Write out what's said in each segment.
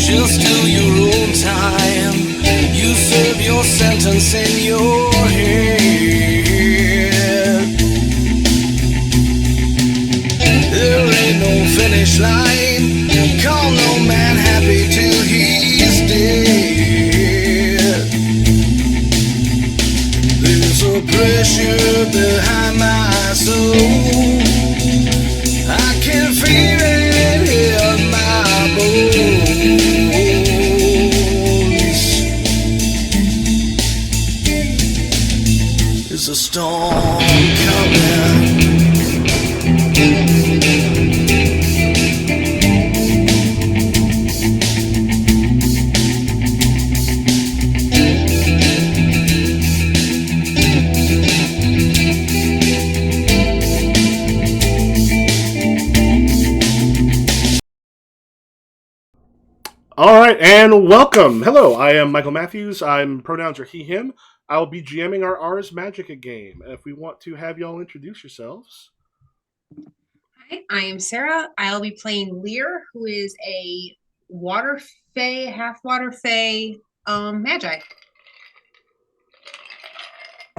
Just do your own time. You serve your sentence in your head. There ain't no finish line. Call no man happy till he's dead. There's a pressure behind my soul. I can feel it in my bones. There's a storm coming. All right, and welcome. Hello, I am Michael Matthews. I'm pronouns are he, him. I'll be GMing our Ars Magica game. If we want to have y'all introduce yourselves. Hi, I am Sarah. I'll be playing Lear, who is a water fae, half water fae, Magi.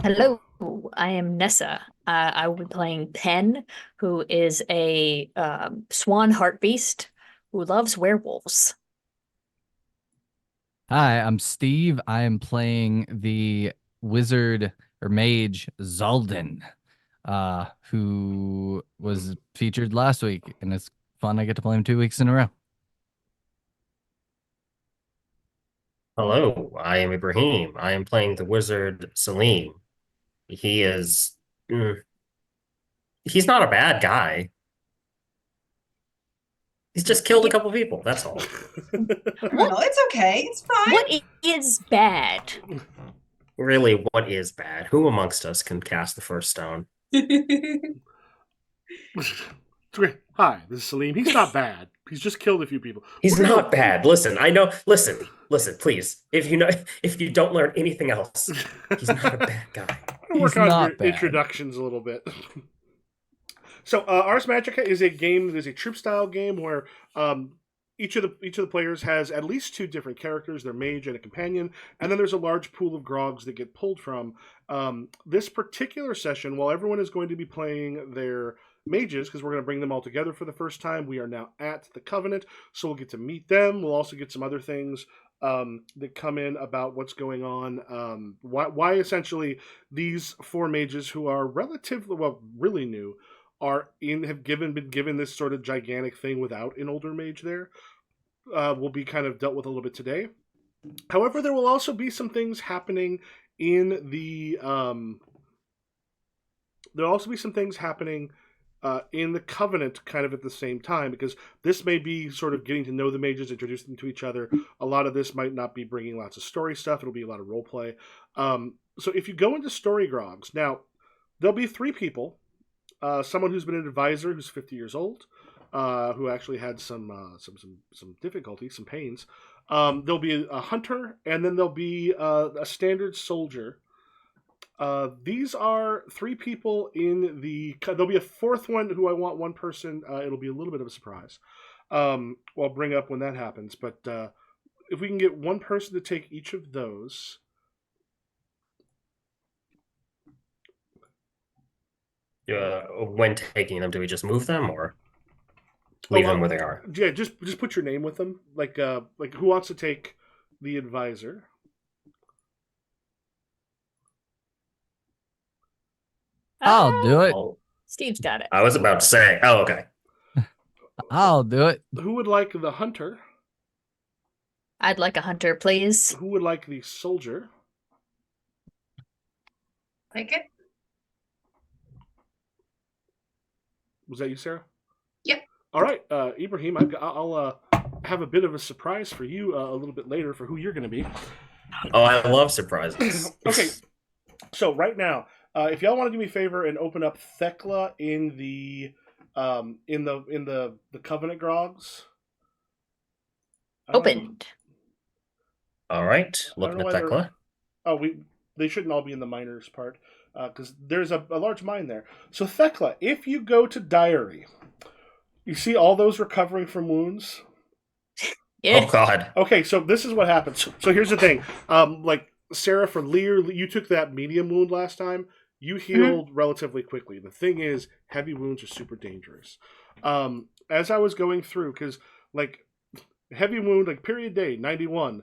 Hello, I am Nessa. I will be playing Pen, who is a swan heart beast who loves werewolves. Hi, I'm Steve. I am playing the wizard or mage Zaldin, who was featured last week, and it's fun. I get to play him 2 weeks in a row. Hello, I am Ibrahim. I am playing the wizard Salim. He is... he's not a bad guy. He's just killed a couple people, that's all. Well, it's okay. It's fine. What is bad? Really, what is bad? Who amongst us can cast the first stone? Hi, this is Salim. He's not bad. He's just killed a few people. He's not bad. Listen, I know. Listen, please. If you don't learn anything else, he's not a bad guy. Work on your introductions a little bit. So, Ars Magica is a game that is a troop-style game where each of the players has at least two different characters, their mage and a companion, and then there's a large pool of grogs that get pulled from. This particular session, while everyone is going to be playing their mages, because we're going to bring them all together for the first time, we are now at the Covenant, so we'll get to meet them. We'll also get some other things that come in about what's going on, why essentially these four mages who are really new, been given this sort of gigantic thing without an older mage there, will be kind of dealt with a little bit today. However, there will also be some things happening in the in the Covenant kind of at the same time, because this may be sort of getting to know the mages, introducing them to each other. A lot of this might not be bringing lots of story stuff. It'll be a lot of role play. So if you go into story grogs, now there'll be three people. Someone who's been an advisor who's 50 years old, who actually had some difficulty, some pains. There'll be a hunter, and then there'll be a standard soldier. These are three people in the... There'll be a fourth one who I want one person. It'll be a little bit of a surprise. I'll bring up when that happens. But if we can get one person to take each of those... When taking them, do we just move them or leave them where they are? Yeah, just put your name with them. Like who wants to take the advisor? I'll do it. Steve's got it. I was about to say. Oh, okay. I'll do it. Who would like the hunter? I'd like a hunter, please. Who would like the soldier? Like it? Was that you, Sarah? Yep. All right, Ibrahim, I'll have a bit of a surprise for you a little bit later for who you're going to be. Oh, I love surprises. Okay, so right now, if y'all want to do me a favor and open up Thekla in the Covenant Grogs. Opened. All right, I looking don't at know why Thekla. Oh, they shouldn't all be in the miners part because there's a large mine there. So Thekla, if you go to Diary, you see all those recovering from wounds. Yeah. Oh God. Okay, so this is what happens. So here's the thing. Like Sarah for Lear, you took that medium wound last time. You healed relatively quickly. The thing is, heavy wounds are super dangerous. As I was going through, because like heavy wound, like period day 91.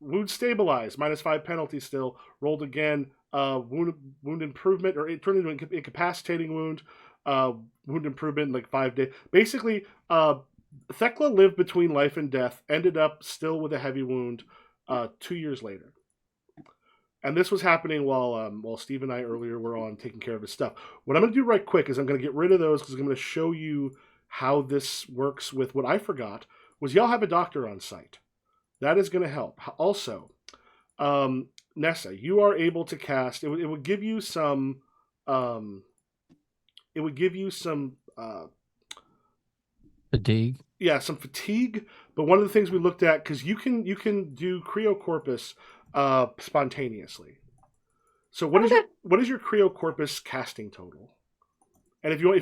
Wound stabilized, -5 penalty still. Rolled again. Wound improvement, or it turned into an incapacitating wound. Wound improvement in like 5 days. Basically, Thekla lived between life and death. Ended up still with a heavy wound 2 years later. And this was happening while Steve and I earlier were on taking care of his stuff. What I'm going to do right quick is I'm going to get rid of those because I'm going to show you how this works with what I forgot was y'all have a doctor on site. That is going to help. Also, Nessa, you are able to cast. It would give you some. It would give you some Fatigue. Yeah, some fatigue. But one of the things we looked at, because you can do Cryocorpus spontaneously. So what is your Cryocorpus casting total? And if you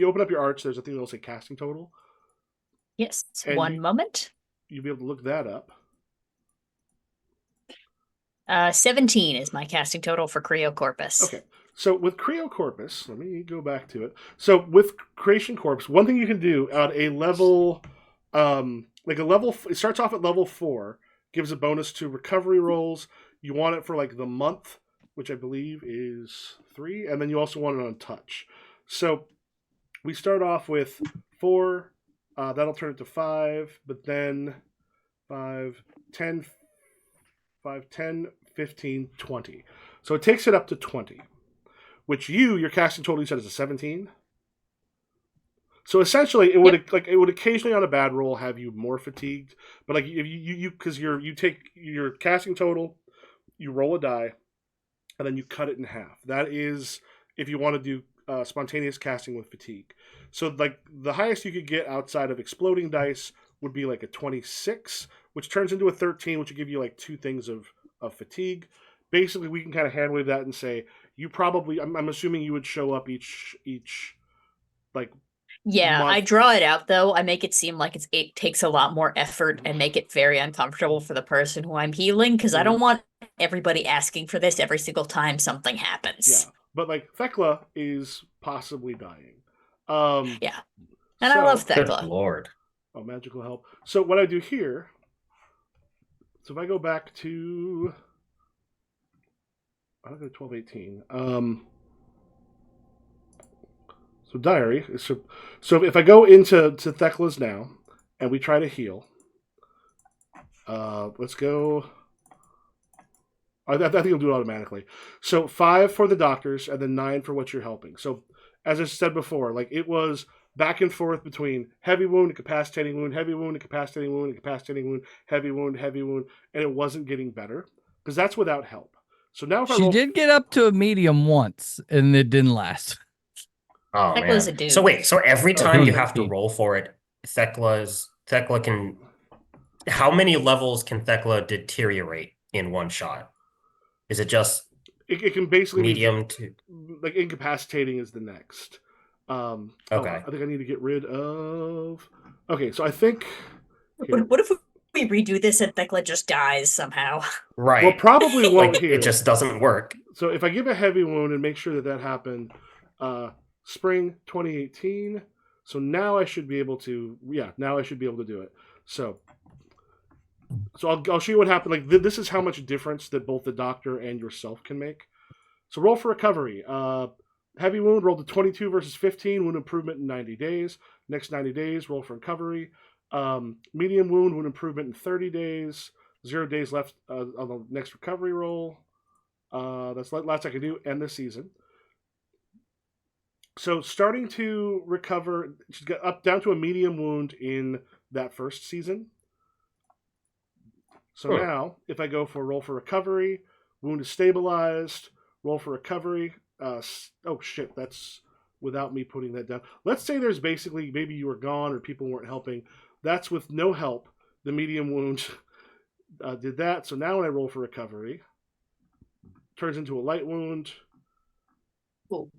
open up your arch, there's a thing that'll say casting total. Yes. And One moment. You'll be able to look that up. 17 is my casting total for Cryocorpus. Okay. So with Cryocorpus, let me go back to it. So with Creation Corpse, one thing you can do at a level, it starts off at level 4, gives a bonus to recovery rolls. You want it for like the month, which I believe is 3, and then you also want it on touch. So we start off with 4, that'll turn it to 5, but then 5, 10, 15, 20. So it takes it up to 20. Which your casting total you said is a 17. So essentially, it would occasionally on a bad roll have you more fatigued, but like if you because you take your casting total, you roll a die, and then you cut it in half. That is if you want to do spontaneous casting with fatigue. So like the highest you could get outside of exploding dice would be like a 26, which turns into a 13, which would give you like 2 things of fatigue. Basically, we can kind of hand wave that and say you probably. I'm assuming you would show up each like. Yeah, month. I draw it out though. I make it seem like it takes a lot more effort and make it very uncomfortable for the person who I'm healing because I don't want everybody asking for this every single time something happens. Yeah, but like Thekla is possibly dying. Yeah, and I love Thekla. Good Lord. Oh, magical help. So what I do here. So if I go back to. I'll go 12:18. So diary. So if I go into Thekla's now, and we try to heal. Let's go. I think I'll do it automatically. So 5 for the doctors, and then 9 for what you're helping. So as I said before, like it was back and forth between heavy wound, incapacitating wound, heavy wound, incapacitating wound, incapacitating wound, heavy wound, and it wasn't getting better because that's without help. So now if she did get up to a medium once, and it didn't last. Oh Thekla's man! a dude. So wait, so every time you have to roll for it, Thekla can. How many levels can Thekla deteriorate in one shot? Is it just? It can basically medium to like incapacitating is the next. Okay. I think I need to get rid of. Okay, so I think. What if we redo this and Thekla just dies somehow? Right. Well, probably won't like, here. It just doesn't work. So if I give a heavy wound and make sure that happened, spring 2018. So now I should be able to. Yeah, now I should be able to do it. So I'll show you what happened. Like this is how much difference that both the doctor and yourself can make. So roll for recovery. Heavy wound rolled a 22 versus 15. Wound improvement in 90 days. Next 90 days, roll for recovery. Medium wound improvement in 30 days. 0 days left on the next recovery roll. That's the last I can do. End the season. So starting to recover, she's got up down to a medium wound in that first season. So now, if I go for roll for recovery, wound is stabilized. Roll for recovery. Oh shit, that's without me putting that down. Let's say there's basically maybe you were gone or people weren't helping. That's with no help. The medium wound did that. So now when I roll for recovery, turns into a light wound. Cool.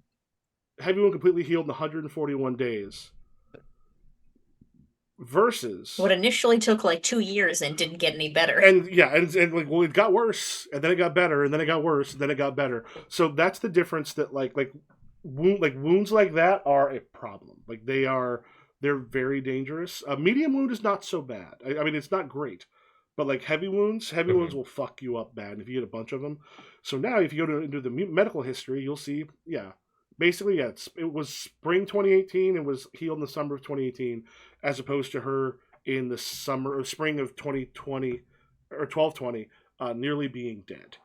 Heavy wound completely healed in 141 days. Versus what initially took like 2 years and didn't get any better. And like, well, it got worse, and then it got better, and then it got worse, and then it got better. So that's the difference. That like wounds like that are a problem. Like they're very dangerous. A medium wound is not so bad. I mean, it's not great, but like heavy wounds will fuck you up bad if you get a bunch of them. So now, if you go into the medical history, you'll see, basically, it was spring 2018. It was healed in the summer of 2018, as opposed to her in the summer or spring of 2020 or 1220, nearly being dead.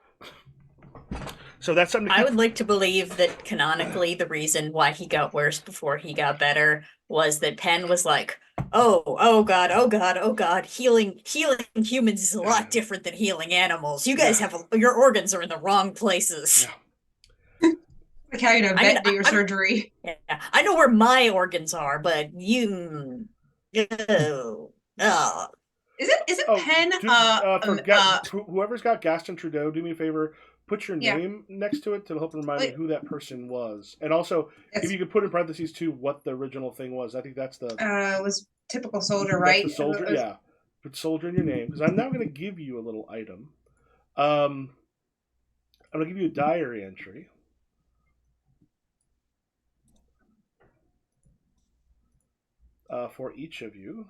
So that's something. I would like to believe that canonically, the reason why he got worse before he got better was that Penn was like, "Oh God! Healing humans is a lot different than healing animals. You guys have your organs are in the wrong places." Yeah. Like how you vet do your surgery. Yeah, I know where my organs are, but you. Isn't Penn whoever's got Gaston Trudeau, do me a favor, put your name next to it to help remind me who that person was, and also if you could put in parentheses too what the original thing was. I think that's the it was typical soldier, right? The soldier, put soldier in your name, because I'm now going to give you a little item. I'm going to give you a diary entry. For each of you.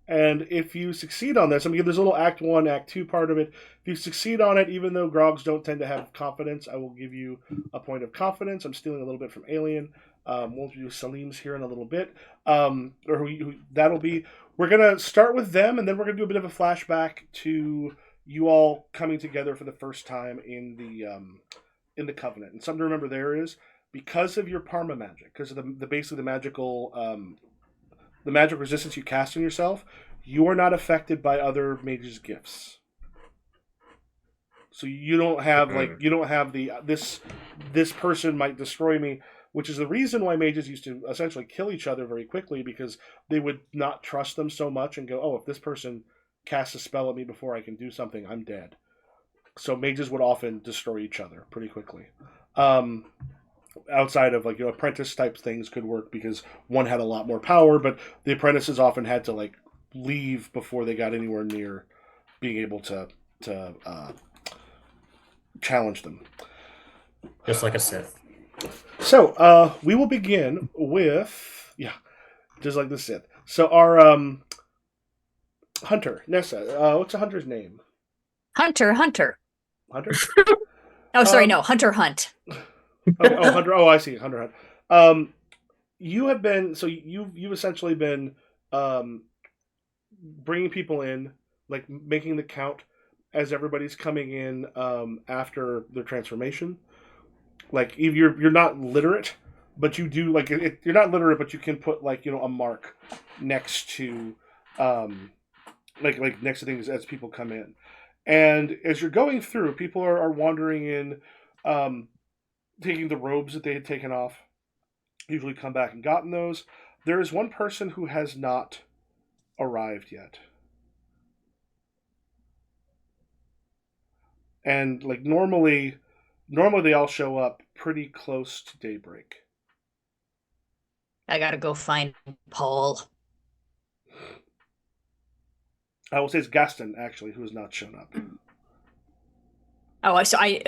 And if you succeed on this, I mean, there's a little Act 1, Act 2 part of it. If you succeed on it, even though Grogs don't tend to have confidence, I will give you a point of confidence. I'm stealing a little bit from Alien. We'll do Salim's here in a little bit. Or who that'll be. We're going to start with them, and then we're going to do a bit of a flashback to you all coming together for the first time in the Covenant. And something to remember there is, because of your Parma magic, because of the basically the magical the magic resistance you cast on yourself, you are not affected by other mages' gifts. So you don't have this person might destroy me, which is the reason why mages used to essentially kill each other very quickly, because they would not trust them so much and go, oh, if this person casts a spell at me before I can do something, I'm dead. So mages would often destroy each other pretty quickly. Outside of apprentice type things could work because one had a lot more power, but the apprentices often had to leave before they got anywhere near being able to challenge them. Just like a Sith. So we will begin with just like the Sith. So our Hunter, Nessa, what's a Hunter's name? Hunter. Hunter? Oh, sorry, no, Hunter Hunt. Hunter. Oh, I see. Hunter Hunt. You have been you've essentially been bringing people in, making the count as everybody's coming in after their transformation. You're not literate, but you do you're not literate, but you can put a mark next to next to things as people come in, and as you're going through, people are wandering in. Taking the robes that they had taken off, usually come back and gotten those. There is one person who has not arrived yet. And normally they all show up pretty close to daybreak. I gotta go find Paul. I will say it's Gaston, actually, who has not shown up. Oh, so I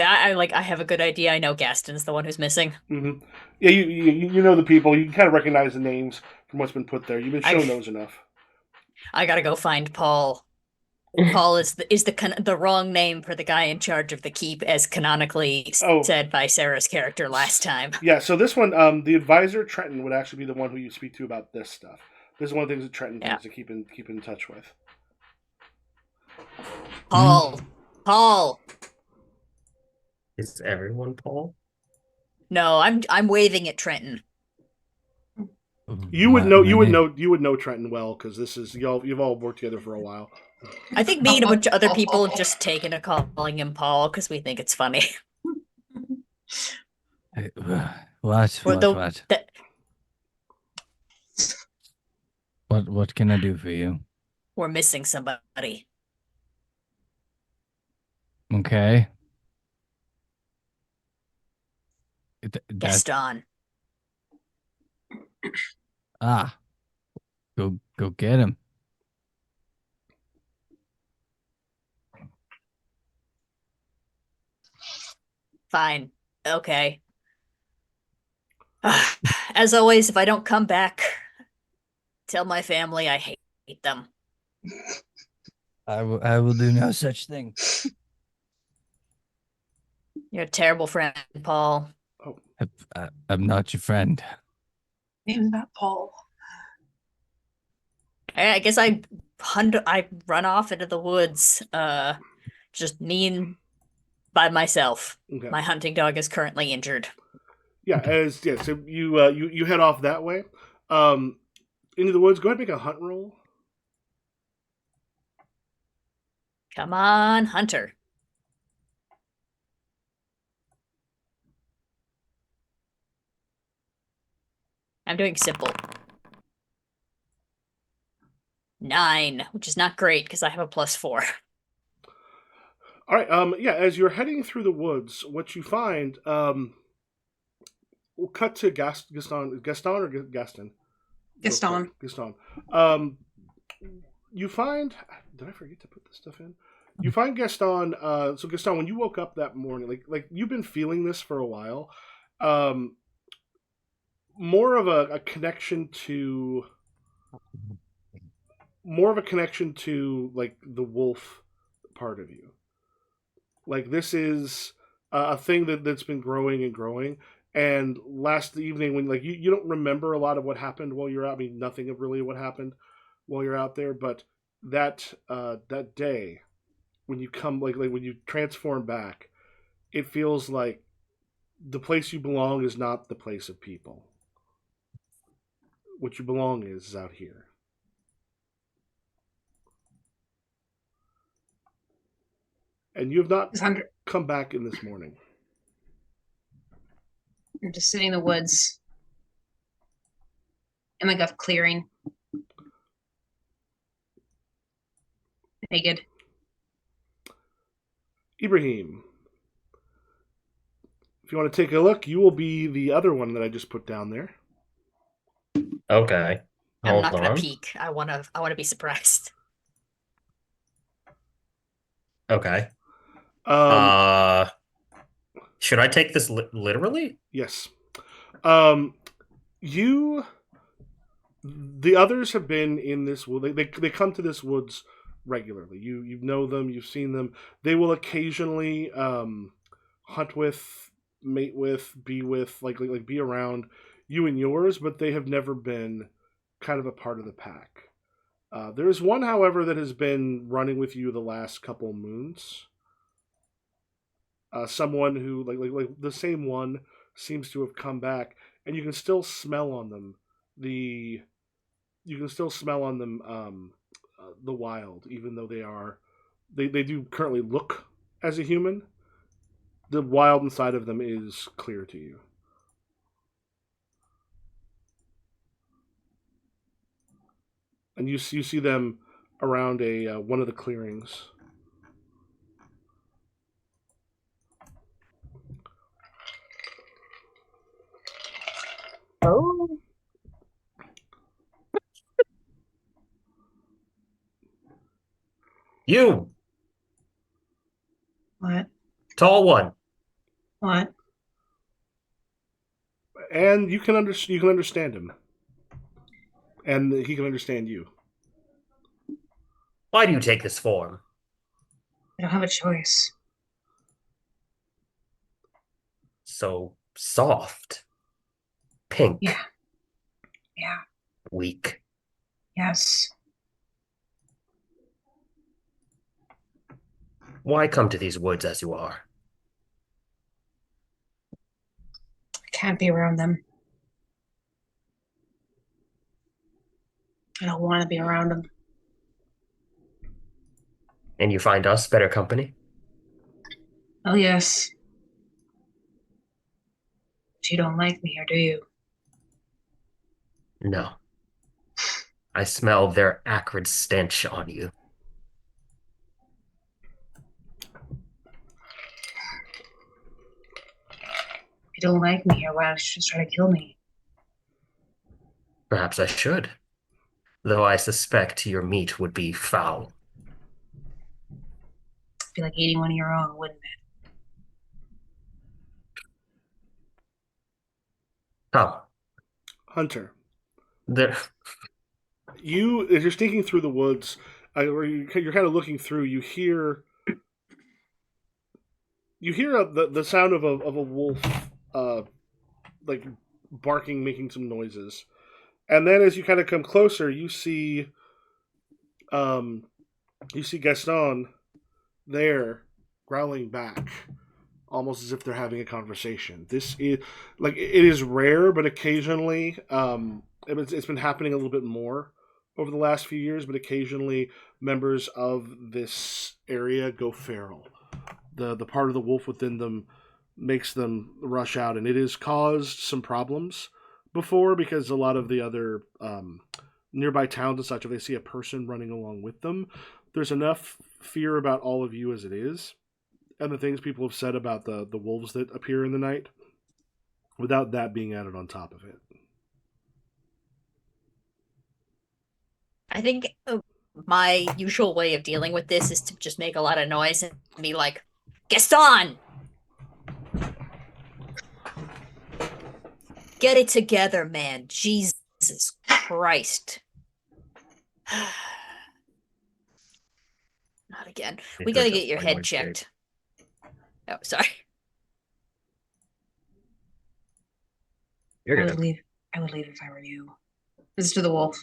have a good idea. I know Gaston's the one who's missing. Mm-hmm. Yeah, you know the people. You can kind of recognize the names from what's been put there. You've been shown those enough. I gotta go find Paul. Paul is the wrong name for the guy in charge of the keep, as canonically said by Sarah's character last time. Yeah, so this one, the advisor Trenton would actually be the one who you speak to about this stuff. This is one of the things that Trenton needs to keep in touch with. Paul. Is everyone Paul? No, I'm waving at Trenton. You would know Trenton well because this is you've all worked together for a while. I think me and a bunch of other people have just taken to calling him Paul because we think it's funny. What? What can I do for you? We're missing somebody. Okay. Gaston. Go get him. Fine. Okay. As always, if I don't come back, tell my family I hate them. I will do no such thing. You're a terrible friend, Paul. I'm not your friend. Name's not Paul. I guess I run off into the woods, just me by myself. Okay. My hunting dog is currently injured. Yeah, so you head off that way, into the woods. Go ahead and make a hunt roll. Come on, Hunter. I'm doing simple. 9, which is not great because I have a +4. All right. Yeah. As you're heading through the woods, what you find, we'll cut to Gaston or Gaston. Gaston. Gaston. You find. Did I forget to put this stuff in? You find Gaston. So Gaston, when you woke up that morning, like you've been feeling this for a while. More of a connection to. More of a connection to like the wolf part of you. Like this is a thing that's been growing and growing. And last evening, when like you don't remember a lot of what happened while you're out. I mean, nothing of really what happened while you're out there. But that day, when you come like when you transform back, it feels like the place you belong is not the place of people. What you belong is out here. And you have not come back in this morning. I'm just sitting in the woods in like a clearing. Naked. Ibrahim, if you want to take a look, you will be the other one that I just put down there. Okay. I'm not gonna peek. I wanna be surprised. Okay. Should I take this literally? Yes. The others have been in this wood. They come to this woods regularly. You know them. You've seen them. They will occasionally hunt with, mate with, be with, like be around you and yours, but they have never been kind of a part of the pack. There is one, however, that has been running with you the last couple moons. Someone who like the same one seems to have come back, and you can still smell on them the wild, even though they do currently look as a human. The wild inside of them is clear to you. And you see them around one of the clearings. Oh. You! What? Tall one. What? And you can understand him. And he can understand you. Why do you take this form? I don't have a choice. So soft. Pink. Yeah. Yeah. Weak. Yes. Why come to these woods as you are? can't be around them. I don't want to be around them. And you find us better company? Oh, yes. But you don't like me, or do you? No. I smell their acrid stench on you. If you don't like me, or why don't you just try to kill me? Perhaps I should. Though I suspect your meat would be foul. It'd be like eating one of your own, wouldn't it? How? Hunter, There. you as you're sneaking through the woods, or you're kind of looking through, you hear the sound of a wolf, like barking, making some noises, and then as you kind of come closer, you see Gaston there growling back, almost as if they're having a conversation. This is like it is rare, but occasionally, it's been happening a little bit more over the last few years. But occasionally, members of this area go feral. The part of the wolf within them makes them rush out, and it has caused some problems before because a lot of the other nearby towns and such, if they see a person running along with them, there's enough fear about all of you as it is, and the things people have said about the wolves that appear in the night, without that being added on top of it. I think my usual way of dealing with this is to just make a lot of noise and be like, Gaston! Get it together, man. Jesus Christ. Not again. We gotta get your head checked. Oh, sorry. I would leave. I would leave if I were you. This is to the wolf.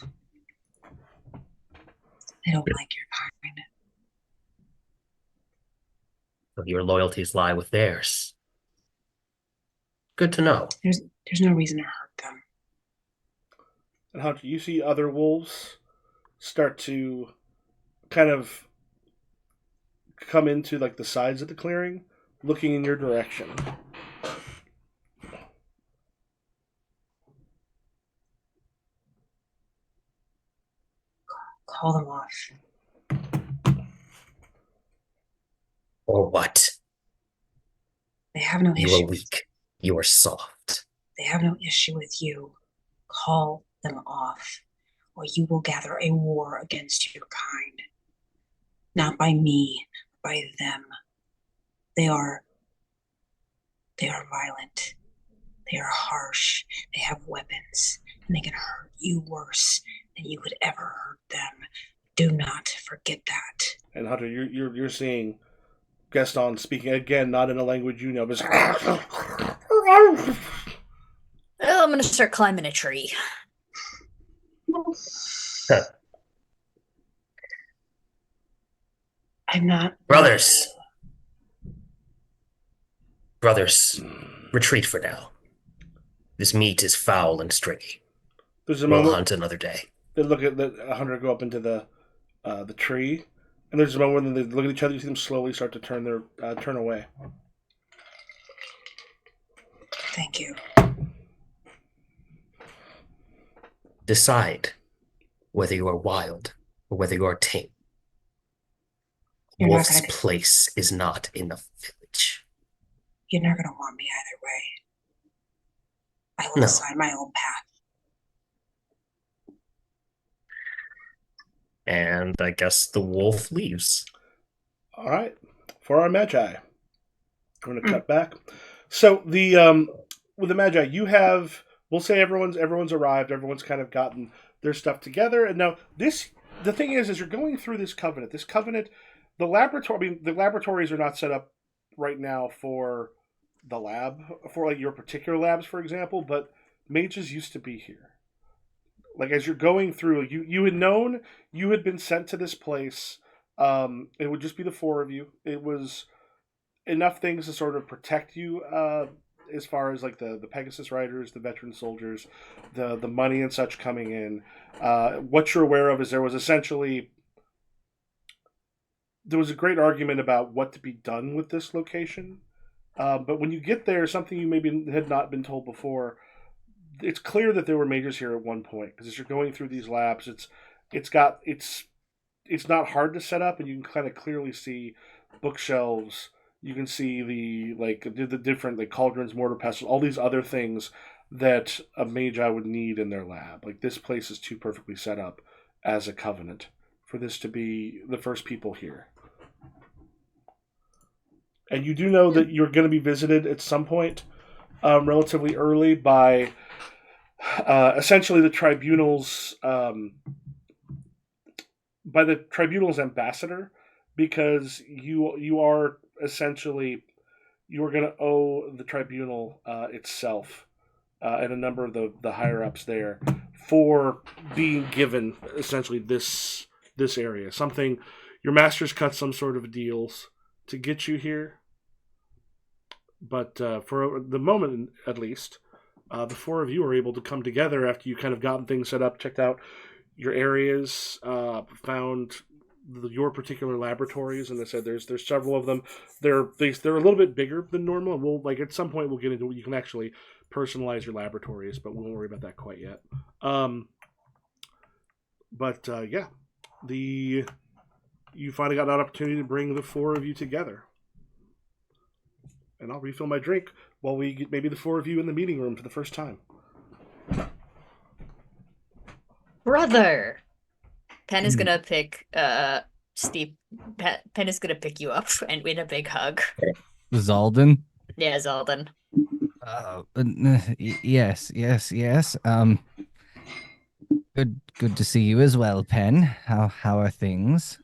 They don't like your kind. So your loyalties lie with theirs. Good to know. There's no reason to hurt them. And Hunter, you see other wolves start to kind of come into like the sides of the clearing, looking in your direction. Call them off. Or what? They have no You issue. are weak. You are soft. They have no issue with you. Call them off, or you will gather a war against your kind. Not by me, by them. They are violent. They are harsh. They have weapons, and they can hurt you worse than you could ever hurt them. Do not forget that. And Hunter, you're seeing Gaston speaking again, not in a language you know, but Well, I'm gonna start climbing a tree. I'm not. Brothers, retreat for now. This meat is foul and stringy. there's a We'll moment hunt another day. they look at the Hunter go up into the tree, and there's a moment when they look at each other. You see them slowly start to turn away. Thank you. Decide whether you are wild or whether you are tame. You're not Wolf's gonna- place is not in the village. You're not going to want me either way. I will No. decide my own path. And I guess the wolf leaves. All right, for our Magi, I'm going to cut back. So the with the Magi, you have, we'll say everyone's arrived. Everyone's kind of gotten their stuff together, and now the thing is you're going through this covenant. This covenant, the laboratories are not set up right now for the lab, for like your particular labs, for example. But mages used to be here. Like as you're going through, you had known you had been sent to this place. It would just be the four of you. It was enough things to sort of protect you as far as like the Pegasus riders, the veteran soldiers, the money and such coming in. What you're aware of is there was a great argument about what to be done with this location. But when you get there, something you maybe had not been told before, it's clear that there were mages here at one point, because as you're going through these labs, it's not hard to set up, and you can kind of clearly see bookshelves. You can see the different like cauldrons, mortar pestles, all these other things that a Magi would need in their lab. Like, this place is too perfectly set up as a covenant for this to be the first people here. And you do know that you're going to be visited at some point, relatively early, by essentially the tribunal's ambassador, because you are essentially, you're going to owe the tribunal itself and a number of the higher ups there for being given essentially this area. Something your masters cut some sort of deals to get you here. But for the moment, at least, the four of you are able to come together after you kind of gotten things set up, checked out your areas, found your particular laboratories, and I said there's several of them. They're a little bit bigger than normal. And we'll at some point we'll get into you can actually personalize your laboratories, but we won't worry about that quite yet. You finally got an opportunity to bring the four of you together. And I'll refill my drink while we get maybe the four of you in the meeting room for the first time. Brother! Pen is gonna pick Steve. Pen is gonna pick you up and win a big hug. Zalden? Yeah, Zalden. Yes. Good to see you as well, Pen. How are things?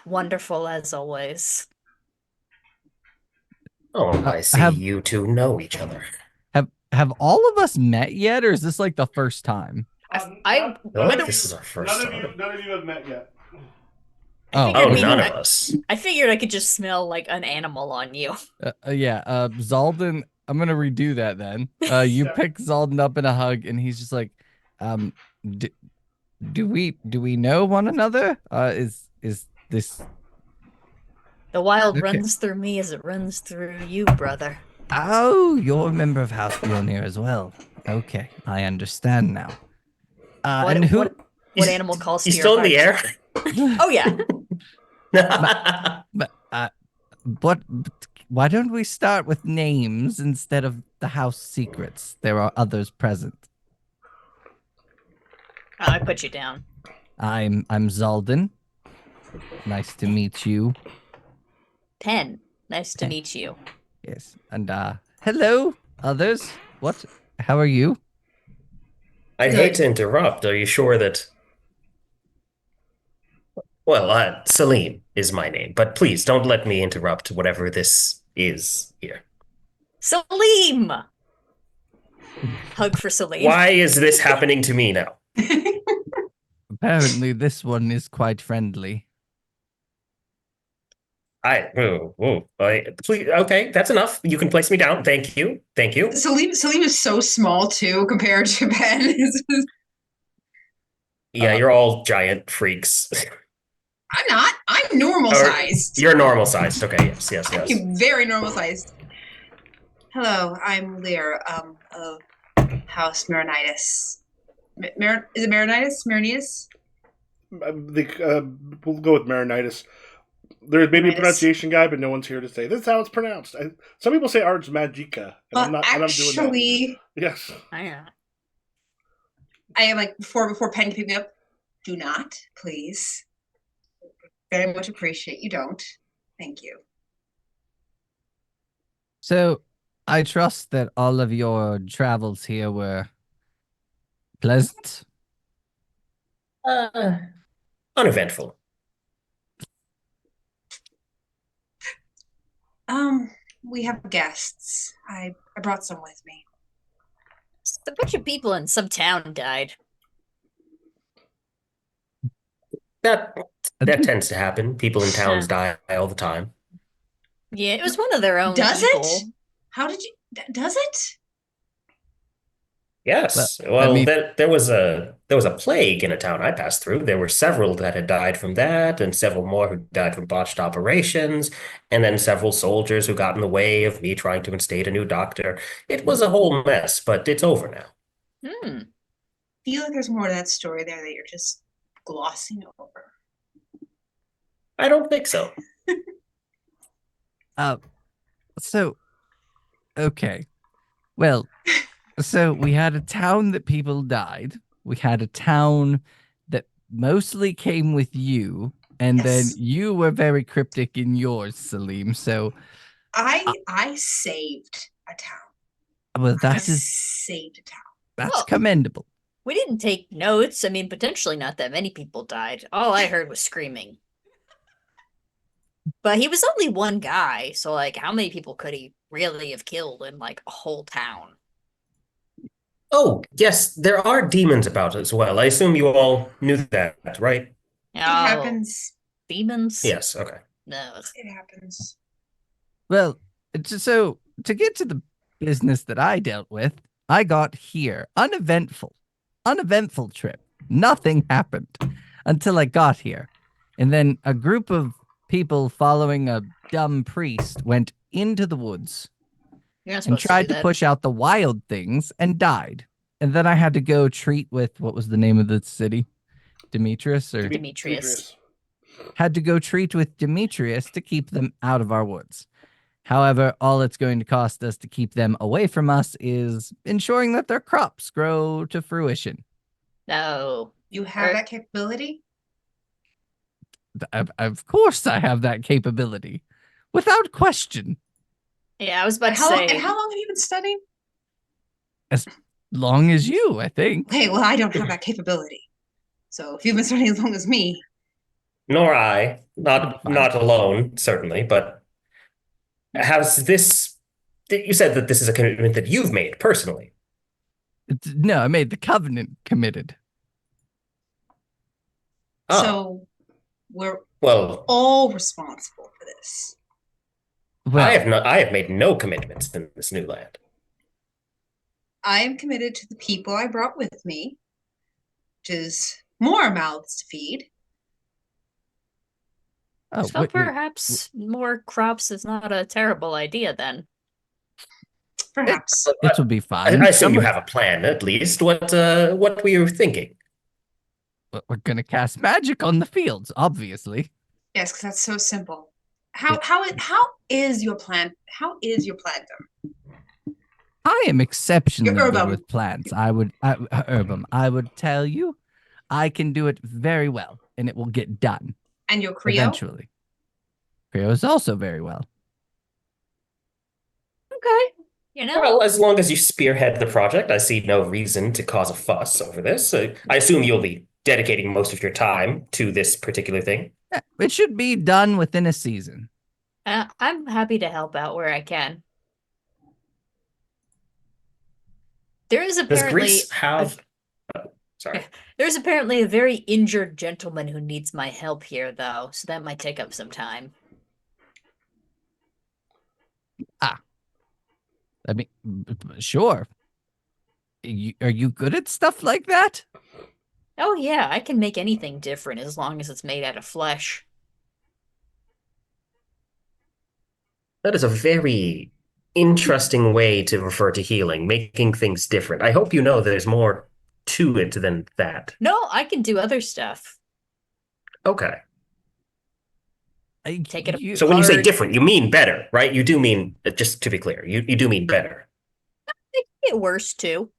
Wonderful as always. Oh, I see you two know each other. Have all of us met yet, or is this like the first time? This is our first time. None of you have met yet. None of us. I figured I could just smell like an animal on you. Zalden, I'm gonna redo that then. You pick Zalden up in a hug, and he's just like, do we know one another? Is this? The wild runs through me as it runs through you, brother. Oh, you're a member of House Mjolnir as well. Okay, I understand now. What animal calls to he's your still heart? in the air? Oh, yeah. But why don't we start with names instead of the house secrets? There are others present. I put you down. I'm Zalden. Nice to meet you. Pen. Nice to meet you. Yes. And hello, others. What? How are you? I'd hate to interrupt. Are you sure that... Well, Salim is my name, but please don't let me interrupt whatever this is here. Salim! Hug for Salim. Why is this happening to me now? Apparently this one is quite friendly. Please, okay, that's enough. You can place me down. Thank you. Salim is so small too compared to Ben. Yeah, you're all giant freaks. I'm not. I'm normal sized. You're normal sized. Okay, yes. I'm very normal sized. Hello, I'm Lear of House Maronitis. Is it Maronitis? Maronitis? We'll go with Maronitis. There's maybe a pronunciation guy, but no one's here to say this is how it's pronounced. Some people say Ars Magica, and I'm not doing that. Yes. I am like before Pen picked me up. Do not, please. Very much appreciate you don't. Thank you. So, I trust that all of your travels here were pleasant? Uneventful. We have guests. I brought some with me. A bunch of people in some town died. That tends to happen. People in towns die all the time. Yeah, it was one of their own Does people. it? How did you? Does it? Yes. Well, I Well, mean- there was a plague in a town I passed through. There were several that had died from that, and several more who died from botched operations, and then several soldiers who got in the way of me trying to instate a new doctor. It was a whole mess, but it's over now. Hmm. I feel like there's more to that story there that you're just glossing over. I don't think so. So, okay. Well, so we had a town that people died. We had a town that mostly came with you, and then Yes. you were very cryptic in yours, Salim. So, I saved a town. well, I that is saved a town. that's Well, commendable. we didn't take notes. I mean, potentially not that many people died. All I heard was screaming. But he was only one guy, so like, how many people could he really have killed in like a whole town? Oh, yes, there are demons about as well. I assume you all knew that, right? It Oh, happens. demons? Yes, okay. No. It happens. Well, so to get to the business that I dealt with, I got here uneventful trip. Nothing happened until I got here. And then a group of people following a dumb priest went into the woods You're not and supposed to tried do to that. push out the wild things and died. And then I had to go treat with what was the name of the city? Demetrius or Demetrius. had to go treat with Demetrius to keep them out of our woods. However, all it's going to cost us to keep them away from us is ensuring that their crops grow to fruition. No. You have Er- that capability? Of course, I have that capability, without question. Yeah, I was about And to how, say. and how long have you been studying? As long as you, I think. Okay, well, I don't have that capability. So if you've been studying as long as me, Nor I. Not Fine. not alone, certainly, but has this you said that this is a commitment that you've made personally. No, I made the covenant committed. Oh, so we're well, all responsible for this. Well, I have made no commitments in this new land. I am committed to the people I brought with me, which is more mouths to feed. oh, So wait, perhaps more crops is not a terrible idea then. Perhaps. it will be fine. I assume you have a plan, at least. What were you thinking? We're gonna cast magic on the fields, obviously. Yes, because that's so simple. Yeah. How is your plan? How is your plan done? I am exceptionally You're good Urbum. with plants. Urbum, I would tell you, I can do it very well, and it will get done And your Creo? eventually. Creo is also very well. Okay. You know? Well, as long as you spearhead the project, I see no reason to cause a fuss over this. I assume you'll be dedicating most of your time to this particular thing. Yeah, it should be done within a season. I'm happy to help out where I can. There is Does apparently Greece have... sorry. there's apparently a very injured gentleman who needs my help here, though, so that might take up some time. I mean, sure. Are you good at stuff like that? Oh yeah, I can make anything different as long as it's made out of flesh. That is a very interesting way to refer to healing, making things different. I hope you know there's more to it than that. No, I can do other stuff. Okay. Take it So when you say apart. different, you mean better, right? You do mean, just to be clear, you do mean better. It can get worse too.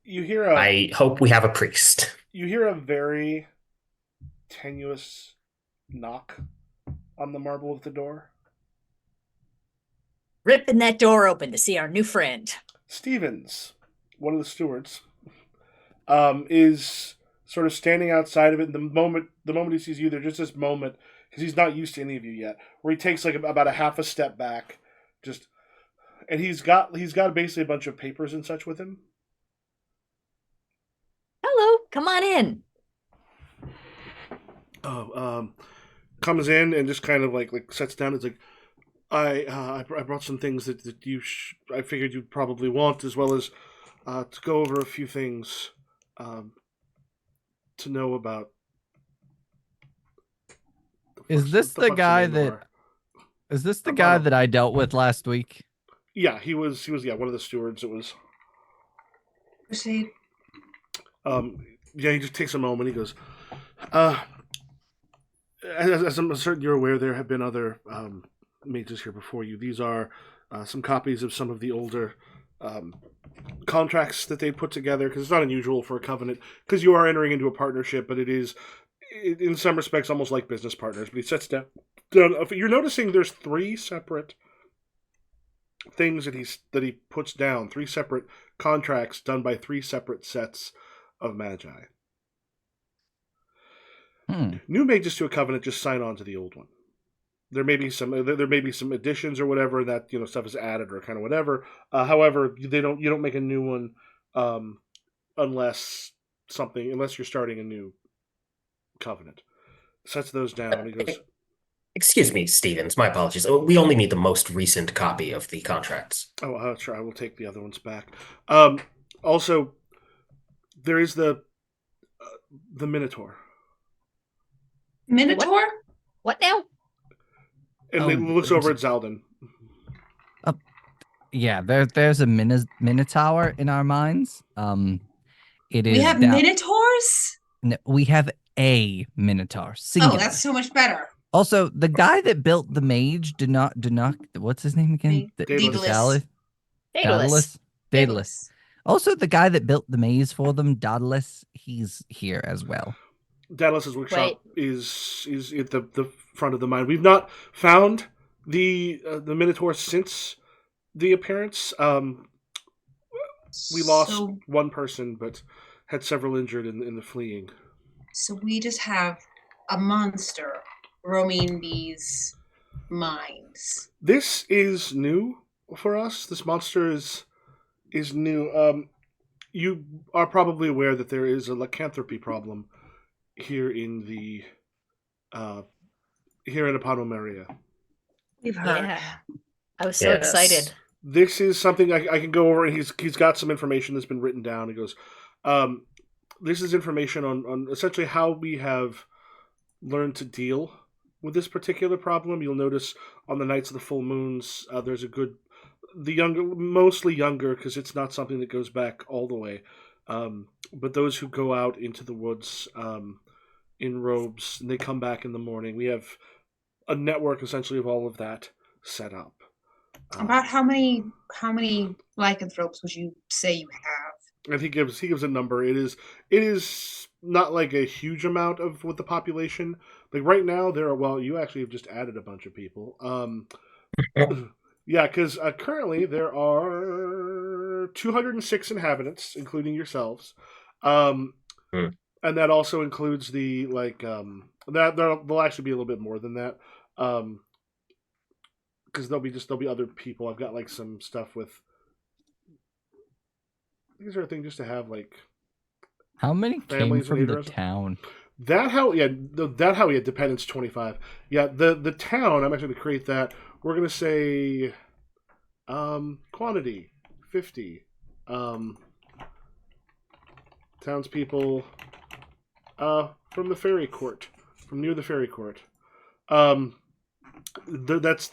You hear I hope we have a priest. you hear a very tenuous knock on the marble of the door. Ripping that door open to see our new friend. Stevens, one of the stewards, is sort of standing outside of it. And the moment he sees you, there's just this moment, because he's not used to any of you yet, where he takes like about a half a step back, and he's got basically a bunch of papers and such with him. Hello, come on in. comes in and just kind of like sets down. It's like, I brought some things that I figured you'd probably want, as well as to go over a few things to know about. Is this the guy that? Is this the guy that I dealt with last week? Yeah, he was one of the stewards. It was. Proceed. Yeah, he just takes a moment. He goes, as I'm certain you're aware, there have been other mages here before you. These are some copies of some of the older contracts that they put together, because it's not unusual for a covenant, because you are entering into a partnership, but it is, in some respects, almost like business partners. But he sets down. You're noticing there's 3 separate things that he puts down, 3 separate contracts done by 3 separate sets of Magi. New mages to a covenant just sign on to the old one. There may be some additions or whatever that stuff is added or kind of whatever. However, you don't make a new one unless you're starting a new covenant. Sets those down. And he goes, Excuse me, Stevens. My apologies. We only need the most recent copy of the contracts. Oh, sure. I will take the other ones back. Also, there is the Minotaur. Minotaur? What now? And it looks over at Zaldin. Yeah, there's a Minotaur in our minds. It is. We have Minotaurs? No, we have a Minotaur. Singular. Oh, that's so much better. Also, the guy that built the mage, what's his name again? Daedalus. Daedalus. Also, the guy that built the maze for them, Daedalus, he's here as well. Daedalus' workshop is at the front of the mine. We've not found the Minotaur since the appearance. We lost one person, but had several injured in the fleeing. So we just have a monster roaming these mines. This is new for us. This monster is new. You are probably aware that there is a lycanthropy problem here in the here in Apanomaria. We've heard. Yeah. I was so excited. This is something I can go over, and he's got some information that's been written down. He goes, this is information on essentially how we have learned to deal with this particular problem. You'll notice on the nights of the full moons, there's mostly younger, because it's not something that goes back all the way. But those who go out into the woods in robes, and they come back in the morning. We have a network essentially of all of that set up. About how many lycanthropes would you say you have? And he gives a number. It is not like a huge amount with the population. Like right now you actually have just added a bunch of people. Yeah, because currently there are 206 inhabitants, including yourselves. And that also includes the that there'll actually be a little bit more than that. Because there'll be other people. I've got some stuff with. These are a thing just to have How many came from the town? Dependence 25. Yeah, the town. I'm actually going to create that. We're going to say, quantity 50. Townspeople, from the ferry court, from near the ferry court. That's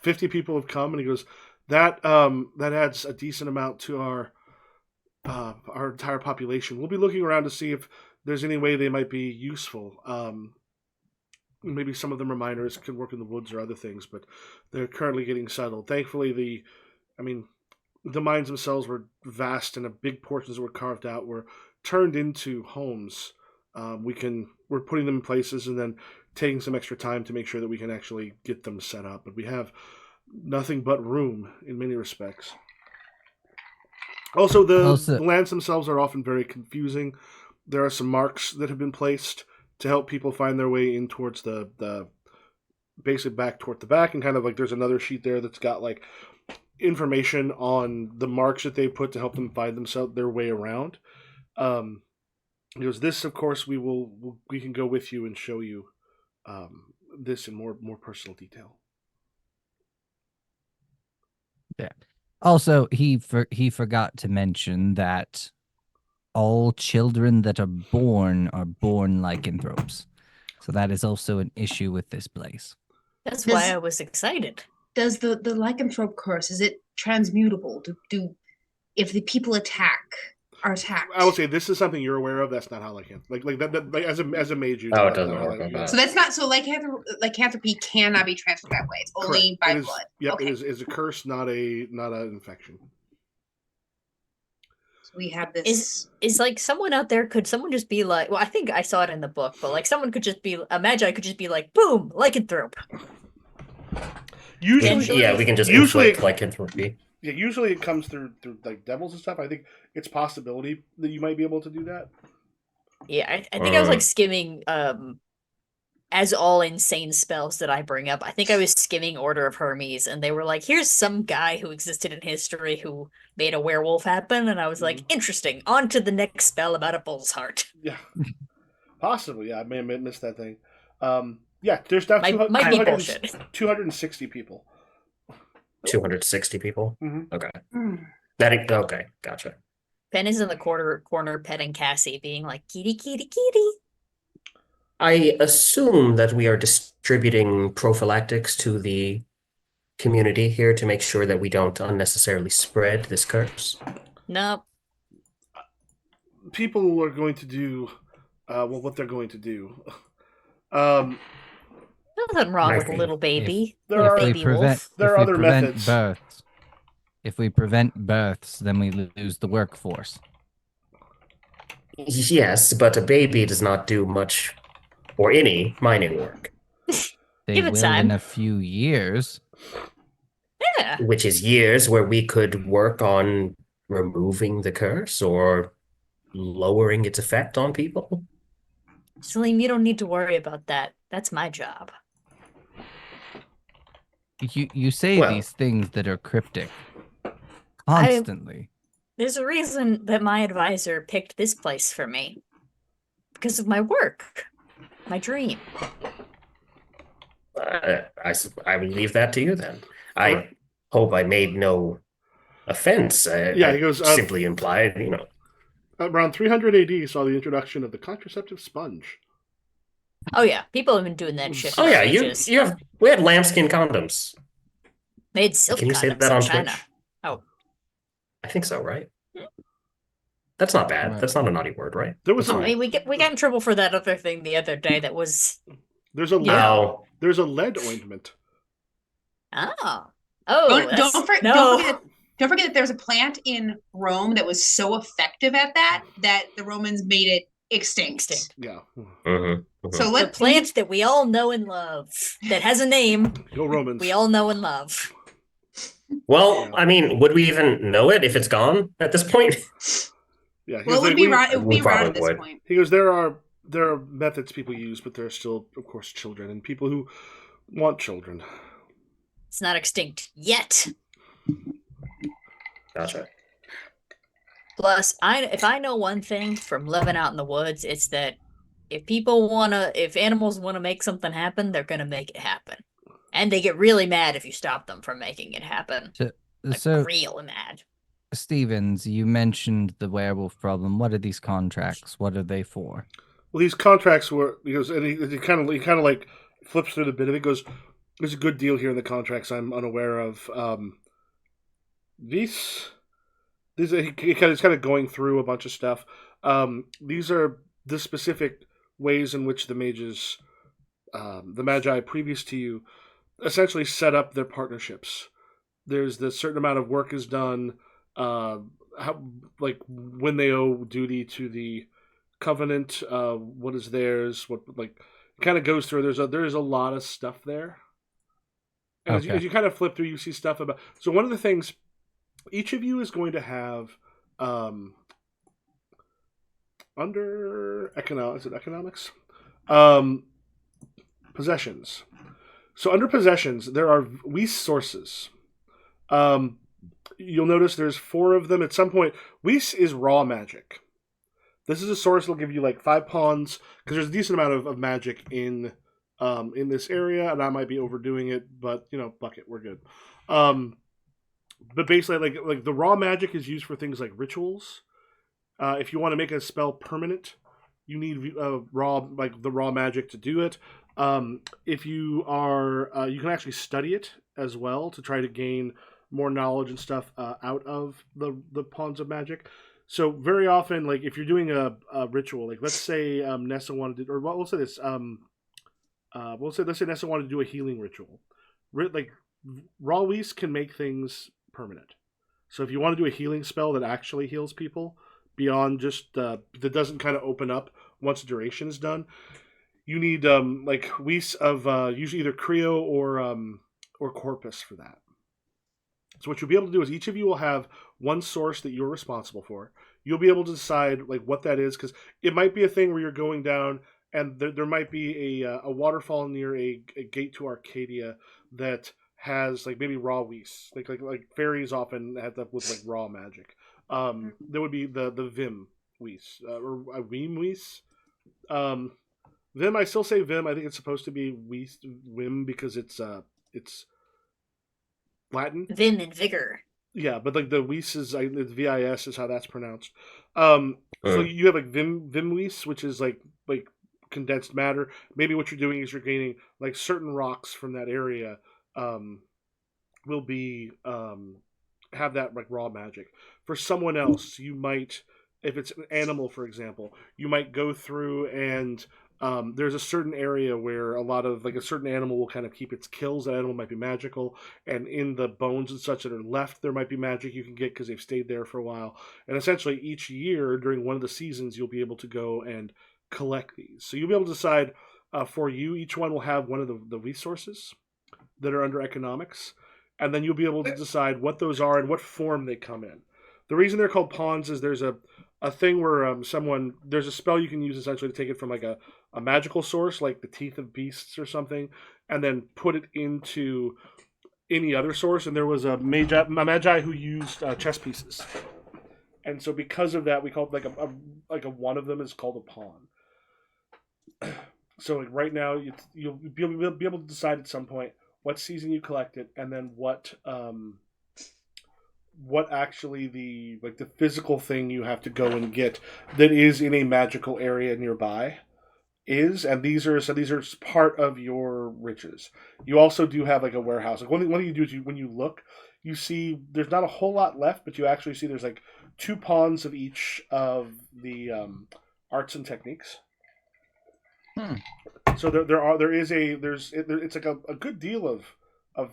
50 people have come, and he goes, that adds a decent amount to our entire population. We'll be looking around to see if there's any way they might be useful. Maybe some of them are miners, can work in the woods or other things, but they're currently getting settled. Thankfully, the mines themselves were vast, and big portions that were carved out were turned into homes. We're putting them in places and then taking some extra time to make sure that we can actually get them set up. But we have nothing but room in many respects. Also, the lands themselves are often very confusing. There are some marks that have been placed to help people find their way in towards the basic back toward the back, and kind of there's another sheet there that's got information on the marks that they put to help them find their way around. He goes, "This, of course, we can go with you and show you this in more personal detail." Yeah. Also, he forgot to mention that all children that are born lycanthropes. So that is also an issue with this place. That's why I was excited. Does the lycanthrope curse, is it transmutable? Do if the people are attacked? I will say this is something you're aware of. That's not how like as a mage, you know, Oh, it doesn't work like that. So that's not so lycanthropy cannot be transferred that way. It's only by blood. Yep, Okay. it is a curse, not an infection. So we have this. Is like someone out there? Could someone just be like? Well, I think I saw it in the book, but like someone could just be a Magi could just be like, boom, lycanthrope. Usually, yeah, we can just inflict lycanthropy. Yeah, usually it comes through like devils and stuff. I think it's possibility that you might be able to do that. Yeah, I think I was like skimming as all insane spells that I bring up. I think I was skimming Order of Hermes, and they were like, here's some guy who existed in history who made a werewolf happen, and I was like, interesting. On to the next spell about a bull's heart. Yeah. Possibly, yeah. I may have missed that thing. Yeah, there's now might be bullshit. 260 people. 260 people? Mm-hmm. Okay. Mm. Okay, gotcha. Ben is in the corner petting Cassie, being like, kitty, kitty, kitty. I assume that we are distributing prophylactics to the community here to make sure that we don't unnecessarily spread this curse. Nope. People are going to do what they're going to do. Nothing wrong with a little baby. There are other methods. If we prevent births, then we lose the workforce. Yes, but a baby does not do much or any mining work. They Give it will time. in a few years. Yeah. Which is years where we could work on removing the curse or lowering its effect on people. Salim, you don't need to worry about that. That's my job. You say these things that are cryptic constantly. There's a reason that my advisor picked this place for me. Because of my work. My dream. I would leave that to you then. I hope I made no offense. He goes, simply implied, Around 300 AD saw the introduction of the contraceptive sponge. Oh yeah, people have been doing that shit. Oh yeah, we had lambskin condoms. Made silk. Can you say that on China. Twitch? Oh, I think so, right? That's not bad. Right. That's not a naughty word, right? There was. We got in trouble for that other thing the other day. That was. There's a lead. There's a lead ointment. Oh. Don't forget that there's a plant in Rome that was so effective at that the Romans made it extinct. Yeah. Mm-hmm, mm-hmm. So the plant that we all know and love, that has a name. Go Romans. We all know and love. Well, I mean, would we even know it if it's gone at this point? Yeah. Well, it would be around at this point. He goes, there are methods people use, but there are still, of course, children and people who want children. It's not extinct yet. Gotcha. Plus, if I know one thing from living out in the woods, it's that if animals wanna make something happen, they're gonna make it happen, and they get really mad if you stop them from making it happen. So really mad. Stevens, you mentioned the werewolf problem. What are these contracts? What are they for? Well, these contracts were he kind of like flips through the bit of it. Goes, there's a good deal here in the contracts I'm unaware of. He's kind of going through a bunch of stuff. These are the specific ways in which the mages, the Magi previous to you, essentially set up their partnerships. There's the certain amount of work is done, when they owe duty to the covenant, what is theirs, what it kind of goes through. There is a lot of stuff there. And as you kind of flip through, you see stuff about. So one of the things. Each of you is going to have under economics? Possessions. So under possessions, there are resources. You'll notice there's 4 of them. At some point, Weiss is raw magic. This is a source that'll give you like 5 pawns because there's a decent amount of magic in this area, and I might be overdoing it, but fuck it, we're good. But basically, like the raw magic is used for things like rituals. If you want to make a spell permanent, you need the raw magic to do it. If you are, you can actually study it as well to try to gain more knowledge and stuff out of the pawns of magic. So very often, like if you're doing a ritual, like let's say Nessa wanted to, or we'll say this, let's say Nessa wanted to do a healing ritual. Like raw whis can make things permanent. So if you want to do a healing spell that actually heals people beyond just that doesn't kind of open up once the duration is done, you need like whis of usually either Creo or Corpus for that. So what you'll be able to do is each of you will have one source that you're responsible for. You'll be able to decide like what that is, because it might be a thing where you're going down and there might be a waterfall near a gate to Arcadia that has like maybe raw whis. Like fairies often have that with like raw magic. There would be the Vim whis or a Vim whis. Vim, I still say Vim. I think it's supposed to be Wim because it's Latin. Vim and vigor. Yeah, but like the whis is it's VIS is how that's pronounced. So you have like Vim whis, which is like condensed matter. Maybe what you're doing is you're gaining like certain rocks from that area. Will be have that like raw magic. For someone else, you might, if it's an animal, for example, you might go through and there's a certain area where a lot of like a certain animal will kind of keep its kills. That animal might be magical, and in the bones and such that are left, there might be magic you can get because they've stayed there for a while. And essentially, each year during one of the seasons, you'll be able to go and collect these. So you'll be able to decide for you. Each one will have one of the resources that are under economics, and then you'll be able to decide what those are and what form they come in. The reason they're called pawns is there's a thing where there's a spell you can use essentially to take it from like a magical source like the Teeth of Beasts or something, and then put it into any other source. And there was a Magi who used chess pieces, and so because of that, we call it like a one of them is called a pawn. So like right now, you'll be able to decide at some point what season you collect it, and then what actually the physical thing you have to go and get that is in a magical area nearby is, and these are part of your riches. You also do have like a warehouse. Like one thing you do is when you look, you see there's not a whole lot left, but you actually see there's like 2 pawns of each of the arts and techniques. So it's like a good deal of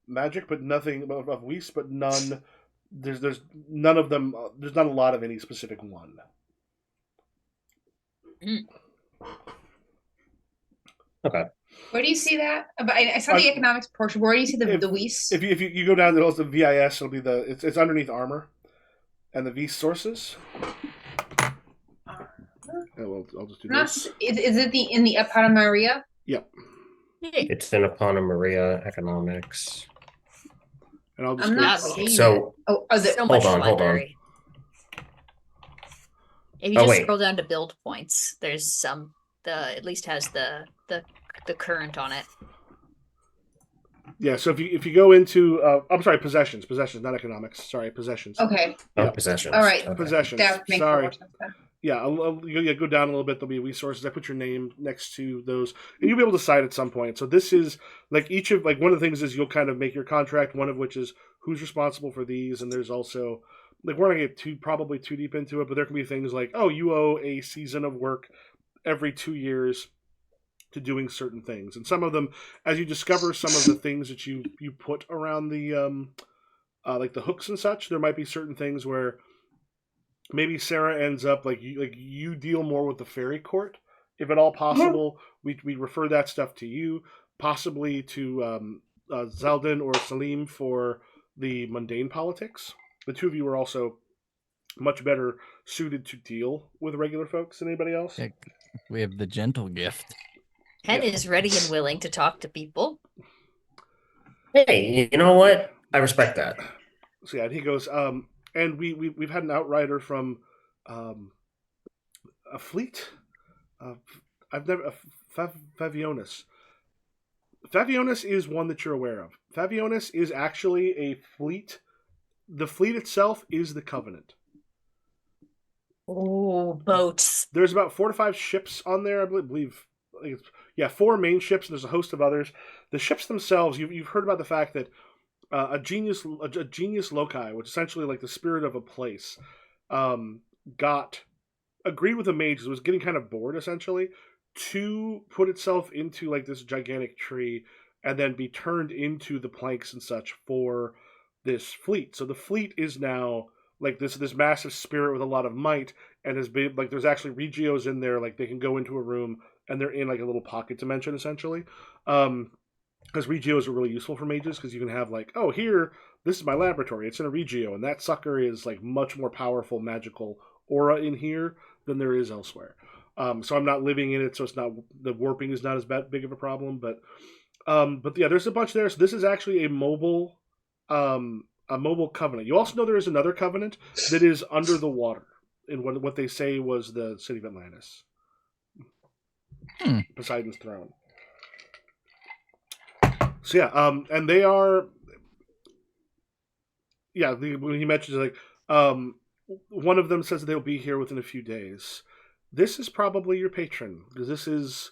magic, but nothing of whis, but none. There's none of them. There's not a lot of any specific one. Okay. Where do you see that? I saw the economics portion. Where do you see the whis? If you go down to the VIS, it'll be it's underneath armor, and the V sources. Well, I'll just do this. Is it in the Epona Maria? Yep. It's in Epona Maria economics. And I'll just I'm go. not seeing So So hold much on. library. If you just scroll down to build points, there's some at least has the current on it. Yeah, so if you go into I'm sorry, possessions, not economics. Sorry, possessions. Okay. Oh, possessions. All right. Okay. Possessions. That makes Sorry. more sense then. Yeah, go down a little bit. There'll be resources. I put your name next to those, and you'll be able to decide at some point. So this is like each of one of the things is you'll kind of make your contract. One of which is who's responsible for these, and there's also like we're not gonna get probably too deep into it, but there can be things like you owe a season of work every 2 years to doing certain things, and some of them, as you discover some of the things that you put around the like the hooks and such, there might be certain things where maybe Sarah ends up like you deal more with the fairy court, if at all possible. We refer that stuff to you, possibly to Zeldin or Salim for the mundane politics. The two of you are also much better suited to deal with regular folks than anybody else. We have the gentle gift. Ken is ready and willing to talk to people. Hey, you know what? I respect that. So yeah, and he goes, and we've had an outrider from A fleet. I've never Favionis. Favionis is one that you're aware of. Favionis is actually a fleet. The fleet itself is the Covenant. Oh, boats. There's about 4 to 5 ships on there, I believe. Yeah, 4 main ships, and there's a host of others. The ships themselves, you've heard about the fact that a genius loci, which is essentially like the spirit of a place, agreed with the mage, who was getting kind of bored essentially, to put itself into like this gigantic tree and then be turned into the planks and such for this fleet. So the fleet is now like this massive spirit with a lot of might, and has been like there's actually regios in there, like they can go into a room and they're in like a little pocket dimension essentially. Because regios are really useful for mages, because you can have like, oh, here, this is my laboratory, it's in a regio, and that sucker is like much more powerful magical aura in here than there is elsewhere. So I'm not living in it, so it's not, the warping is not as big of a problem. But yeah, there's a bunch there. So this is actually a mobile covenant. You also know there is another covenant that is under the water in what they say was the city of Atlantis, Poseidon's throne. So yeah, and they are, yeah. When he mentions like, one of them says that they'll be here within a few days. This is probably your patron, because this is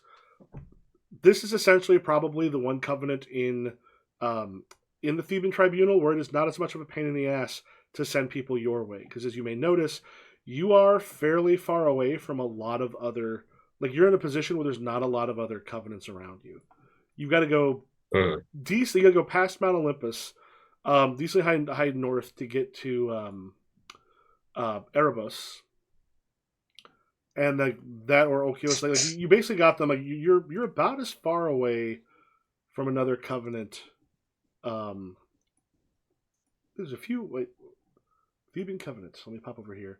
essentially probably the one covenant in the Theban tribunal where it is not as much of a pain in the ass to send people your way. Because as you may notice, you are fairly far away from a lot of other, like you're in a position where there's not a lot of other covenants around you. You've got to go decently, you got to go past Mount Olympus, decently high north to get to Erebus. And that or Okios, like you basically got them. Like you're about as far away from another covenant. There's a few Theban covenants. Let me pop over here.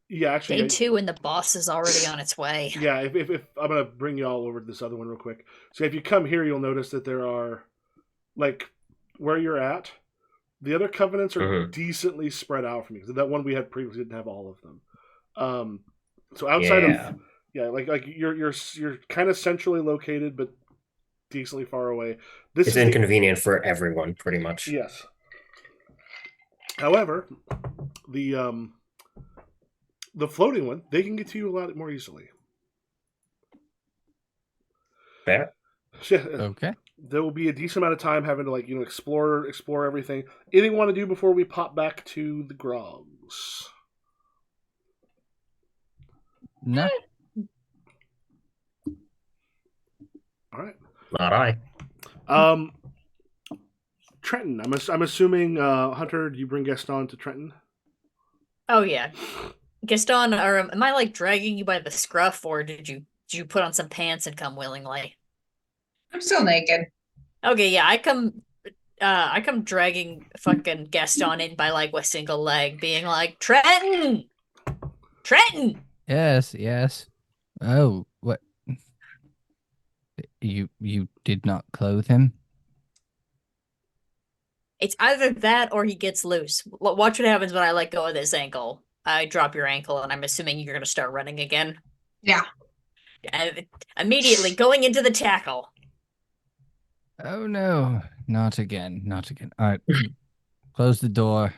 Yeah, actually, Day 2 and the boss is already on its way. Yeah, if I'm gonna bring you all over to this other one real quick. So if you come here, you'll notice that there are, like, where you're at. The other covenants are decently spread out from you. Because that one we had previously didn't have all of them. So outside of like you're kind of centrally located, but decently far away. This is inconvenient for everyone, pretty much. Yes. However, the floating one, they can get to you a lot more easily. Fair. Okay. There will be a decent amount of time having to explore everything. Anything you want to do before we pop back to the grogs? No. All right. Not I. Trenton. I'm assuming Hunter. Do you bring Gaston to Trenton? Oh yeah, Gaston. Or am I like dragging you by the scruff, or did you put on some pants and come willingly? I'm still naked. Okay, yeah, I come dragging fucking Gaston in by like a single leg, being like, Trenton! Yes. Oh, what? You did not clothe him? It's either that or he gets loose. Watch what happens when I let go of this ankle. I drop your ankle, and I'm assuming you're gonna start running again. Yeah. Immediately going into the tackle. Oh no, not again. All right. Close the door.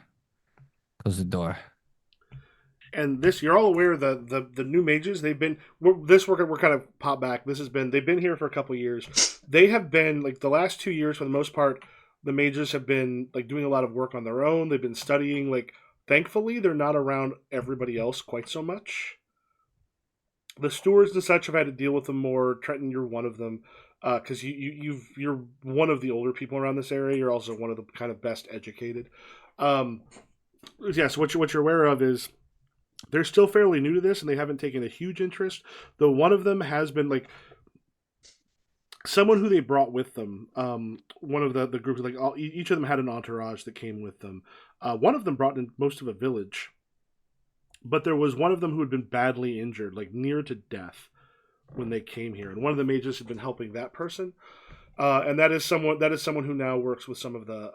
And this, you're all aware that the new mages, we're kind of pop back. They've been here for a couple of years. They have been, like, the last 2 years, for the most part, the mages have been, like, doing a lot of work on their own. They've been studying, like, thankfully, they're not around everybody else quite so much. The stewards and such have had to deal with them more. Trenton, you're one of them. Because you're one of the older people around this area. You're also one of the kind of best educated. So what you're aware of is they're still fairly new to this, and they haven't taken a huge interest. Though one of them has been, like, someone who they brought with them. One of the groups, like, each of them had an entourage that came with them. One of them brought in most of a village, but there was one of them who had been badly injured, like near to death, when they came here, and one of the mages had been helping that person, and that is someone who now works with some of the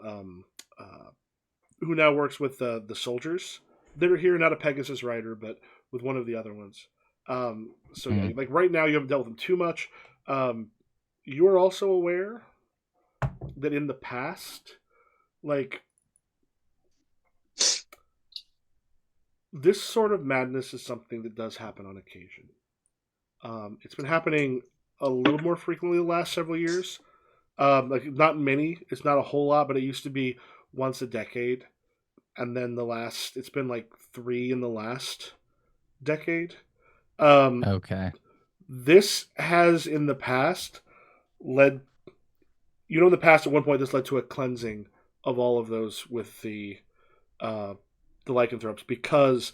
the soldiers they were here, not a Pegasus rider, but with one of the other ones. Yeah, like right now you haven't dealt with them too much. You're also aware that in the past, like, this sort of madness is something that does happen on occasion. It's been happening a little more frequently the last several years. Like, not many. It's not a whole lot, but it used to be once a decade. And then it's been like 3 in the last decade. Okay. This has in the past led, in the past at one point this led to a cleansing of all of those with the lycanthropes, because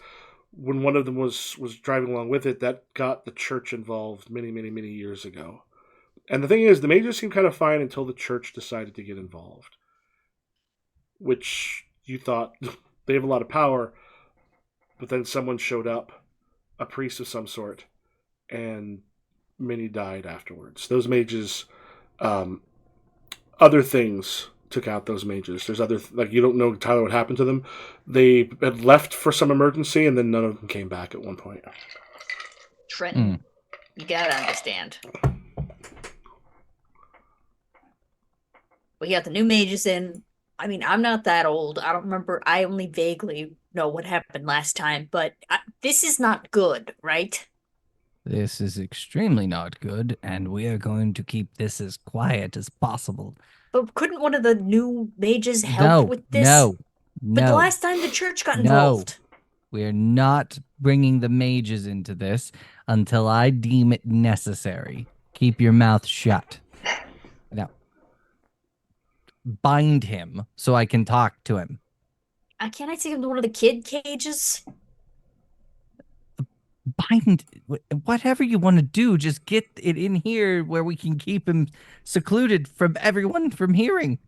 when one of them was driving along with it, that got the church involved many, many, many years ago. And the thing is, the mages seemed kind of fine until the church decided to get involved, which you thought they have a lot of power, but then someone showed up, a priest of some sort, and many died afterwards. Those mages, other things took out those mages. There's other, like, you don't know entirely what happened to them. They had left for some emergency, and then none of them came back at one point. Trenton, you gotta understand. We got the new mages in. I mean, I'm not that old. I don't remember. I only vaguely know what happened last time, but this is not good, right? This is extremely not good, and we are going to keep this as quiet as possible. But couldn't one of the new mages help with this? No. But the last time the church got involved. We're not bringing the mages into this until I deem it necessary. Keep your mouth shut. Now, bind him so I can talk to him. Can't I take him to one of the kid cages? Bind, whatever you want to do, just get it in here where we can keep him secluded from everyone from hearing.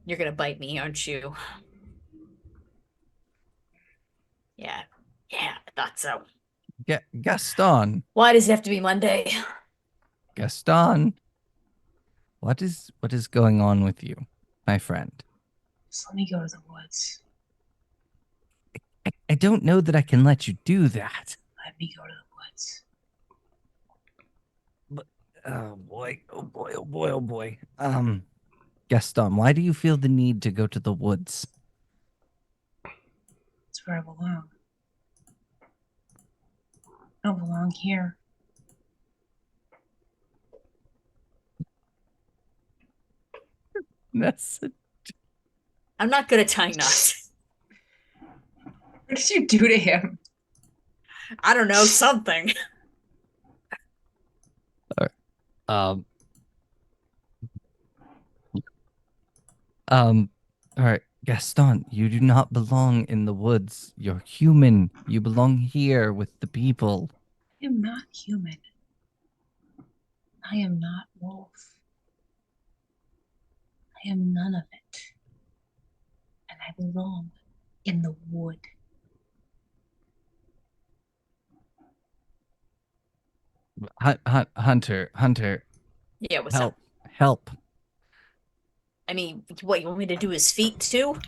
You're gonna bite me, aren't you? Yeah, I thought so. Gaston. Why does it have to be Monday? Gaston, what is going on with you, my friend? Just let me go to the woods. I don't know that I can let you do that. Let me go to the woods. But, oh boy. Gaston, why do you feel the need to go to the woods? It's where I belong. I don't belong here. I'm not good at tying knots. What did you do to him? I don't know, something. All right, Gaston, you do not belong in the woods. You're human. You belong here with the people. I am not human. I am not wolf. I am none of it. And I belong in the wood. Hunter. Yeah, what's up? Help. I mean, what, you want me to do his feet too?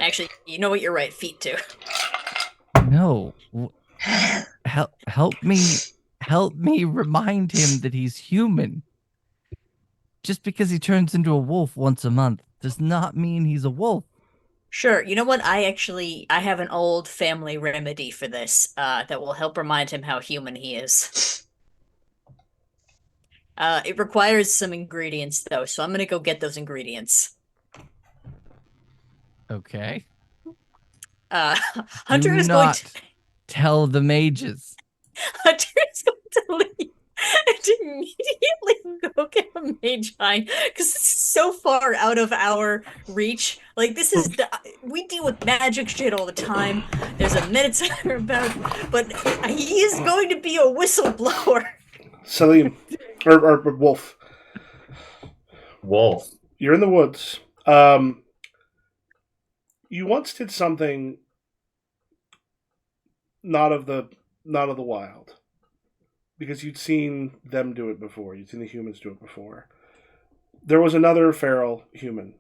Actually, you know what? You're right, feet too. No. Help me remind him that he's human. Just because he turns into a wolf once a month does not mean he's a wolf. Sure. You know what? I have an old family remedy for this that will help remind him how human he is. It requires some ingredients, though, so I'm gonna go get those ingredients. Okay. Hunter Do is not going to tell the mages. Hunter is going to leave and immediately go get a Magi, because this is so far out of our reach. Like, this is we deal with magic shit all the time. There's a Minotaur about, but he is going to be a whistleblower. Salim, or Wolf. Wolf. You're in the woods. You once did something not of the wild, because you'd seen them do it before. You'd seen the humans do it before. There was another feral human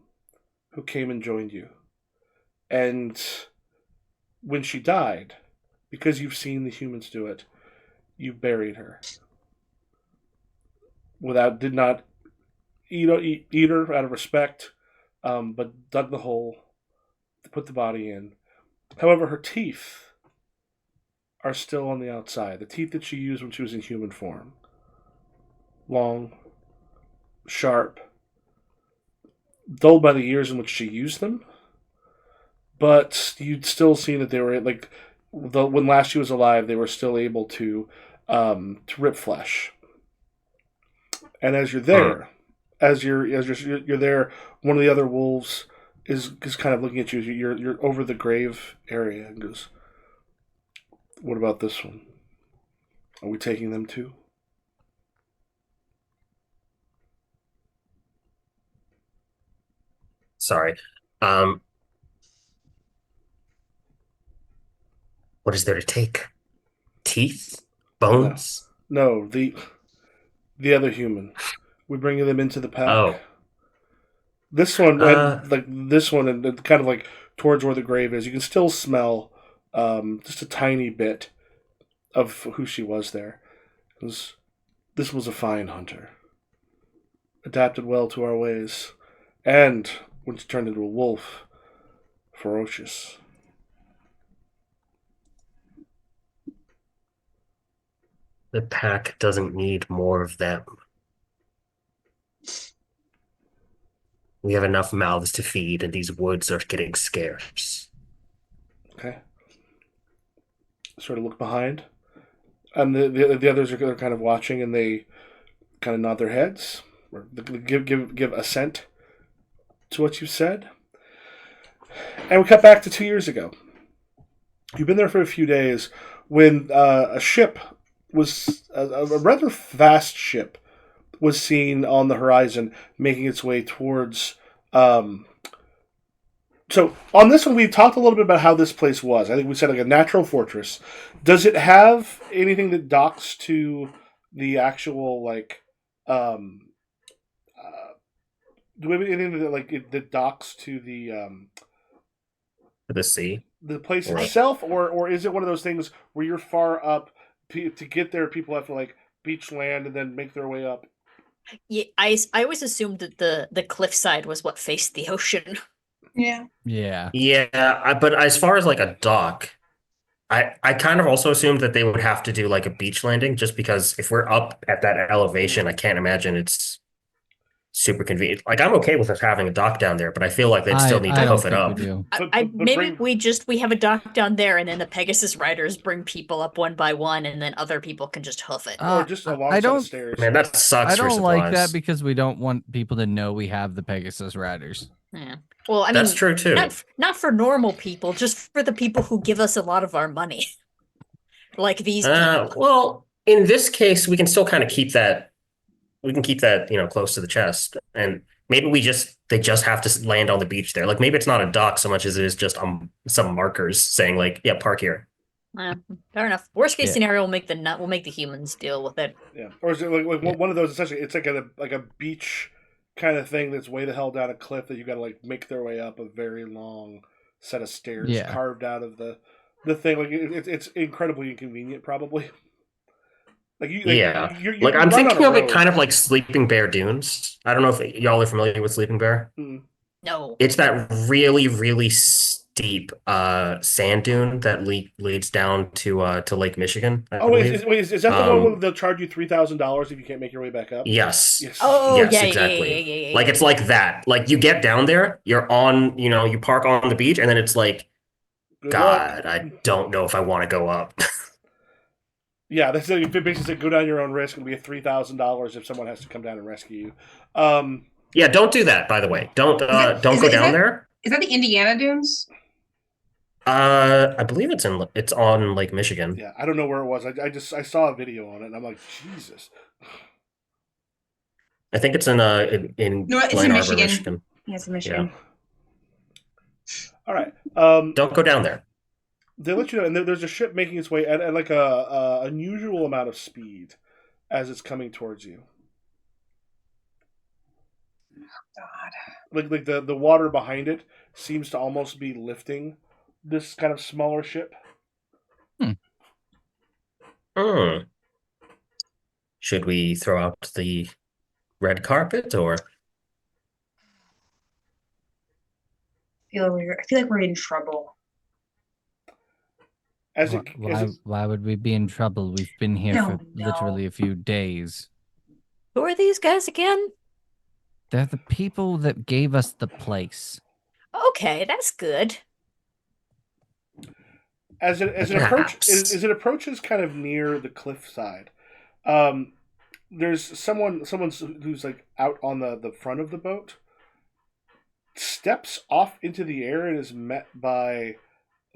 who came and joined you. And when she died, because you've seen the humans do it, you buried her. Did not eat her out of respect, but dug the hole, put the body in. However, her teeth are still on the outside. The teeth that she used when she was in human form. Long, sharp, dulled by the years in which she used them, but you'd still see that they were like when last she was alive, they were still able to rip flesh. And as you're there, as you're there, one of the other wolves is kind of looking at you. You're over the grave area and goes, "What about this one? Are we taking them too?" Sorry. What is there to take? Teeth? Bones? No, the other human. We're bringing them into the pack. Oh. This one, and kind of like towards where the grave is, you can still smell just a tiny bit of who she was there. This was a fine hunter. Adapted well to our ways. And when she turned into a wolf, ferocious. The pack doesn't need more of them. We have enough mouths to feed, and these woods are getting scarce. Okay. Sort of look behind. And the others are kind of watching, and they kind of nod their heads, or give assent to what you said. And we cut back to 2 years ago. You've been there for a few days when a ship was a rather fast ship was seen on the horizon making its way towards so on this one we talked a little bit about how this place was. I think we said like a natural fortress. Does it have anything that docks to the actual like do we have anything that docks to The sea? the place itself, or is it one of those things where you're far up to get there? People have to like beach land and then make their way up. Yeah, I always assumed that the cliffside was what faced the ocean. Yeah. Yeah. Yeah, but as far as like a dock, I kind of also assumed that they would have to do like a beach landing, just because if we're up at that elevation, I can't imagine it's super convenient. Like I'm okay with us having a dock down there, but I feel like they'd still need I to don't hoof it think up. we do. Maybe we have a dock down there, and then the Pegasus riders bring people up one by one, and then other people can just hoof it. Or just a long I set of don't. stairs. Man, that sucks I for don't like supplies. that because we don't want people to know we have the Pegasus Riders. Yeah. Well, I That's mean, true too. not for normal people, just for the people who give us a lot of our money, like these people. Well, in this case, we can still kind of keep that. We can keep that, close to the chest, and maybe they just have to land on the beach there. Like maybe it's not a dock so much as it is just some markers saying like, yeah, park here. Fair enough. Worst case Yeah. scenario, we'll make the humans deal with it. Yeah, or is it like one of those? Essentially, it's like a beach kind of thing that's way the hell down a cliff that you got to like make their way up a very long set of stairs carved out of the thing. Like it's incredibly inconvenient, probably. Like you, like I'm thinking of it kind of like Sleeping Bear Dunes. I don't know if y'all are familiar with Sleeping Bear. Mm. No. It's that really, really steep sand dune that leads down to Lake Michigan. I believe. Is that the one where they'll charge you $3,000 if you can't make your way back up? Yes. Oh, yes, yeah, exactly. yeah. Like it's like that. Like you get down there, you're on, you park on the beach, and then it's like, Good God, luck. I don't know if I want to go up. Yeah, that's like, basically go down your own risk and be $3,000 if someone has to come down and rescue you. Yeah, don't do that. By the way, don't go down there. Is that the Indiana Dunes? I believe it's on Lake Michigan. Yeah, I don't know where it was. I saw a video on it and I'm like, Jesus. I think it's in No, it's Glen in Arbor, Michigan. Yeah, it's in Michigan. Yeah. All right. Don't go down there. They let you know, and there's a ship making its way at like a unusual amount of speed as it's coming towards you. God. Like the water behind it seems to almost be lifting this kind of smaller ship. Hmm. Should we throw out the red carpet or? I feel like we're in trouble. As it, Why would we be in trouble? We've been here for Don't literally know. a few days. Who are these guys again? They're the people that gave us the place. Okay, that's good. as it approaches kind of near the cliffside, there's someone who's like out on the front of the boat, steps off into the air and is met by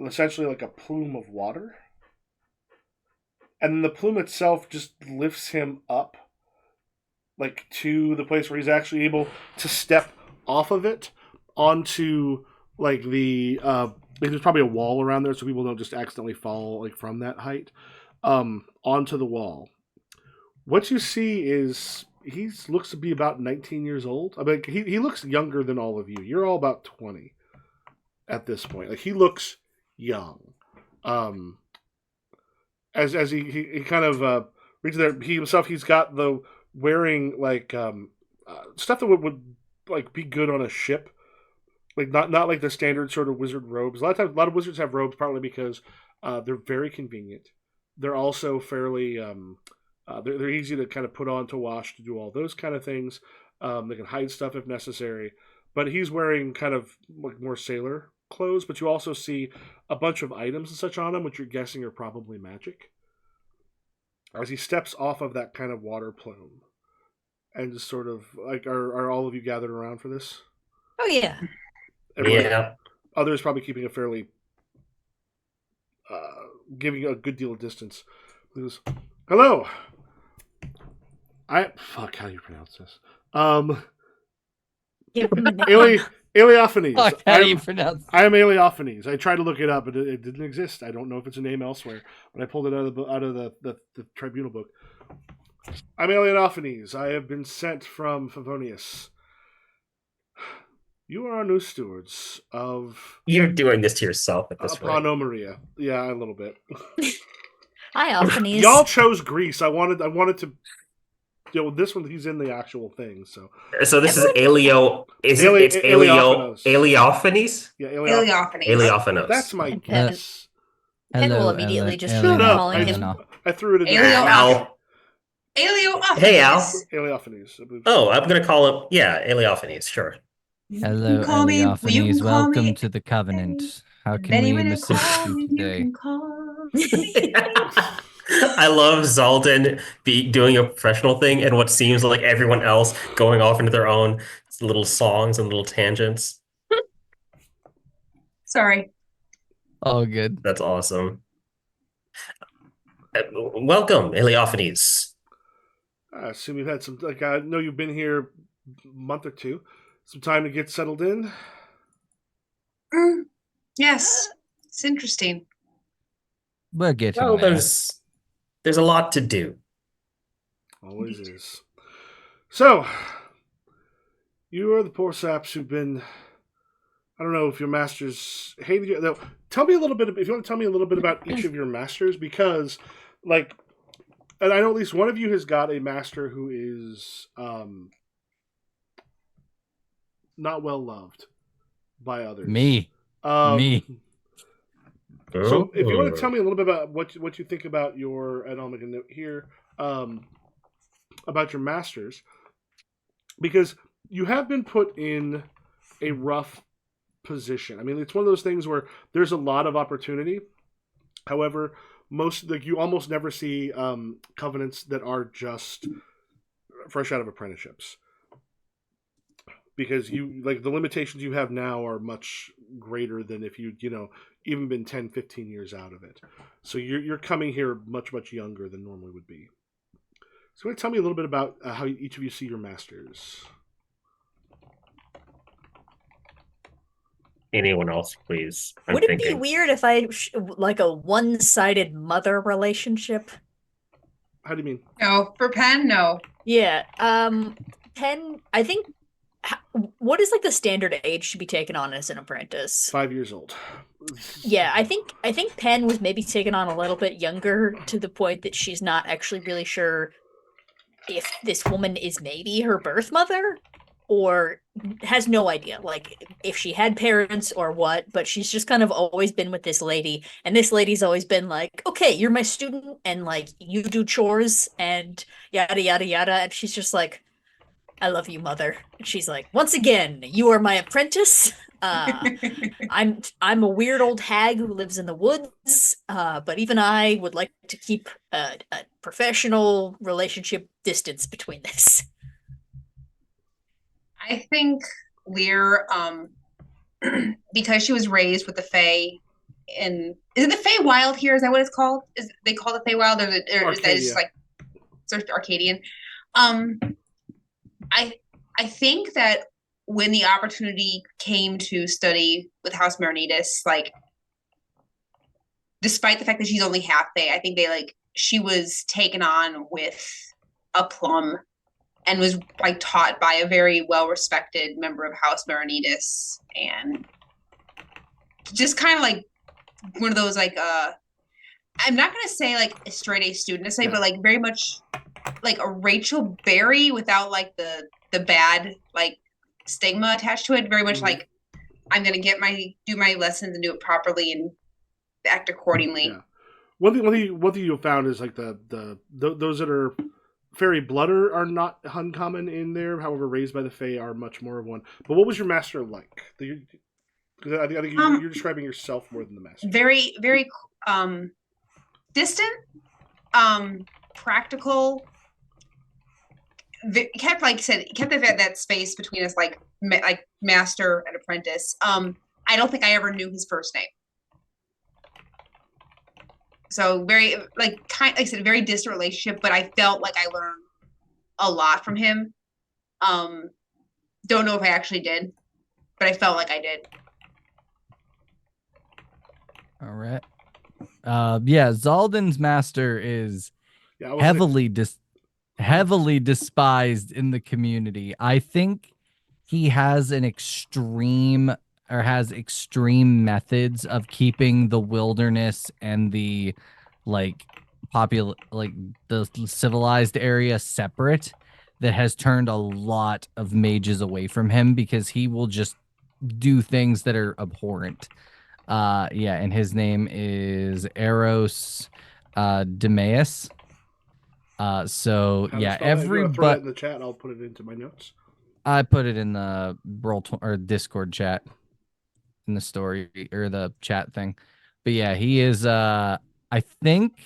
essentially like a plume of water. And then the plume itself just lifts him up like to the place where he's actually able to step off of it onto like there's probably a wall around there so people don't just accidentally fall like from that height onto the wall. What you see is he looks to be about 19 years old. I mean, he looks younger than all of you. You're all about 20 at this point. Like he looks young. As he kind of reaches there, he's got the wearing like stuff that would like be good on a ship, like not like the standard sort of wizard robes. A lot of wizards have robes partly because they're very convenient. They're also fairly they're easy to kind of put on to wash to do all those kind of things. They can hide stuff if necessary, but he's wearing kind of like more sailor clothes. But you also see a bunch of items and such on him, which you're guessing are probably magic. As he steps off of that kind of water plume, and just sort of like, are all of you gathered around for this? Oh yeah. Everyone, Yeah. Others probably keeping a fairly, giving a good deal of distance. He goes, hello. How do you pronounce this? Give him a name. Eleophanes. Fuck, how do you pronounce? I am Eleophanes. I tried to look it up, but it didn't exist. I don't know if it's a name elsewhere, but I pulled it out of the tribunal book. I'm Eleophanes. I have been sent from Favonius. You are our new stewards of You're doing this to yourself at this point. Panomaria. Yeah, a little bit. Hi, Alphanese. Y'all chose Greece. I wanted to. This one he's in the actual thing. So this is Elio. It's Elio. Eleophanes. Yeah, Eleophanes. Eleophanes. That's my guess. Pen will Hello, immediately just Shut start up. calling him. I threw it in Al. Eleophanes. Hey, Al. Eleophanes. Oh, I'm gonna call him. Yeah, Eleophanes. Sure. Hello, call me- Eleophanes. you can call Welcome me to the Covenant. How can Anyone we to assist call you me, today? can call me. I love Zalden doing a professional thing and what seems like everyone else going off into their own little songs and little tangents. Sorry. Oh, good. That's awesome. Welcome, Eleophanes. I assume you've had some. Like I know you've been here a month or two. Some time to get settled in. Yes, it's interesting. We're getting Well, there. there's a lot to do. Always is. So, you are the poor saps who've been. I don't know if your masters hated you. No, tell me a little bit. If you want to tell me a little bit about each of your masters, because, like, and I know at least one of you has got a master who is not well loved by others. Me. Me. So, if you want to tell me a little bit about what you think about your, and I'll make a note here, about your masters, because you have been put in a rough position. I mean, it's one of those things where there's a lot of opportunity. However, you almost never see covenants that are just fresh out of apprenticeships, because the limitations you have now are much greater than if you even been 10, 15 years out of it. So you're coming here much, much younger than normally would be. So, tell me a little bit about how each of you see your masters. Anyone else, please? I'm Would it thinking. be weird if I like a one-sided mother relationship? How do you mean? No, for Pen, no. Yeah. Pen. I think what is like the standard age to be taken on as an apprentice? 5 years old. Yeah, I think Penn was maybe taken on a little bit younger to the point that she's not actually really sure if this woman is maybe her birth mother or has no idea like if she had parents or what, but she's just kind of always been with this lady, and this lady's always been like, okay, you're my student and like you do chores and yada yada yada, and she's just like, I love you, mother. And she's like, once again, you are my apprentice. I'm a weird old hag who lives in the woods, but even I would like to keep a professional relationship distance between this. I think Lear, because she was raised with the Fae, and is it the Fae Wild here? Is that what it's called? Is they call it Fae Wild, or is that just like search Arcadian? I think that when the opportunity came to study with House Marinitas, like despite the fact that she's only half Fae, I think she was taken on with a plum and was like taught by a very well respected member of House Marinitas, and just kind of like one of those like I'm not gonna say like a straight A student to say, but like very much like a Rachel Berry without like the bad like stigma attached to it. Very much like I'm gonna do my lessons and do it properly and act accordingly. Yeah. One thing you found is like those that are fairy blood are not uncommon in there. However, raised by the Fae are much more of one. But what was your master like? I think you're describing yourself more than the master. Very, very distant, practical. Kept that space between us, like master and apprentice. I don't think I ever knew his first name. So very like I said, very distant relationship, but I felt like I learned a lot from him. Don't know if I actually did, but I felt like I did. All right. Yeah, Zaldan's master is heavily despised in the community. I think he has extreme methods of keeping the wilderness and the like the civilized area separate, that has turned a lot of mages away from him because he will just do things that are abhorrent. Yeah, and his name is Eros Demeus. So yeah, throw that in the chat. I'll put it into my notes. I put it in the or Discord chat, in the story or the chat thing. But yeah, he is. I think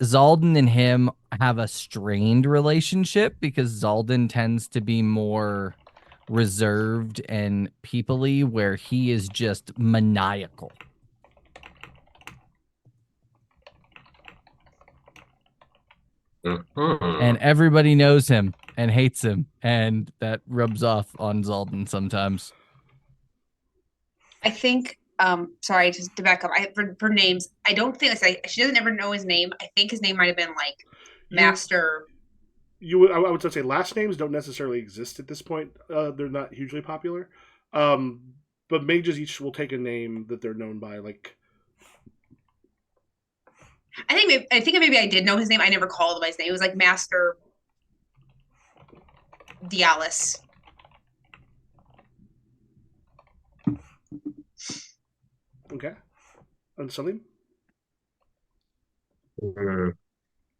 Zaldan and him have a strained relationship because Zaldan tends to be more reserved and peoply, where he is just maniacal. And everybody knows him and hates him, and that rubs off on Zaldan sometimes. I think sorry, just to back up, for names, I don't think she doesn't ever know his name. I think his name might have been like Master. I would say last names don't necessarily exist at this point. They're not hugely popular. But mages each will take a name that they're known by, like I think maybe I did know his name. I never called him by his name. It was like Master Dialis. Okay. And Salim?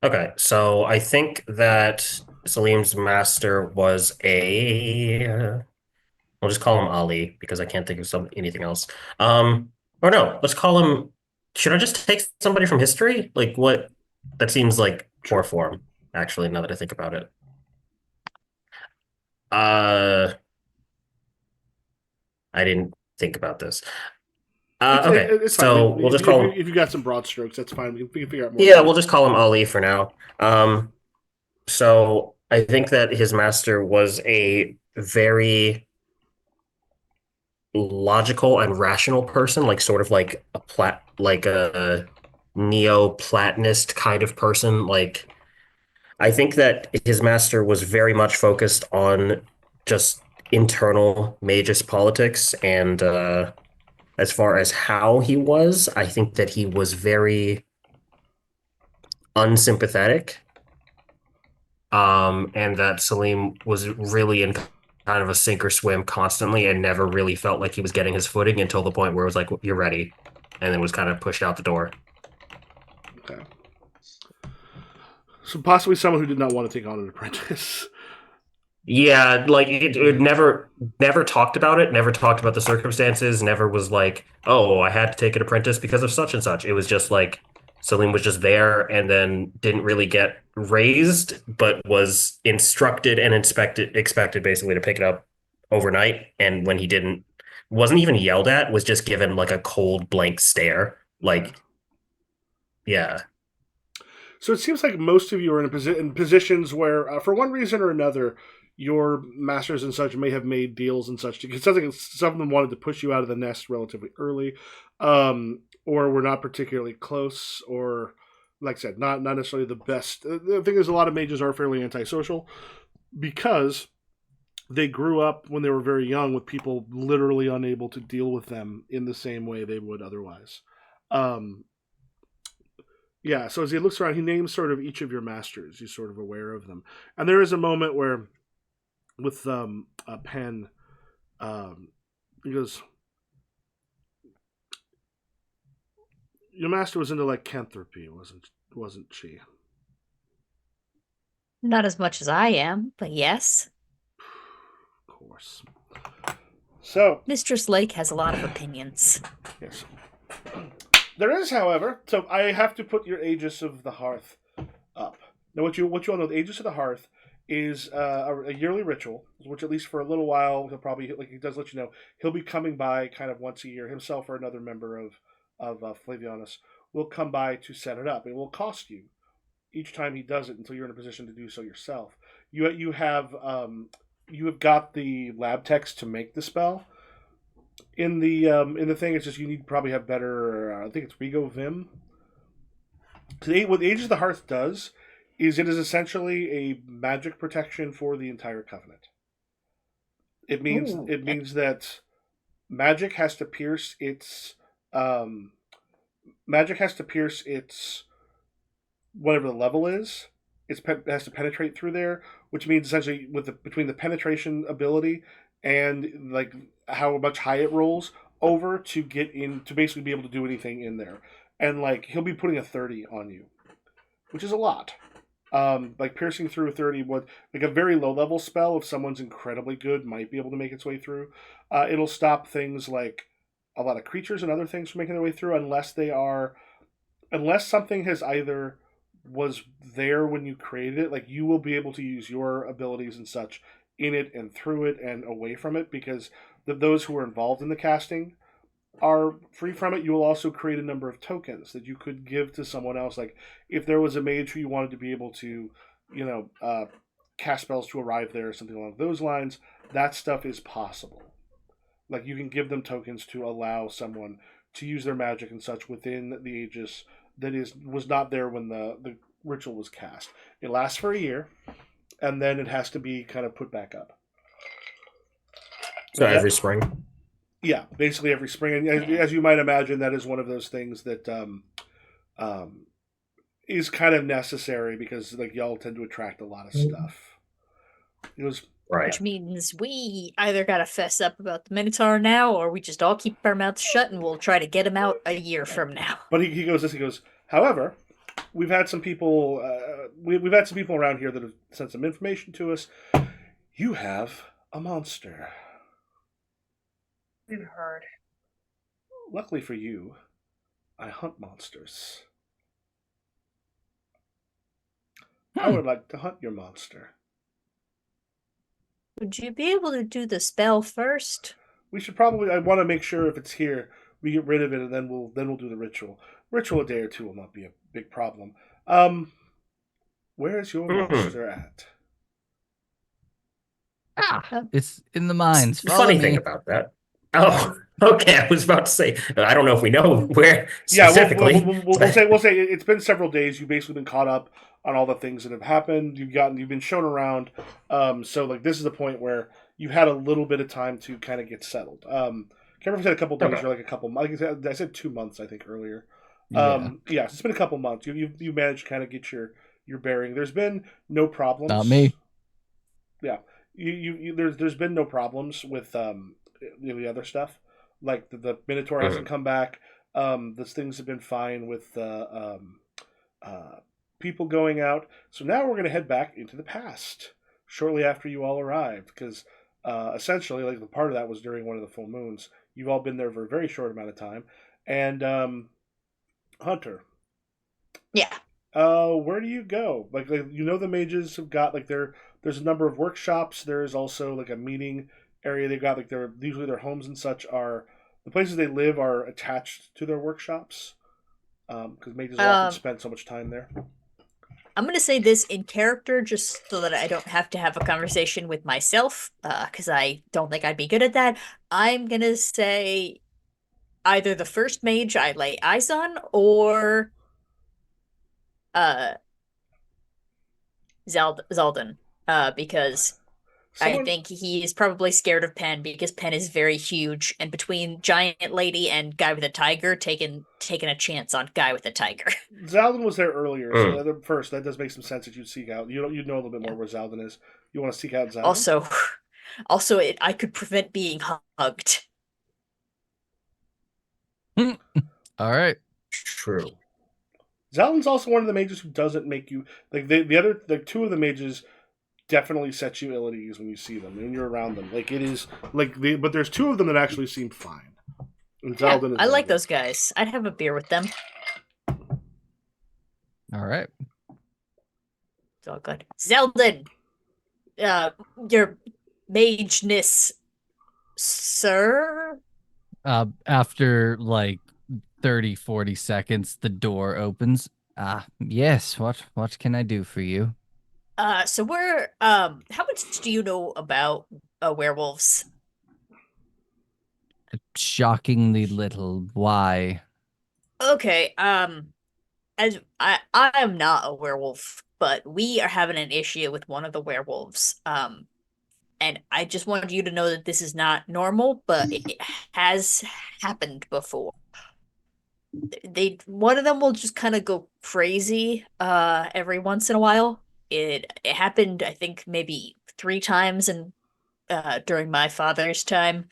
Okay, so I think that Salim's master was I'll just call him Ali because I can't think of anything else. Or no, let's call him. Should I just take somebody from history? Like what? That seems like poor form, actually, now that I think about it. I didn't think about this. Okay, it's so fine. we'll just call him. If you got some broad strokes, that's fine. We can figure out more. Yeah, we'll just call him Ali for now. So I think that his master was a very logical and rational person, like sort of like a Neo-Platonist kind of person. Like I think that his master was very much focused on just internal magus politics, and as far as how he was, I think that he was very unsympathetic. And that Salim was really in kind of a sink or swim constantly and never really felt like he was getting his footing until the point where it was like, you're ready, and then was kind of pushed out the door. Okay. So possibly someone who did not want to take on an apprentice. Yeah, like it never talked about it, never talked about the circumstances, never was like, oh, I had to take an apprentice because of such and such. It was just like Salim was just there and then didn't really get raised, but was instructed and expected basically to pick it up overnight. And when he didn't, wasn't even yelled at, was just given like a cold blank stare. Like, yeah. So it seems like most of you are in positions where, for one reason or another, your masters and such may have made deals and such. It sounds like some of them wanted to push you out of the nest relatively early, or were not particularly close, or, like I said, not necessarily the best. The thing is, a lot of mages are fairly antisocial because they grew up when they were very young with people literally unable to deal with them in the same way they would otherwise. Yeah, so as he looks around, he names sort of each of your masters. He's sort of aware of them. And there is a moment where, with a pen, he goes, your master was into lycanthropy, wasn't she? Not as much as I am, but yes. Of course. So, Mistress Lake has a lot of opinions. yes. There is, however, so I have to put your Aegis of the Hearth up. Now, what you want to know, the Aegis of the Hearth is a yearly ritual, which at least for a little while, he'll probably, like he does let you know, he'll be coming by kind of once a year, himself or another member of Flavianus will come by to set it up. It will cost you each time he does it until you're in a position to do so yourself. You have got the lab text to make the spell. In the thing, it's just you need to probably have better. I think it's Rego Vim. What the Age of the Hearth does is it is essentially a magic protection for the entire covenant. It means that magic has to pierce its whatever the level is. It has to penetrate through there, which means essentially between the penetration ability and like how much high it rolls over to get in to basically be able to do anything in there. And like he'll be putting a 30 on you, which is a lot. Like piercing through 30 would like a very low level spell if someone's incredibly good might be able to make its way through. It'll stop things like a lot of creatures and other things from making their way through unless something has either was there when you created it, like you will be able to use your abilities and such in it and through it and away from it because those who are involved in the casting are free from it. You will also create a number of tokens that you could give to someone else. Like if there was a mage who you wanted to be able to, cast spells to arrive there or something along those lines, that stuff is possible. Like you can give them tokens to allow someone to use their magic and such within the Aegis that was not there when the ritual was cast. It lasts for a year, and then it has to be kind of put back up. So every spring? Yeah, basically every spring. And as you might imagine, that is one of those things that is kind of necessary because like y'all tend to attract a lot of stuff. It was Right. Which means we either gotta fess up about the Minotaur now, or we just all keep our mouths shut and we'll try to get him out a year from now. But he goes, however, we've had some people we've had some people around here that have sent some information to us. You have a monster. We've heard. Luckily for you, I hunt monsters. I would like to hunt your monster. Would you be able to do the spell first? We should probably. I want to make sure if it's here, we get rid of it, and then we'll do the ritual. Ritual a day or two will not be a big problem. Where is your monster at? It's in the mines. The Follow funny me. thing about that, Oh, okay. I was about to say, I don't know if we know where Yeah, specifically. we'll say it's been several days. You've basically been caught up on all the things that have happened. You've been shown around. So like this is the point where you had a little bit of time to kind of get settled. Cameron said a couple days Okay. or like a couple. Like I said 2 months, I think earlier. Yeah. Yeah, so it's been a couple months. You managed to kind of get your bearing. There's been no Not problems. me. Yeah, there's been no problems with the other stuff. Like the Minotaur hasn't Mhm. come back. Those things have been fine with uh, people going out. So now we're gonna head back into the past shortly after you all arrived, because essentially, like the part of that was during one of the full moons. You've all been there for a very short amount of time, and Hunter, Yeah. where do you go? Like you know, the mages have got like there's a number of workshops. There's also like a meeting area. They've got like their usually their homes and such are the places they live are attached to their workshops because mages will often Um, spend so much time there. I'm gonna say this in character just so that I don't have to have a conversation with myself, because I don't think I'd be good at that. I'm gonna say either the first mage I lay eyes on or uh Zalden. Because I Someone think he is probably scared of Pen because Pen is very huge, and between Giant Lady and Guy with a Tiger, taking a chance on Guy with a Tiger. Zaldin was there earlier, so Mm. first that does make some sense that you'd seek out. You know a little bit more Yeah. where Zaldin is. You want to seek out Zaldin? Also, I could prevent being hugged. All right. True. Zaldin's also one of the mages who doesn't make you like the other the two of the mages definitely set you ill at ease when you see them and you're around them. Like it is but there's two of them that actually seem fine. And Yeah, Zaldin is I one like of them. those guys. I'd have a beer with them. All right. It's all good. Zeldin, uh, your mageness, sir. After like 30, 40 seconds, the door opens. Ah, yes. What can I do for you? So we're how much do you know about werewolves? Shockingly little. Why? Okay, as I am not a werewolf, but we are having an issue with one of the werewolves. And I just wanted you to know that this is not normal, but it has happened before. They one of them will just kind of go crazy every once in a while. It happened, I think, maybe 3 times in during my father's time,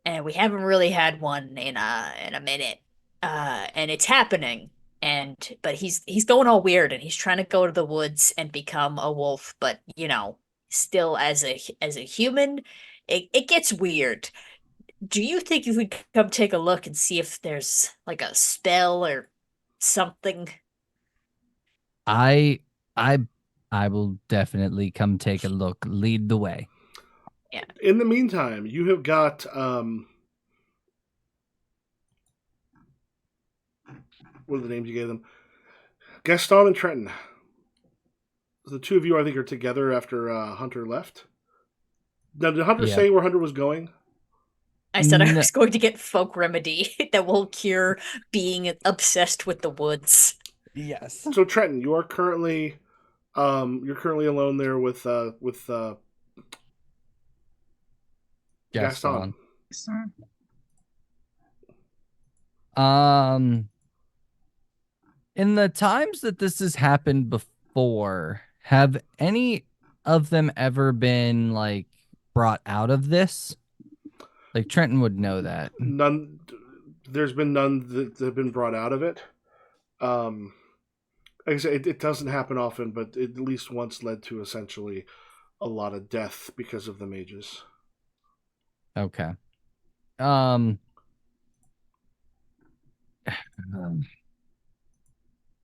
and we haven't really had one in a minute. And it's happening. And but he's going all weird, and he's trying to go to the woods and become a wolf, but still as a human, it gets weird. Do you think you could come take a look and see if there's like a spell or something? I I I will definitely come take a look. Lead the way. Yeah. In the meantime, you have got what are the names you gave them? Gaston and Trenton. The two of you, I think, are together after Hunter left. Now, did Hunter Yeah. say where Hunter was going? I said I N- was going to get folk remedy that will cure being obsessed with the woods. yes. So Trenton, you're currently alone there with Gaston. Gaston. Um, in the times that this has happened before, have any of them ever been like brought out of this? Like Trenton would know that. None. There's been none that have been brought out of it. Um, like I said, it doesn't happen often, but it at least once led to essentially a lot of death because of the mages. Okay. Um,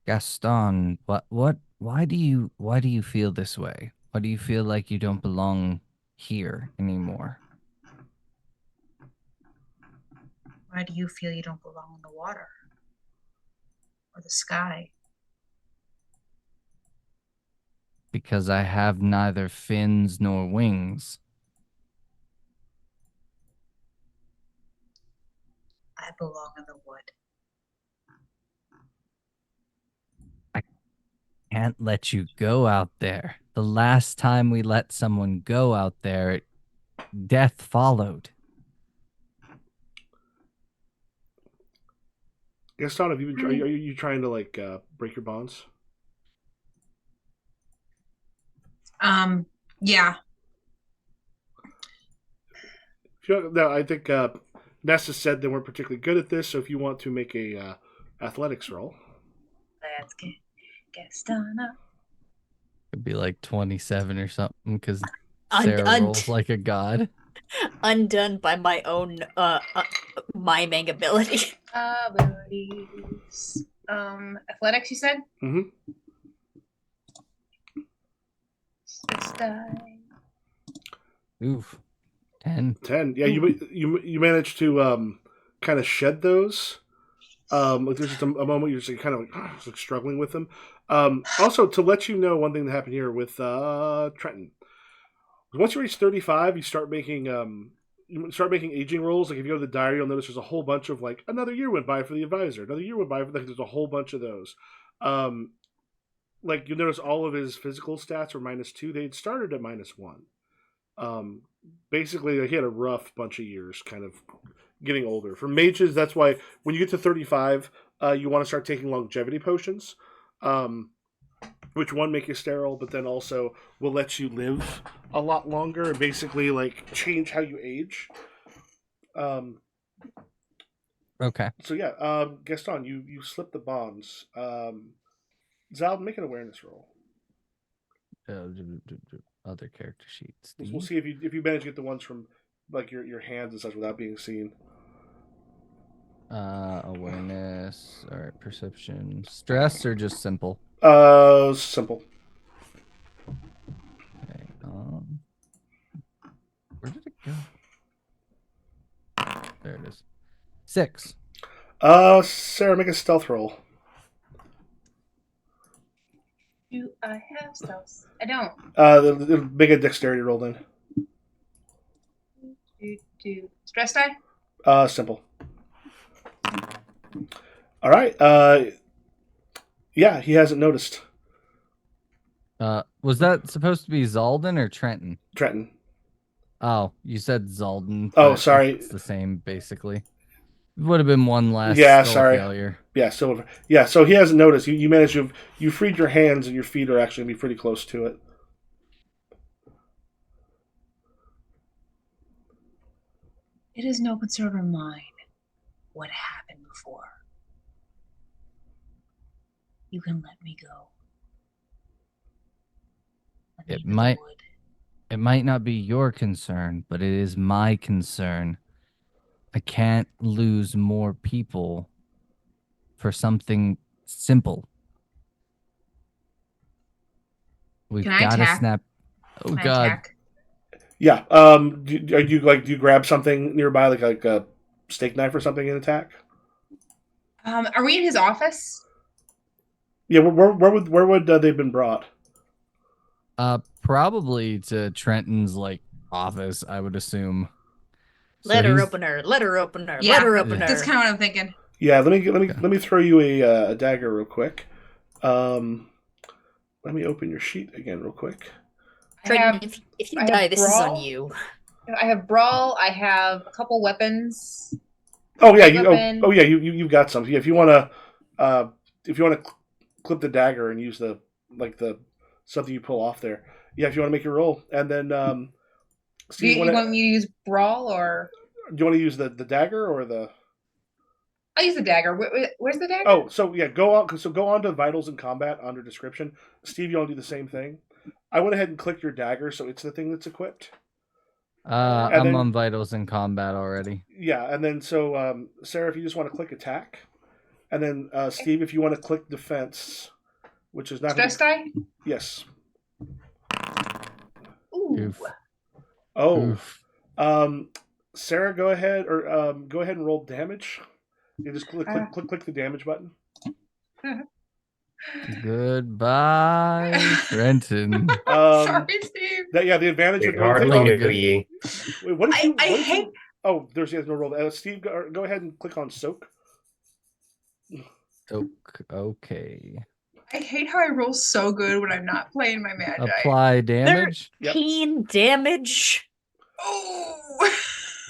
Gaston, why do you feel this way? Why do you feel like you don't belong here anymore? Why do you feel you don't belong in the water or the sky? Because I have neither fins nor wings. I belong in the wood. Can't let you go out there. The last time we let someone go out there, death followed. Gaston, have you been? Are you trying to like break your bonds? Yeah. No, I think Nessa said they weren't particularly good at this. So if you want to make a athletics roll, Let's get Gaston up. It'd be like 27 or something because Un- Sarah un- rolls like a god. Undone by my own miming ability. Abilities. Athletics, you said? mm-hmm. 6 die. Oof. 10. 10. Yeah, you managed to kind of shed those. Like there's just a moment you're just like, kind of like struggling with them. Also, to let you know, one thing that happened here with Trenton. Once you reach 35, you start making aging rolls. Like if you go to the diary, you'll notice there's a whole bunch of like another year went by for the advisor, another year went by. There's a whole bunch of those. Like you'll notice all of his physical stats were -2. They'd started at -1. Basically, like, he had a rough bunch of years, kind of getting older. For mages, that's why when you get to 35, you want to start taking longevity potions. Which one make you sterile, but then also will let you live a lot longer and basically like change how you age. Okay. So yeah, Gaston, you slip the bonds. Zal, make an awareness roll. Other character sheets. We'll see if you manage to get the ones from like your hands and such without being seen. Awareness. All right. Perception. Stress or just simple? Simple. Okay. Where did it go? There it is. 6. Sarah, make a stealth roll. Do I have stealth? I don't. Make a dexterity roll then. Stress die? Simple. All right. Yeah, he hasn't noticed. Was that supposed to be Zalden or Trenton? Trenton. Oh, you said Zalden. Oh, but sorry. It's the same, basically. It would have been one less failure. Yeah, so he hasn't noticed. You managed to you freed your hands and your feet are actually going to be pretty close to it. It is no concern of mine what happened before. You can let me go. Let me It in the might- wood. It might not be your concern, but it is my concern. I can't lose more people for something simple. We've Can I got to attack? snap. Oh Can I God! attack? Yeah. Do you grab something nearby, like a steak knife or something, and attack? Are we in his office? Yeah. Where would they've been brought? Probably to Trenton's like office, I would assume. So Letter he's- opener. Yeah, Letter opener. That's kind of what I'm thinking. Yeah. Let me throw you a dagger real quick. Let me open your sheet again real quick. Trenton, if you I have die, this is on brawl. you. I have brawl. I have a couple weapons. Oh yeah, Weapon. you've got some. Yeah, if you want to clip the dagger and use the something you pull off there. Yeah, if you want to make your roll, and then Do Steve, you want me to use brawl or? do you want to use the dagger or the? I'll use the dagger. Where's the dagger? Oh, so yeah, go on to vitals and combat under description. Steve, you want to do the same thing? I went ahead and clicked your dagger, so it's the thing that's equipped. I'm then- on vitals in combat already. Yeah, and then so Sarah, if you just want to click attack, and then Steve, if you want to click defense, which is not Stress die? Yes. Ooh. Oof. Oh. Oof. Sarah, go ahead and roll damage. You just click the damage button. Goodbye, Trenton. Sorry, Steve. The advantage of Hardly all knew good. ye. Wait, what did you? I what did hate. you- Oh, there's no roll. Steve, go ahead and click on soak. Okay. I hate how I roll so good when I'm not playing my Magi. Apply damage. Yep. 13 damage. Oh.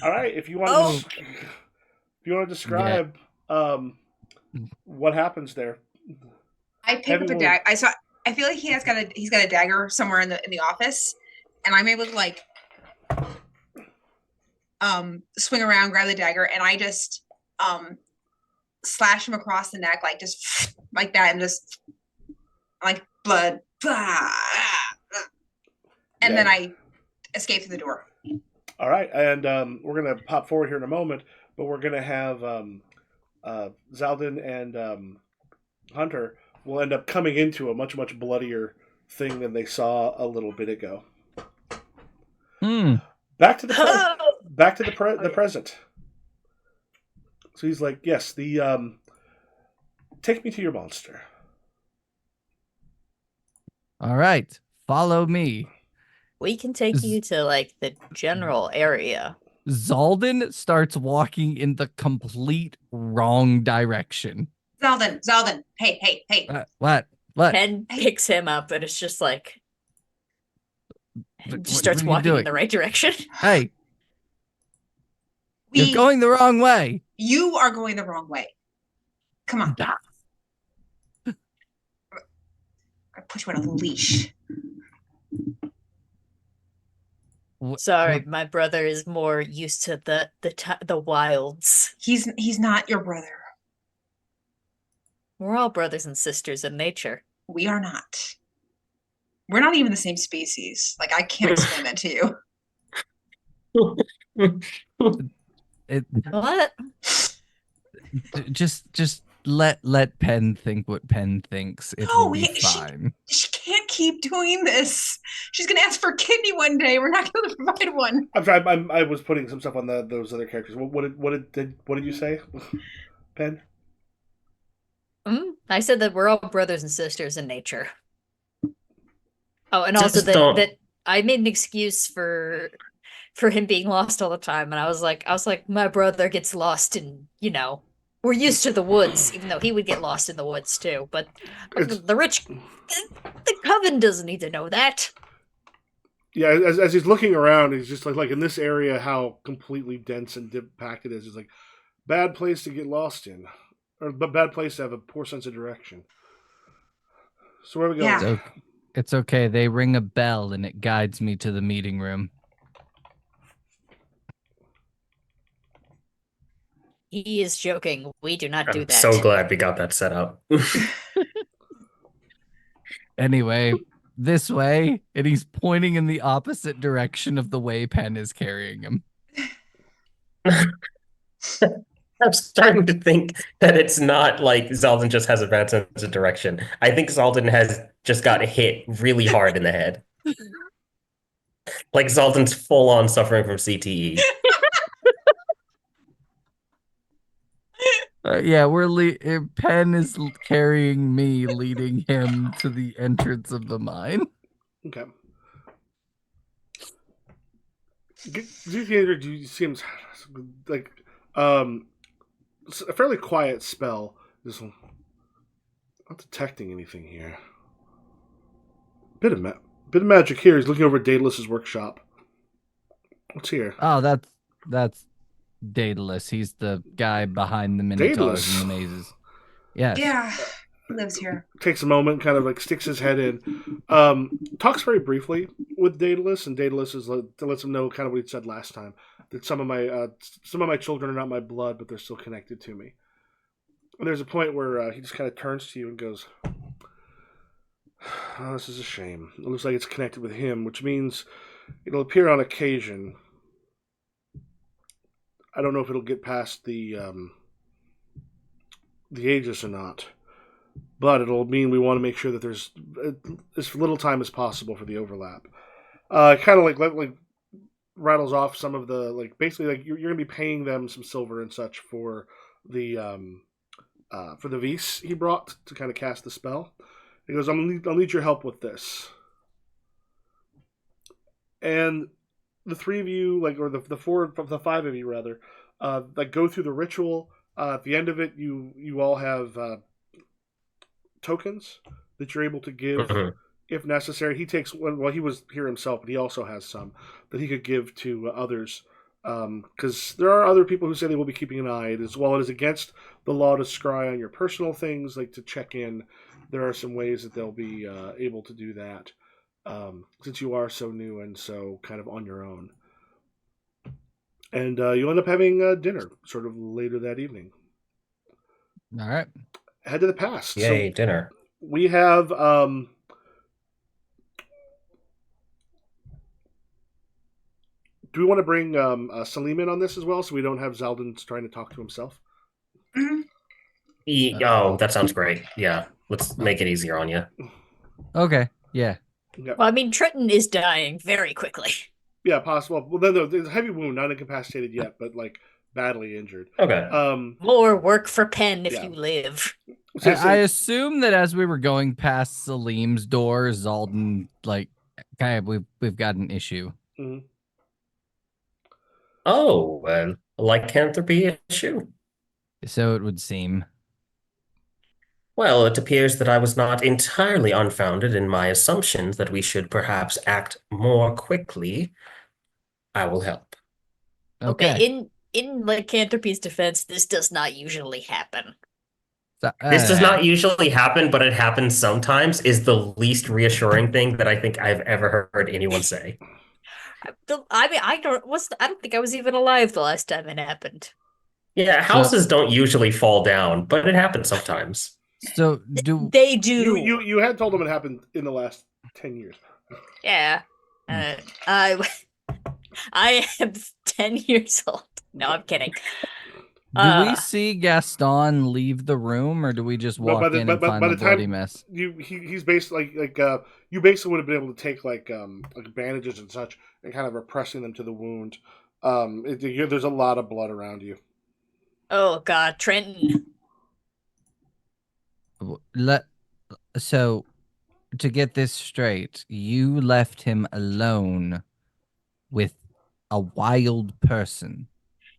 All right. If you want Oh. to describe what happens there. I pick up a dagger. I feel like he's got a dagger somewhere in the office, and I'm able to like swing around, grab the dagger, and I just slash him across the neck, like just like that, and just like blood, and then I escape through the door. All right, and we're gonna pop forward here in a moment, but we're gonna have Zaldin and Hunter will end up coming into a much bloodier thing than they saw a little bit ago. Back to the present. So he's like, yes, take me to your monster. All right, follow me. We can take you to like the general area. Zaldin starts walking in the complete wrong direction. Zaldin, hey. What? Pen picks him up, and it's just like just starts what are you walking doing? in the right direction. Hey, you're going the wrong way. You are going the wrong way. Come on. I put you on a leash. Sorry, my brother is more used to the wilds. He's not your brother. We're all brothers and sisters in nature. We are not. We're not even the same species. Like, I can't explain that to you. What? Just let Penn think what Penn thinks. It will be fine. She can't keep doing this. She's gonna ask for a kidney one day. We're not gonna provide one. I was putting some stuff on those other characters. What did you say, Penn? I said that we're all brothers and sisters in nature. Oh, and Just also that I made an excuse for him being lost all the time, and I was like, my brother gets lost in, we're used to the woods, even though he would get lost in the woods too. But the coven doesn't need to know that. Yeah, as he's looking around, he's just like in this area, how completely dense and packed it is. It's like bad place to get lost in, or a bad place to have a poor sense of direction. So where are we going? Yeah. It's okay. They ring a bell and it guides me to the meeting room. He is joking. We do not do I'm that. so glad we got that set up. Anyway, this way, and he's pointing in the opposite direction of the way Penn is carrying him. I'm starting to think that it's not like Zaldin just has a bad sense of direction. I think Zaldin has just got hit really hard in the head. Like Zaldin's full on suffering from CTE. Yeah, Penn is carrying me, leading him to the entrance of the mine. Okay. You seems like it's a fairly quiet spell. Just not detecting anything here. Bit of magic here. He's looking over at Daedalus's workshop. What's here? Oh, that's Daedalus. He's the guy behind the minotaurs and the mazes. Yes. Yeah. He lives here. Takes a moment, kind of like sticks his head in. Talks very briefly with Daedalus, and Daedalus lets him know kind of what he said last time. That some of my children are not my blood, but they're still connected to me. And there's a point where he just kind of turns to you and goes, "Oh, this is a shame. It looks like it's connected with him, which means it'll appear on occasion. I don't know if it'll get past the Aegis or not, but it'll mean we want to make sure that there's as little time as possible for the overlap." Kind of like rattles off some of the basically you're going to be paying them some silver and such for the vis he brought to kind of cast the spell. He goes, I'll need your help with this. And the three of you, like, or the five of you rather, like go through the ritual. At the end of it, you all have tokens that you're able to give Mhm. if necessary. He takes one. Well, he was here himself, but he also has some that he could give to others. Because there are other people who say they will be keeping an eye. As well, it is against the law to scry on your personal things, like to check in. There are some ways that they'll be able to do that, since you are so new and so kind of on your own. And you'll end up having dinner sort of later that evening. All right. Head to the past. Yay, So dinner. we have. Do we want to bring Salim in on this as well, so we don't have Zeldin trying to talk to himself? Mhm. Oh, that sounds great. Yeah, let's make it easier on you. Okay. Yeah. Yeah, Well, I mean, Trenton is dying very quickly. yeah, possible. Well, then there's a heavy wound, not incapacitated yet, but like badly injured. Okay. More work for Penn if Yeah. you live. I assume that as we were going past Salim's door, Zalden like, okay, we've got an issue. Mhm. Oh, a lycanthropy issue. So it would seem. Well, it appears that I was not entirely unfounded in my assumptions that we should perhaps act more quickly. I will help. Okay. In lycanthropy's defense, this does not usually happen. So, This does not usually happen, but it happens sometimes, is the least reassuring thing that I think I've ever heard anyone say. I mean, I don't think I was even alive the last time it happened. Yeah, houses don't usually fall down, but it happens sometimes. So do They do. You had told him it happened in the last 10 years. Yeah. I am 10 years old. No, I'm kidding. do we see Gaston leave the room, or do we just walk in and find the bloody mess? He's basically you basically would have been able to take like bandages and such and kind of repressing them to the wound. There's a lot of blood around you. Oh God, Trenton. So to get this straight, you left him alone with a wild person.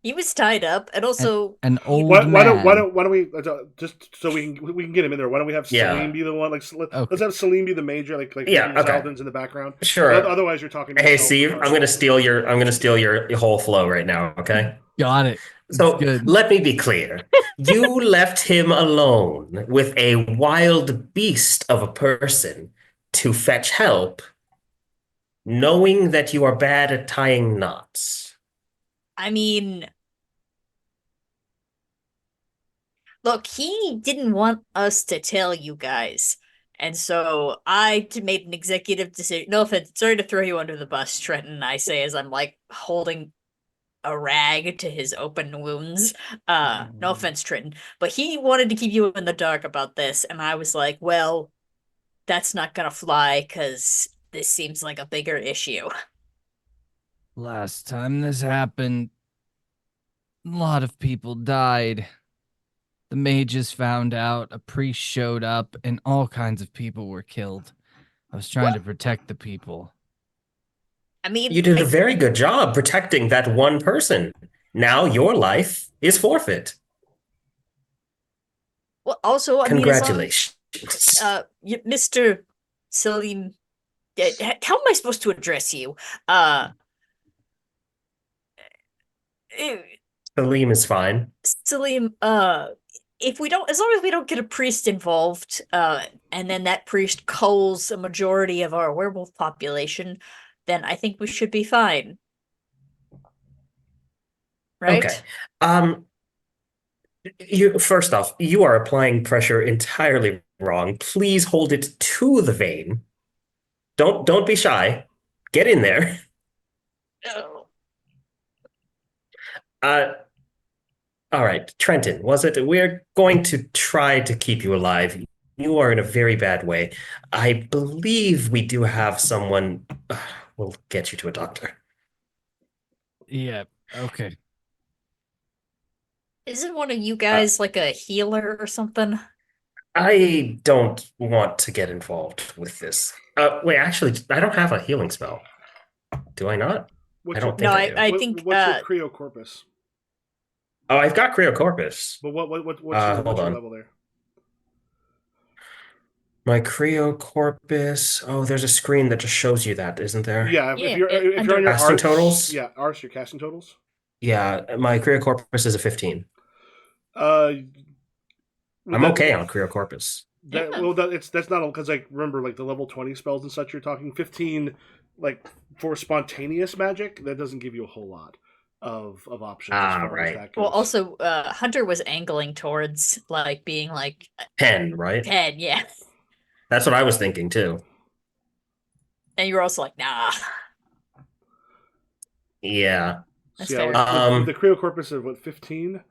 He was tied up, and also an old why man. don't we just so we can get him in there? Why don't we have Yeah. Salim be the one? Like Okay. let's have Salim be the major, like Yeah, okay. Zeldin's in the background. Sure. Otherwise, you're talking. To Hey, yourself. Steve, I'm gonna steal your whole flow right now, okay? Got it. So good. let me be clear. You left him alone with a wild beast of a person to fetch help, knowing that you are bad at tying knots. I mean, look, he didn't want us to tell you guys. And so I made an executive decision. No offense, sorry to throw you under the bus, Trenton, I say as I'm like holding a rag to his open wounds. No offense, Trenton. But he wanted to keep you in the dark about this, and I was like, well, that's not gonna fly because this seems like a bigger issue. Last time this happened, a lot of people died. The mages found out, a priest showed up, and all kinds of people were killed. I was trying to protect the people. I mean, You did a very good job protecting that one person. Now your life is forfeit. Well, also, I Congratulations. mean, Mr. Salim, how am I supposed to address you? Salim is fine. Salim, if we don't, as long as we don't get a priest involved, and then that priest culls a majority of our werewolf population, then I think we should be fine. Right? Okay. First off, you are applying pressure entirely wrong. Please hold it to the vein. Don't be shy. Get in there. Oh. All right, Trenton, was it? We're going to try to keep you alive. You are in a very bad way. I believe we do have someone. We'll get you to a doctor. Yeah, okay. Isn't one of you guys like a healer or something? I don't want to get involved with this. Wait, actually, I don't have a healing spell. Do I not? What's don't your, think I do. I think what's your Cryocorpus? Oh, I've got Cryocorpus. But what's Hold your on. level there? My Cryocorpus. Oh, there's a screen that just shows you that, isn't there? Yeah, Yeah, if you're under on your casting arts, totals? yeah, arts, your casting totals. Yeah, my Cryocorpus is a 15. Uh, I'm okay on Cryocorpus. That's not because like remember like the level 20 spells and such. You're talking 15, like for spontaneous magic that doesn't give you a whole lot of options as far as that goes. well, also, Hunter was angling towards like being like 10, right? 10, yeah. That's what I was thinking too. And you were also like, nah. Yeah. That's So, fair. with the Cryocorpus of what 15.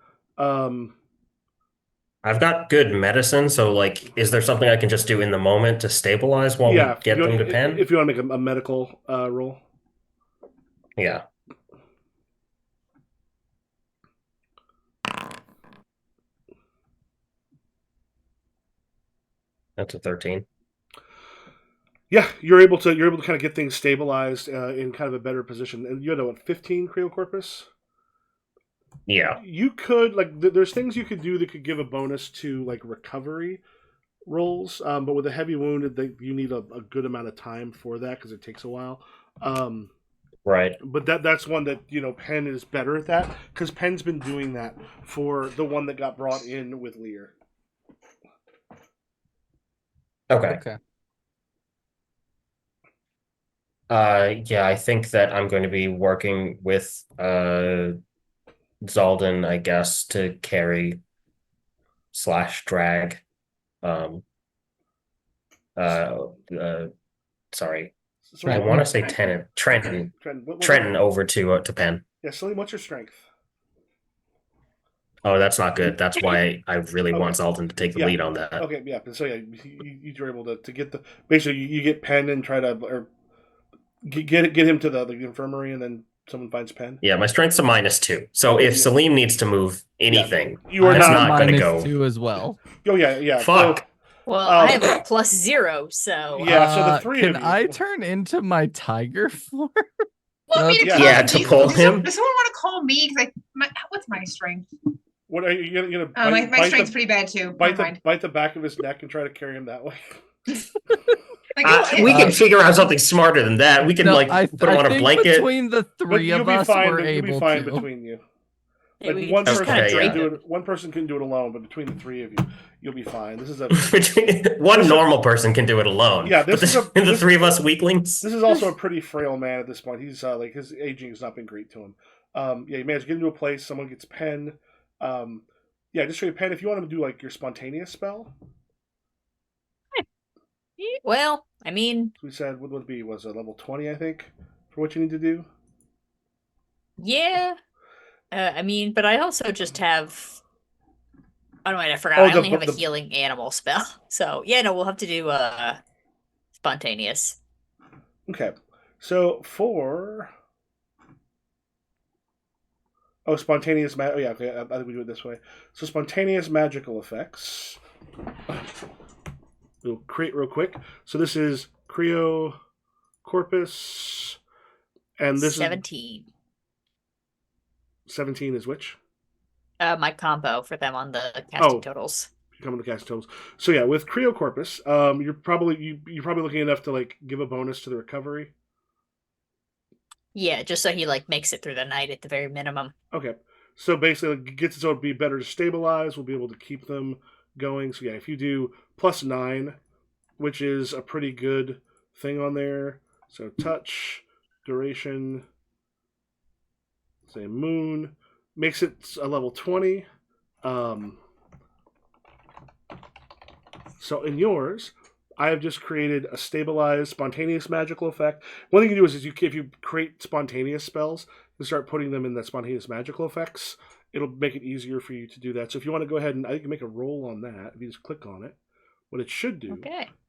I've got good medicine, so like, is there something I can just do in the moment to stabilize while we get them to pen? If you want to make a medical roll. Yeah. That's a 13. Yeah, you're able to kind of get things stabilized in kind of a better position. And you had what 15 Cryocorpus? Yeah. You could like there's things you could do that could give a bonus to like recovery rolls, but with a heavy wound, you need a good amount of time for that because it takes a while. Right. But that's one that Penn is better at that because Penn's been doing that for the one that got brought in with Lear. Okay. Yeah, I think that I'm going to be working with Zalden, I guess, to carry / drag. Sorry. I want to say Trenton over to Penn. Yeah, Salim, what's your strength? Oh, that's not good. That's why I really want Zalden to take the lead on that. Okay, yeah. So yeah, you're able to get the basically you get Penn and try to get him to the infirmary, and then someone finds Penn. Yeah, my strength's a -2. So if Salim needs to move anything, you are not going to go. -2 as well. Oh yeah. Fuck. So, well, I have a +0, so yeah. So the three can of you. I turn into my tiger form? Want me to call to pull him? Does someone want to call me? Because what's my strength? What are you gonna bite, my strength's pretty bad too. Bite the back of his neck and try to carry him that way. We can figure out something smarter than that. We can put him on a blanket. Between the three of us, we're able You'll be fine to. between you. Yeah, Like one person can do it. One person can do it alone, but between the three of you, you'll be fine. This is one normal person can do it alone. Yeah, the three of us weaklings. This is also a pretty frail man at this point. He's like his aging has not been great to him. Yeah, you manage to get into a place. Someone gets Penn. Yeah, just show you Penn if you want to do like your spontaneous spell. Well, I mean, we said what would it be was a level 20, I think, for what you need to do. Yeah. I mean, but I also just have. Oh no, wait, I forgot. I only have a healing animal spell. So yeah, no, we'll have to do spontaneous. Okay, so for spontaneous magic. Yeah, okay. I think we do it this way. So spontaneous magical effects. We'll create real quick. So this is Cryocorpus, and this 17. 17 is which? My combo for them on the casting totals. You come on the casting totals. So yeah, with Cryocorpus, you're probably looking enough to like give a bonus to the recovery. Yeah, just so he like makes it through the night at the very minimum. Okay, so basically, it gets it so it'd be better to stabilize. We'll be able to keep them going. So yeah, if you do +9, which is a pretty good thing on there. So touch, duration, say moon, makes it a level 20. So in yours, I have just created a stabilized spontaneous magical effect. One thing you do is if you create spontaneous spells, you start putting them in the spontaneous magical effects. It'll make it easier for you to do that. So if you want to go ahead and I think you can make a roll on that, if you just click on it. What it should do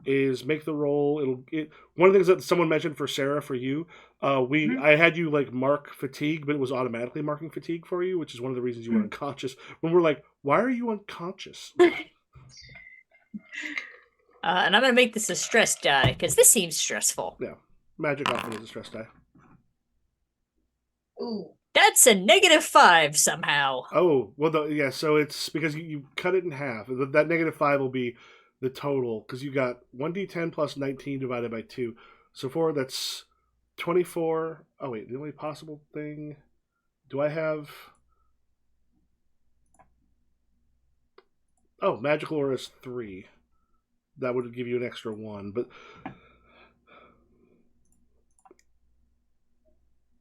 is make the roll. One of the things that someone mentioned for Sarah, for you, I had you like mark fatigue, but it was automatically marking fatigue for you, which is one of the reasons you were unconscious. When we're like, why are you unconscious? And I'm going to make this a stress die, because this seems stressful. Yeah. Magic often is a stress die. Ooh. That's a -5 somehow. Oh, well, yeah. So it's because you cut it in half. That -5 will be the total because you got 1d10 plus 19 divided by 2. So 4, that's 24. Oh wait, the only possible thing. Do I have? Oh, magical aura is 3. That would give you an extra 1, but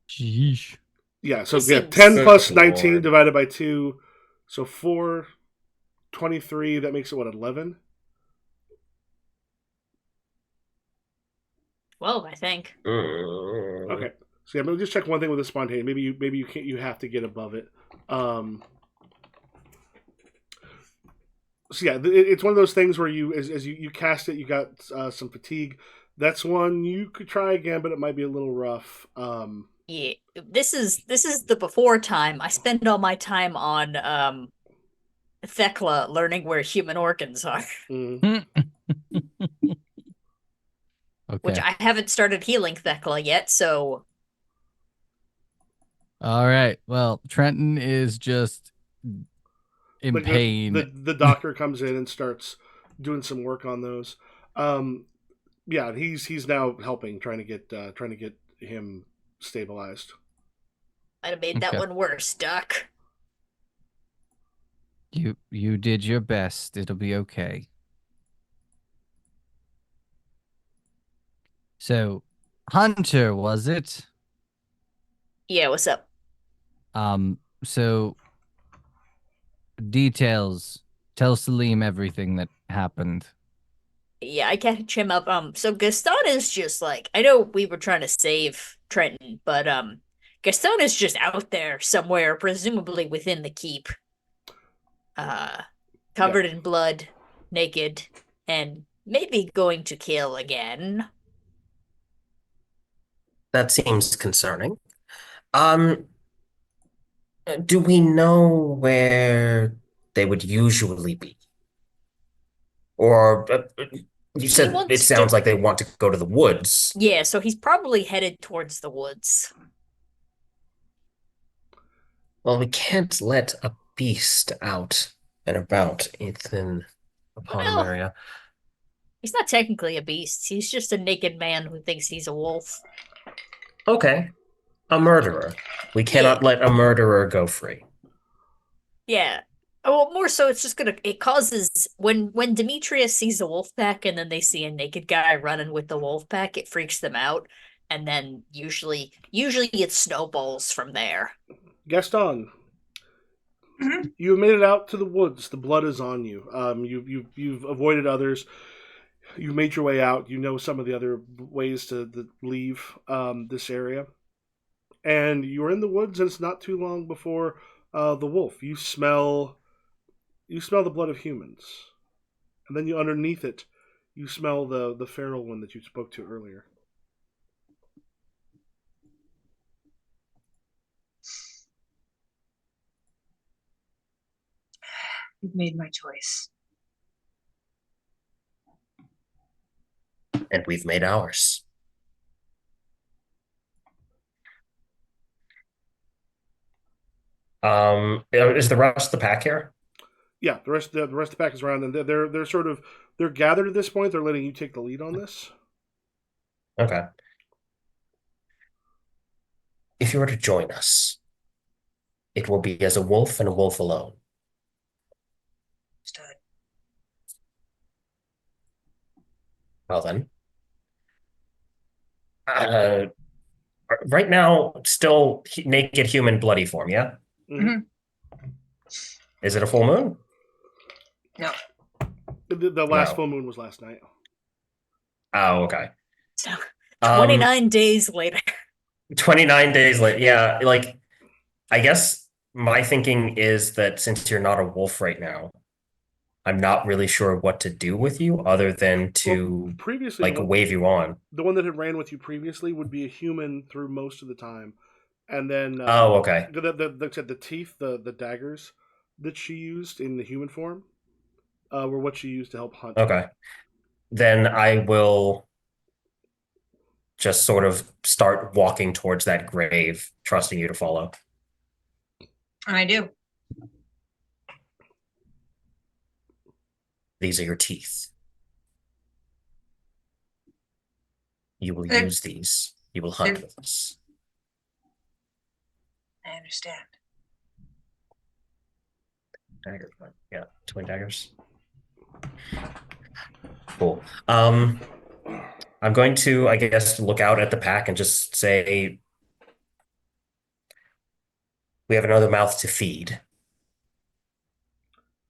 Jeez. yeah. So This yeah, seems- 10 plus Good 19 lord. divided by 2. So 4, 23. That makes it what, 11? 12, I think. Okay. So yeah, maybe just check one thing with the spontaneous. Maybe you can't. You have to get above it. So yeah, it's one of those things where as you cast it, you got some fatigue. That's one you could try again, but it might be a little rough. Yeah, this is the before time. I spend all my time on Thekla learning where human organs are, Mm. which Okay. I haven't started healing Thekla yet. So All right. Well, Trenton is just in Like pain. the doctor comes in and starts doing some work on those. Yeah, he's now helping, trying to get him stabilized. I'd have made that Okay. one worse, Doc. You did your best. It'll be okay. So, Hunter, was it? Yeah, what's up? So details. Tell Salim everything that happened. Yeah, I catch him up. So Gaston is just like, I know we were trying to save Trenton, but Gaston is just out there somewhere, presumably within the keep, uh, covered in blood, naked, and maybe going to kill again. That seems concerning. Um, do we know where they would usually be? Or you He said it wants to, sounds like they want to go to the woods. yeah, so he's probably headed towards the woods. Well, we can't let a beast out and about in a Palm Well, area. he's not technically a beast. He's just a naked man who thinks he's a wolf. Okay, a murderer. We cannot let a murderer go free. Yeah. Well, more so, it's just it causes when Demetrius sees a wolf pack and then they see a naked guy running with the wolf pack, it freaks them out, and then usually it snowballs from there. Gaston, Mhm. you have made it out to the woods. The blood is on you. You've avoided others. You made your way out. You know some of the other ways to leave this area, and you're in the woods. And it's not too long before the wolf. You smell the blood of humans, and then you underneath it, you smell the feral one that you spoke to earlier. You've made my choice. And we've made ours. Is the rest of the pack here? Yeah, the rest of the pack is around, and they're sort of they're gathered at this point. They're letting you take the lead on this. Okay. If you were to join us, it will be as a wolf and a wolf alone. Understood. Well then. Right now, still naked human bloody form, yeah? Mhm. Is it a full moon? No. The last No. full moon was last night. Oh, okay. So 29 days later. 29 days later. Yeah, like, I guess my thinking is that since you're not a wolf right now, I'm not really sure what to do with you other than to Previously, like wave you on. the one that had ran with you previously would be a human through most of the time, and then Oh, okay. the teeth, the daggers that she used in the human form, were what she used to help hunt. Okay. Then I will just sort of start walking towards that grave, trusting you to follow. And I do. These are your teeth. You will They're- use these. You will hunt they're- with us. I understand. Dagger. Yeah, twin daggers. Cool. I'm going to, I guess, look out at the pack and just say, we have another mouth to feed.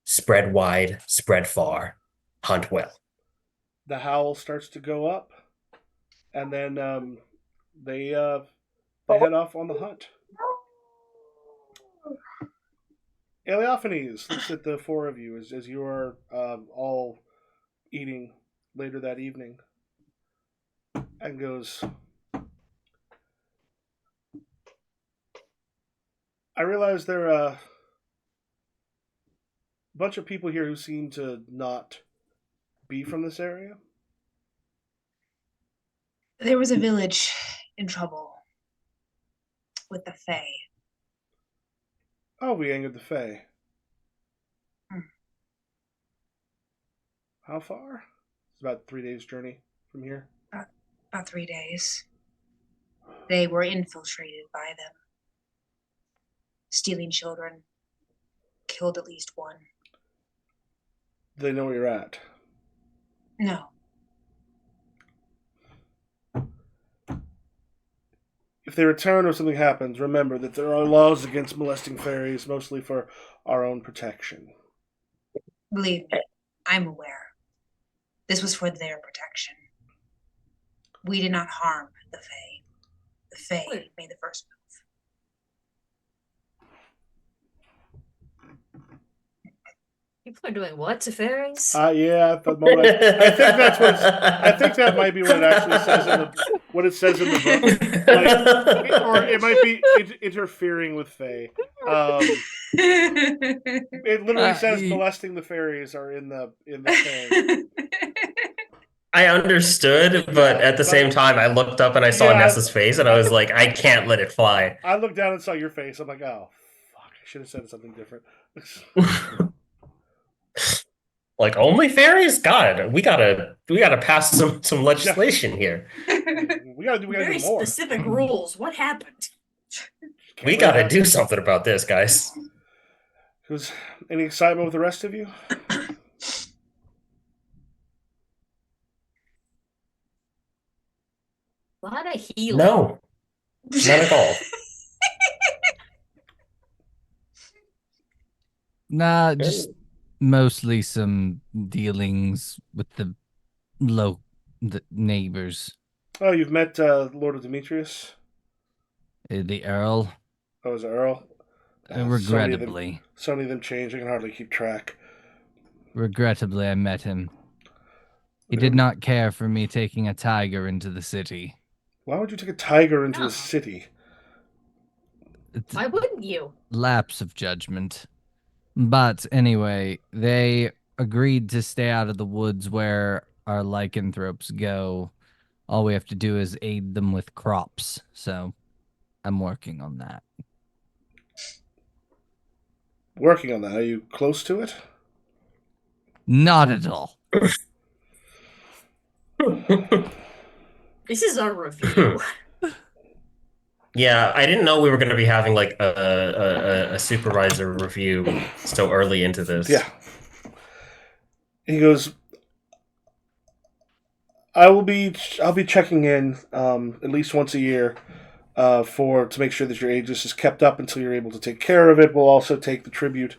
Spread wide, spread far, hunt well. The howl starts to go up, and then they head off on the hunt. Eleophanes looks at the four of you as you are all eating later that evening, and goes, I realize there are a bunch of people here who seem to not be from this area. There was a village in trouble with the Fae. Oh, we angered the Fae. Hmm. How far? It's about 3 days' journey from here. About 3 days. They were infiltrated by them, stealing children, killed at least one. Do they know where you're at? No. If they return or something happens, remember that there are laws against molesting fairies, mostly for our own protection. Believe me, I'm aware. This was for their protection. We did not harm the Fae. The Fae made the first move. People are doing what to fairies? Yeah, at the moment, I think that's what. I think that might be what it actually says in the book, or it might be interfering with Fae. It literally says molesting the fairies are in the thing. I understood, but at the same time, I looked up and I saw Nessa's face, and I was like, I can't let it fly. I looked down and saw your face. I'm like, oh, fuck! I should have said something different. Like, only fairies? God, we gotta pass some legislation here. We gotta do Very more. specific rules. What happened? We gotta do something about this, guys. Was any excitement with the rest of you? A lot of healing. No, not at all. Nah, just mostly some dealings with the neighbors. Oh, you've met Lord of Demetrius? The Earl. Oh, is it Earl? Regrettably. So many of them change, I can hardly keep track. Regrettably, I met him. He did not care for me taking a tiger into the city. Why would you take a tiger into the city? Why wouldn't you? Lapse of judgment. But anyway, they agreed to stay out of the woods where our lycanthropes go. All we have to do is aid them with crops. So I'm working on that. Working on that. Are you close to it? Not at all. This is our review. Yeah, I didn't know we were going to be having like a supervisor review so early into this. Yeah. He goes, I'll be checking in at least once a year to make sure that your aegis is kept up until you're able to take care of it. We'll also take the tribute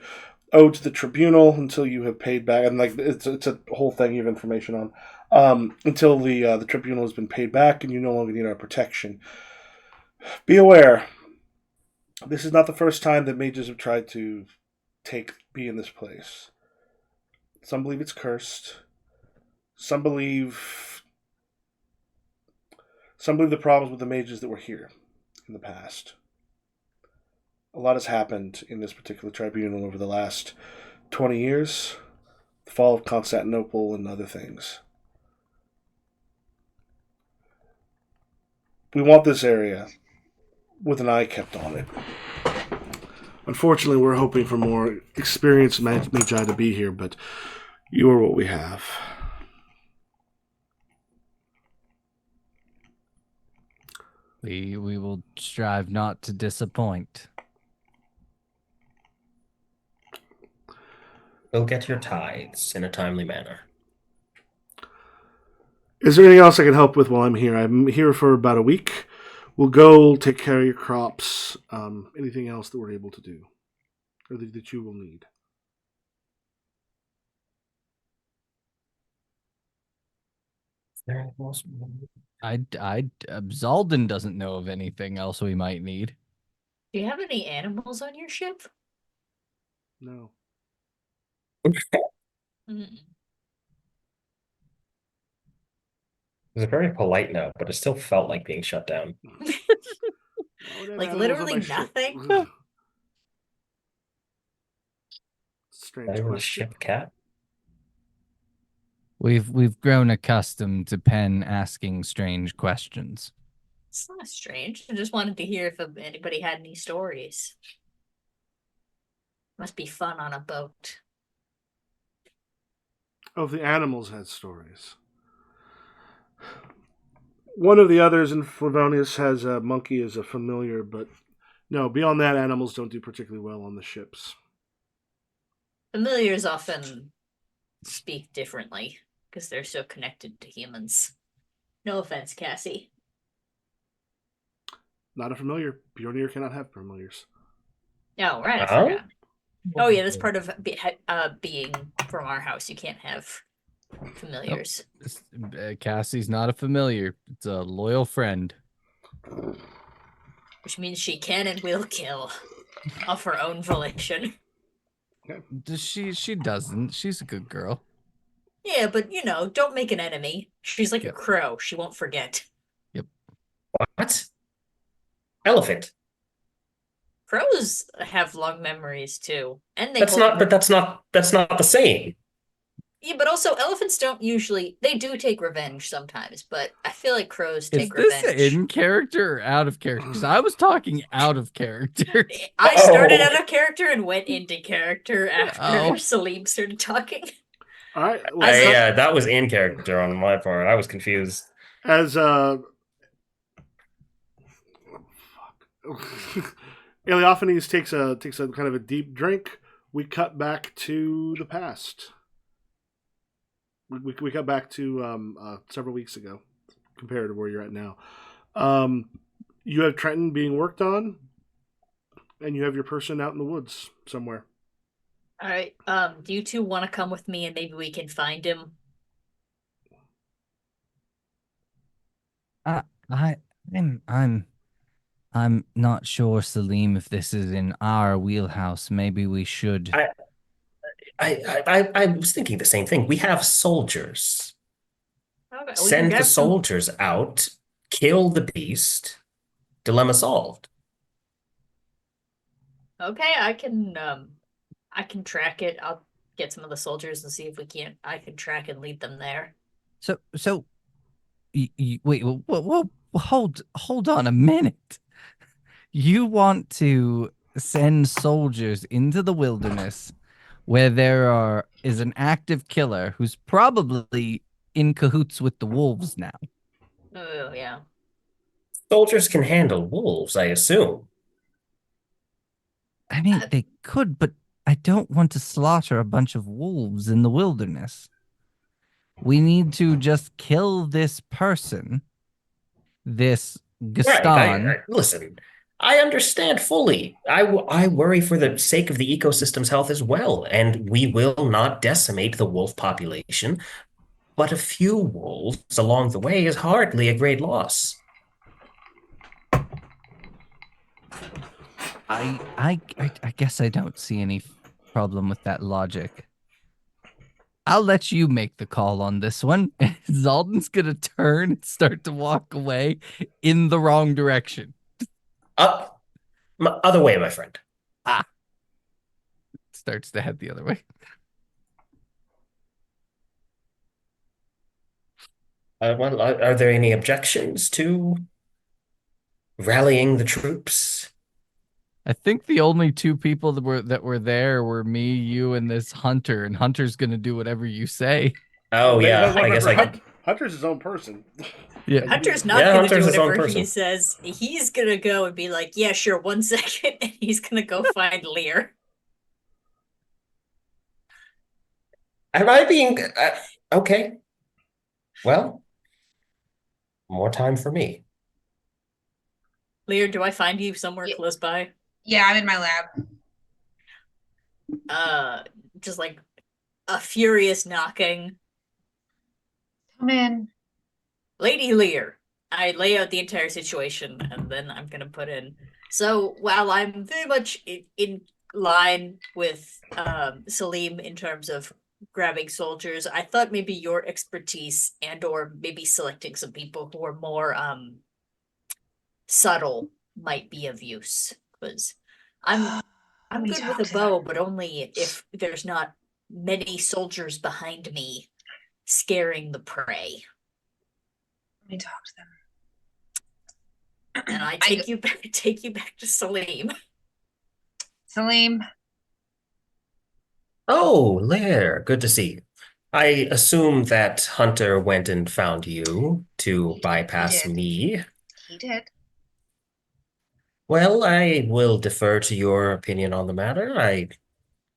owed to the tribunal until you have paid back, and like it's a whole thing you have information on until the tribunal has been paid back and you no longer need our protection. Be aware, this is not the first time that mages have tried to be in this place. Some believe it's cursed. Some believe the problems with the mages that were here in the past. A lot has happened in this particular tribunal over the last 20 years. The fall of Constantinople and other things. We want this area with an eye kept on it. Unfortunately, we're hoping for more experienced Magi to be here, but you are what we have. We will strive not to disappoint. Go get your tithes in a timely manner. Is there anything else I can help with while I'm here? I'm here for about a week. We'll go take care of your crops. Anything else that we're able to do, or that you will need? Zalden doesn't know of anything else we might need. Do you have any animals on your ship? No. Mm. It was a very polite no, but it still felt like being shut down. Like literally nothing? Strange I were a question. ship cat. We've grown accustomed to Penn asking strange questions. It's not strange. I just wanted to hear if anybody had any stories. Must be fun on a boat. Oh, the animals had stories. One of the others in Flavonius has a monkey as a familiar, but no, beyond that, animals don't do particularly well on the ships. Familiars often speak differently because they're so connected to humans. No offense, Cassie. Not a familiar. Bjornir cannot have familiars. Oh, right, I Oh? forgot. Oh yeah, that's part of being from our house. You can't have familiars. Cassie's not a familiar. It's a loyal friend. Which means she can and will kill of her own volition. She doesn't. She's a good girl. Yeah, but you know, don't make an enemy. She's like Yep. a crow. She won't forget. What? Elephant. Crows have long memories too. And they That's hold not, but that's not the same. Yeah, but also elephants don't usually they do take revenge sometimes, but I feel like crows Is take this revenge. in character or out of character? Because I was talking out of character. I started Oh. out of character and went into character after Oh. Salim started talking. All right. Well, Yeah, that was in character on my part. I was confused. as Eleophanes takes a kind of a deep drink, we cut back to the past. We cut back to several weeks ago, compared to where you're at now. You have Trenton being worked on, and you have your person out in the woods somewhere. All right. Do you two want to come with me and maybe we can find him? I'm not sure, Salim, if this is in our wheelhouse. Maybe we should. I was thinking the same thing. We have soldiers. Okay, we can Send the grab some. soldiers out, kill the beast, dilemma solved. Okay, I can track it. I'll get some of the soldiers and see if I can track and lead them there. So, wait, whoa, hold on a minute. You want to send soldiers into the wilderness where there is an active killer who's probably in cahoots with the wolves now. Oh, yeah. Soldiers can handle wolves, I assume. I mean, they could, but I don't want to slaughter a bunch of wolves in the wilderness. We need to just kill this person, this Gaston. Right. Listen, I understand fully. I worry for the sake of the ecosystem's health as well, and we will not decimate the wolf population, but a few wolves along the way is hardly a great loss. I guess I don't see any problem with that logic. I'll let you make the call on this one. Zalden's gonna turn and start to walk away in the wrong direction. Up, other way, my friend. Starts to head the other way. Well, are there any objections to rallying the troops. I think the only two people that were there were me, you, and this Hunter, and Hunter's gonna do whatever you say. Oh yeah, I guess Remember, I Hunter's his own person. Yeah. Hunter's He- not Yeah, gonna do Hunter's his own whatever he person. says. He's gonna go and be like, "Yeah, sure, 1 second," and he's gonna go find Lear. Am I being okay? Well, more time for me. Lear, do I find you somewhere Yeah. close by? Yeah, I'm in my lab. Just like a furious knocking. Come in. Lady Lear. I lay out the entire situation and then I'm gonna put in. So while I'm very much in line with Salim in terms of grabbing soldiers, I thought maybe your expertise and or maybe selecting some people who are more subtle might be of use. Because I'm Let me good with talk a to bow, them. but only if there's not many soldiers behind me scaring the prey. Let me talk to them. And I go- take you back to Salim. Salim, Oh, Lair, good to see you. I assume that Hunter went and found you to bypass did. me. he did. Well, I will defer to your opinion on the matter.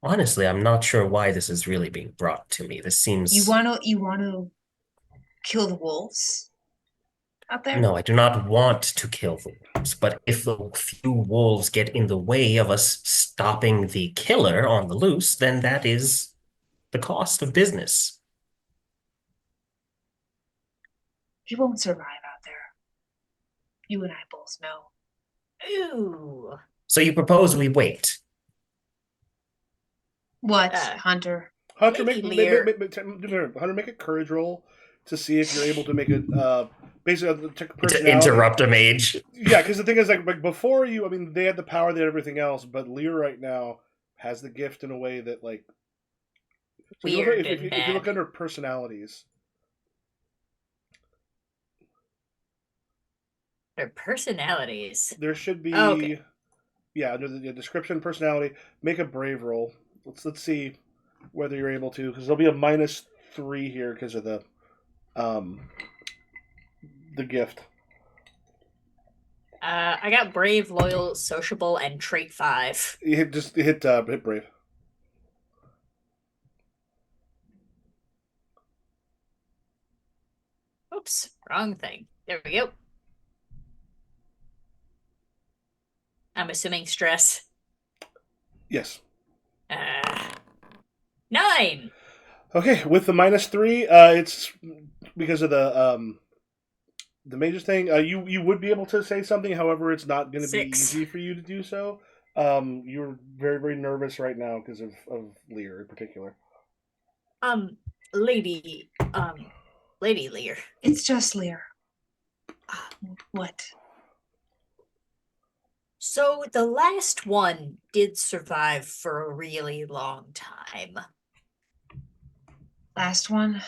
Honestly, I'm not sure why this is really being brought to me. This seems. You wanna kill the wolves out there? No, I do not want to kill the wolves, but if the few wolves get in the way of us stopping the killer on the loose, then that is the cost of business. He won't survive out there. You and I both know. Ooh. So you propose we wait? What, Uh, Hunter? Hunter, Lady make, Lear. Hunter, make a courage roll to see if you're able to make it. Basically, check To personality. interrupt a mage? Yeah, because the thing is, like before you, I mean, they had the power, they had everything else, but Lear right now has the gift in a way that, like, so Weird if and you look bad. under personalities, Their personalities. there should be, Oh, okay. yeah, under the description personality, make a brave roll. Let's see whether you're able to, because there'll be a -3 here because of um the gift. I got brave, loyal, sociable, and trait 5. You hit brave. Oops, wrong thing. There we go. I'm assuming stress. Yes. 9. Okay, with the -3, it's because of the mage's thing. You would be able to say something, however, it's not going to be 6. easy for you to do so. You're very very nervous right now because of Lear in particular. Lady, Lady Lear. It's just Lear. What? So the last one did survive for a really long time. Last one?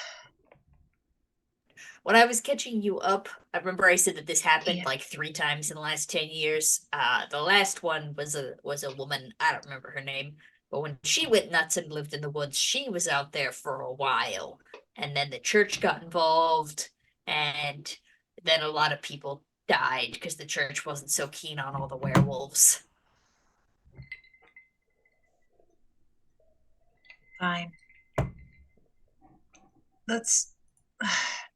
When I was catching you up, I remember I said that this happened Yeah. like 3 times in the last 10 years. The last one was a woman, I don't remember her name, but when she went nuts and lived in the woods, she was out there for a while. And then the church got involved, and then a lot of people died because the church wasn't so keen on all the werewolves. Fine. Let's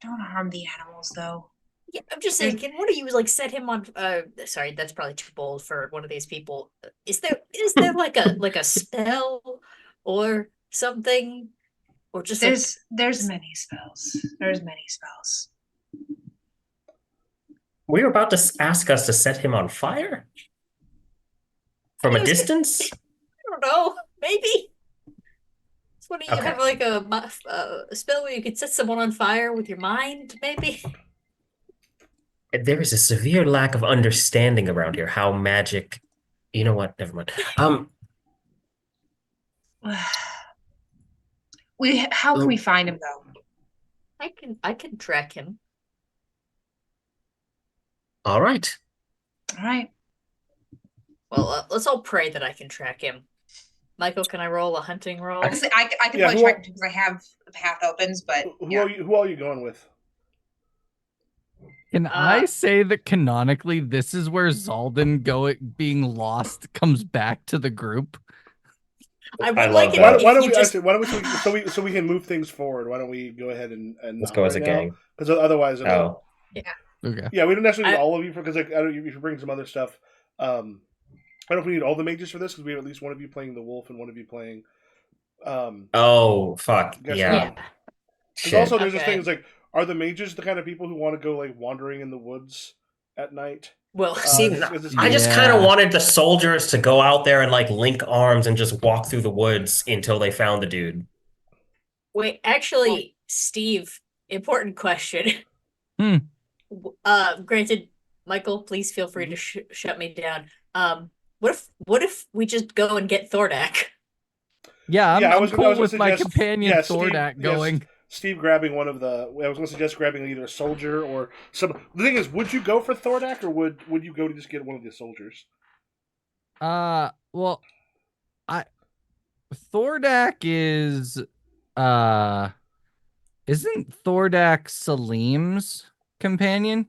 don't harm the animals though. Yeah, I'm just saying, what do you like set him on sorry, that's probably too bold for one of these people. Is there like a spell or something? Or just like There's many spells. There's many spells. Were you about to ask us to set him on fire? From a distance? I don't know, maybe. So what do you Okay. have like a spell where you could set someone on fire with your mind, maybe? There is a severe lack of understanding around here how magic. You know what? Never mind. How can we find him though? I can track him. All right. All right. Well, let's all pray that I can track him. Michael, can I roll a hunting roll? I can Yeah, probably track because I have the path opens, but Who are you going with? Can I say that canonically this is where Zaldan being lost comes back to the group? I would I like love it that. Why if don't you we just actually? Why don't we so we can move things forward? Why don't we go ahead and Let's not go as right a now? gang. Because otherwise, Oh, Okay. yeah, we don't necessarily need I- all of you because like I don't. If you bring some other stuff, I don't know if we need all the mages for this because we have at least one of you playing the wolf and one of you playing. oh, fuck. Guess Yeah. not. yeah. Because Shit. also there's this Okay. thing. It's like, are the mages the kind of people who want to go like wandering in the woods at night? Well, See, This I game- just kind of Yeah. wanted the soldiers to go out there and like link arms and just walk through the woods until they found the dude. wait, actually, Steve, important question. Hmm. Granted, Michael, please feel free to shut me down. What if we just go and get Thordak? Yeah, I'm, Yeah, I I'm was cool gonna with my suggest- companion yeah, Thordak Steve- going. Steve grabbing one of the. I was going to suggest grabbing either a soldier or some. The thing is, would you go for Thordak or would you go to just get one of the soldiers? Well, Thordak is, isn't Thordak Salim's companion?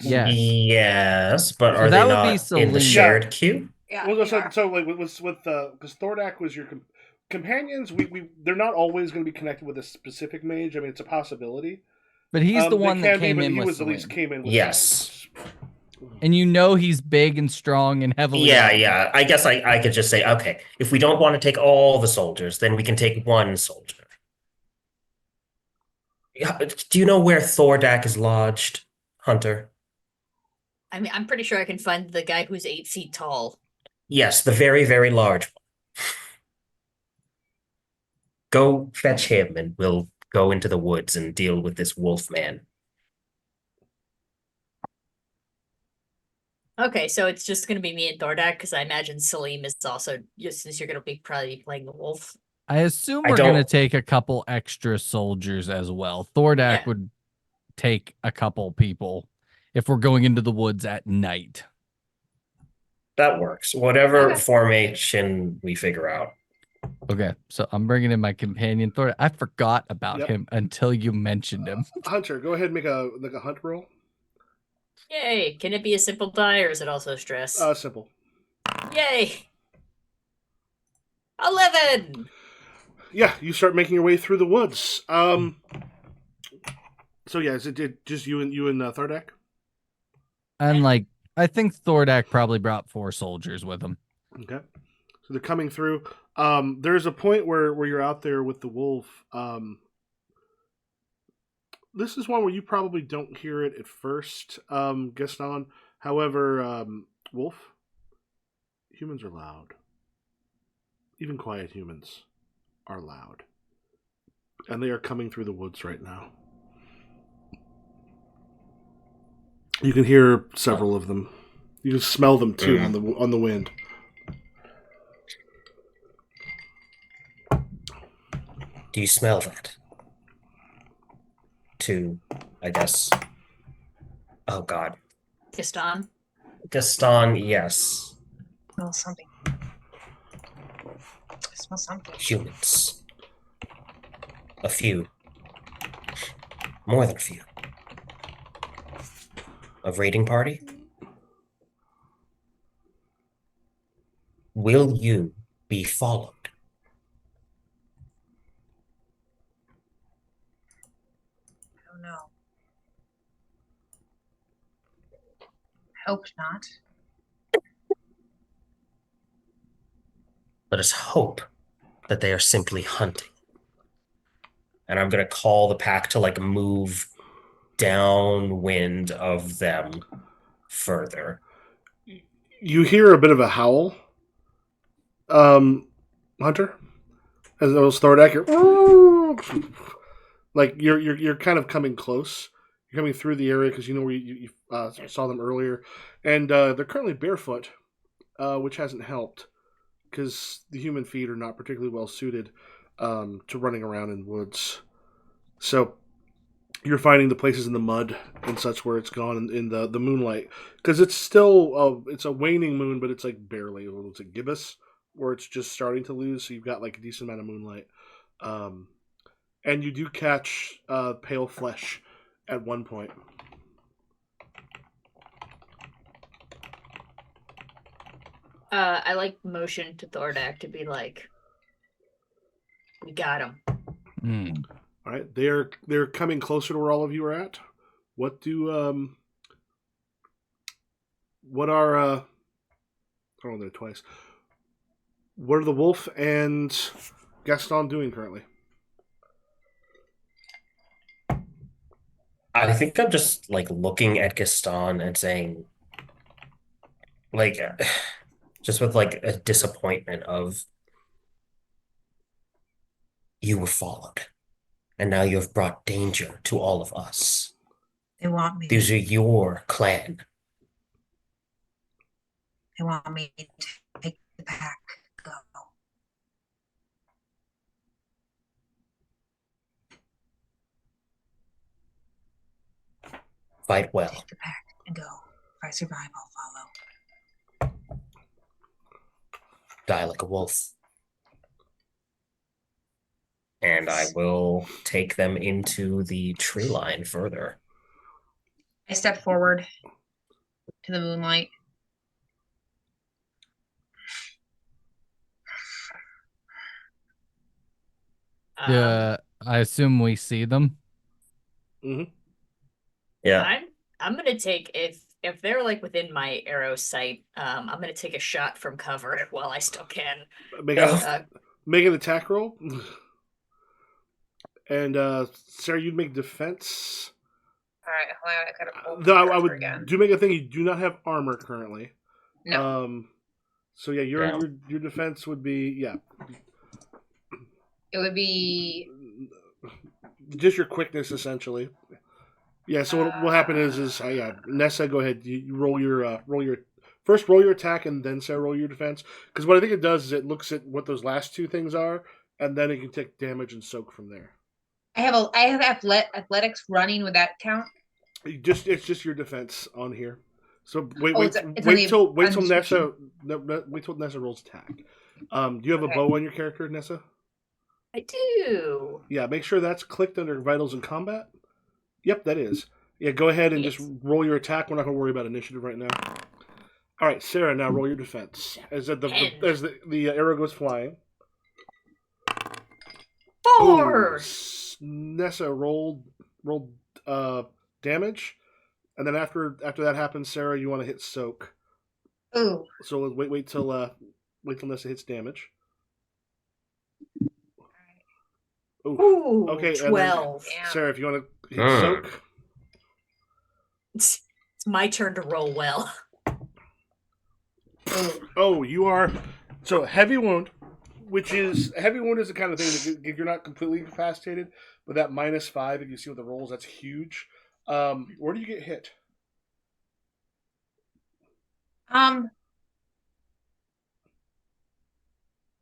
Yes. Yes, but So are that they would be not in the Celine. shared queue? Yeah. Well, they so, are. so like with because Thordak was your companions. We they're not always going to be connected with a specific mage. I mean, it's a possibility. But he's the They one that can be, came but in he with was at least Celine. came in with Yes. And you know he's big and strong and heavily Yeah, armed. yeah. I guess I could just say, okay, if we don't want to take all the soldiers, then we can take one soldier. Yeah, do you know where Thordak is lodged, Hunter? I mean, I'm pretty sure I can find the guy who's 8 feet tall. Yes, the very, very large one. Go fetch him and we'll go into the woods and deal with this wolf man. Okay, so it's just going to be me and Thordak because I imagine Salim is also, just since you're going to be probably playing the wolf. I assume I we're going to don't- take a couple extra soldiers as well. Thordak Yeah. would take a couple people if we're going into the woods at night. That works. Whatever Okay. formation we figure out. Okay, so I'm bringing in my companion Thordak. I forgot about Yep. him until you mentioned him. Hunter, go ahead and make a hunt roll. Yay! Can it be a simple die or is it also stress? Simple. Yay! 11! Yeah, you start making your way through the woods. So yeah, is it just you and Thordak? And like, I think Thordak probably brought 4 soldiers with him. Okay. So they're coming through. There's a point where you're out there with the wolf. This is one where you probably don't hear it at first, Gaston. However, wolf, humans are loud. Even quiet humans are loud. And they are coming through the woods right now. You can hear several of them. You can smell them too on the wind. Do you smell that? I guess. Oh God. Gaston? Gaston, yes. I smell something. I smell something. Humans. A few. More than a few. A raiding party? Will you be followed? I don't know. I hope not. Let us hope that they are simply hunting. And I'm going to call the pack to like move downwind of them further. You hear a bit of a howl, Hunter, as those Thordak. Like you're kind of coming close. You're coming through the area because you know where you saw them earlier, and they're currently barefoot, which hasn't helped because the human feet are not particularly well suited to running around in woods. So you're finding the places in the mud and such where it's gone in the moonlight, because it's still it's a waning moon, but it's like barely. It's a gibbous where it's just starting to lose. So you've got like a decent amount of moonlight, and you do catch pale flesh at one point. I like motion to Thordak to be like, we got him. All right, they're coming closer to where all of you are at. What do what are oh, there twice. What are the wolf and Gaston doing currently? I think I'm just like looking at Gaston and saying, like, just with like a disappointment of, you were followed, and now you have brought danger to all of us. They want me. These are your clan. They want me to take the pack. Go. Fight well. Take the pack and go. If I survive, I'll follow. Die like a wolf. And I will take them into the tree line further. I step forward to the moonlight. Yeah, I assume we see them. Mm-hmm. Yeah. I'm gonna take if they're like within my arrow sight, I'm gonna take a shot from cover while I still can. Make an attack roll. And Sarah, you'd make defense. All right, hold on, I gotta pull I would again. do make a thing. You do not have armor currently. No. So yeah, your defense would be It would be just your quickness essentially. Yeah. So what will happen is Nessa, go ahead. You roll your attack and then Sarah roll your defense, because what I think it does is it looks at what those last two things are, and then it can take damage and soak from there. I have athletics running. Would that count? It's just your defense on here. So wait till Nessa rolls attack. Do you have a bow on your character, Nessa? I do. Yeah, make sure that's clicked under vitals and combat. Yep, that is. Yeah, go ahead and just roll your attack. We're not going to worry about initiative right now. All right, Sarah, now roll your defense as the arrow goes flying. 4. Ooh, Nessa rolled damage, and then after that happens, Sarah, you want to hit soak. Ooh. So wait till Nessa hits damage. Ooh, okay, 12. Sarah, if you want to hit soak. It's my turn to roll well. Oh, you are so heavy wound. Is the kind of thing that you're not completely incapacitated, but that -5, if you see with the rolls, that's huge. Where do you get hit? So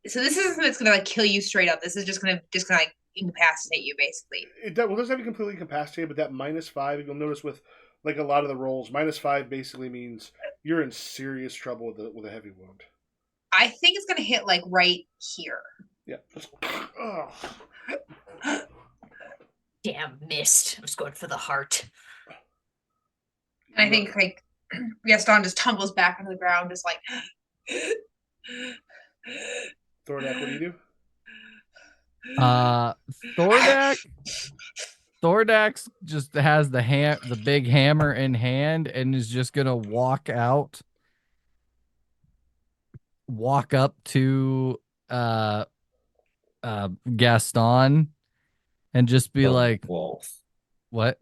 this isn't something that's gonna like kill you straight up. This is just gonna like incapacitate you basically. It doesn't have you completely incapacitated, but that -5, you'll notice with like a lot of the rolls, -5 basically means you're in serious trouble with a heavy wound. I think it's gonna hit like right here. Yeah. Damn, missed. I was going for the heart. And I think like Gaston just tumbles back onto the ground, just like. Thordak, what do you do? Thordak just has the big hammer in hand and is just gonna walk up to Gaston and just be like, Wolf. What's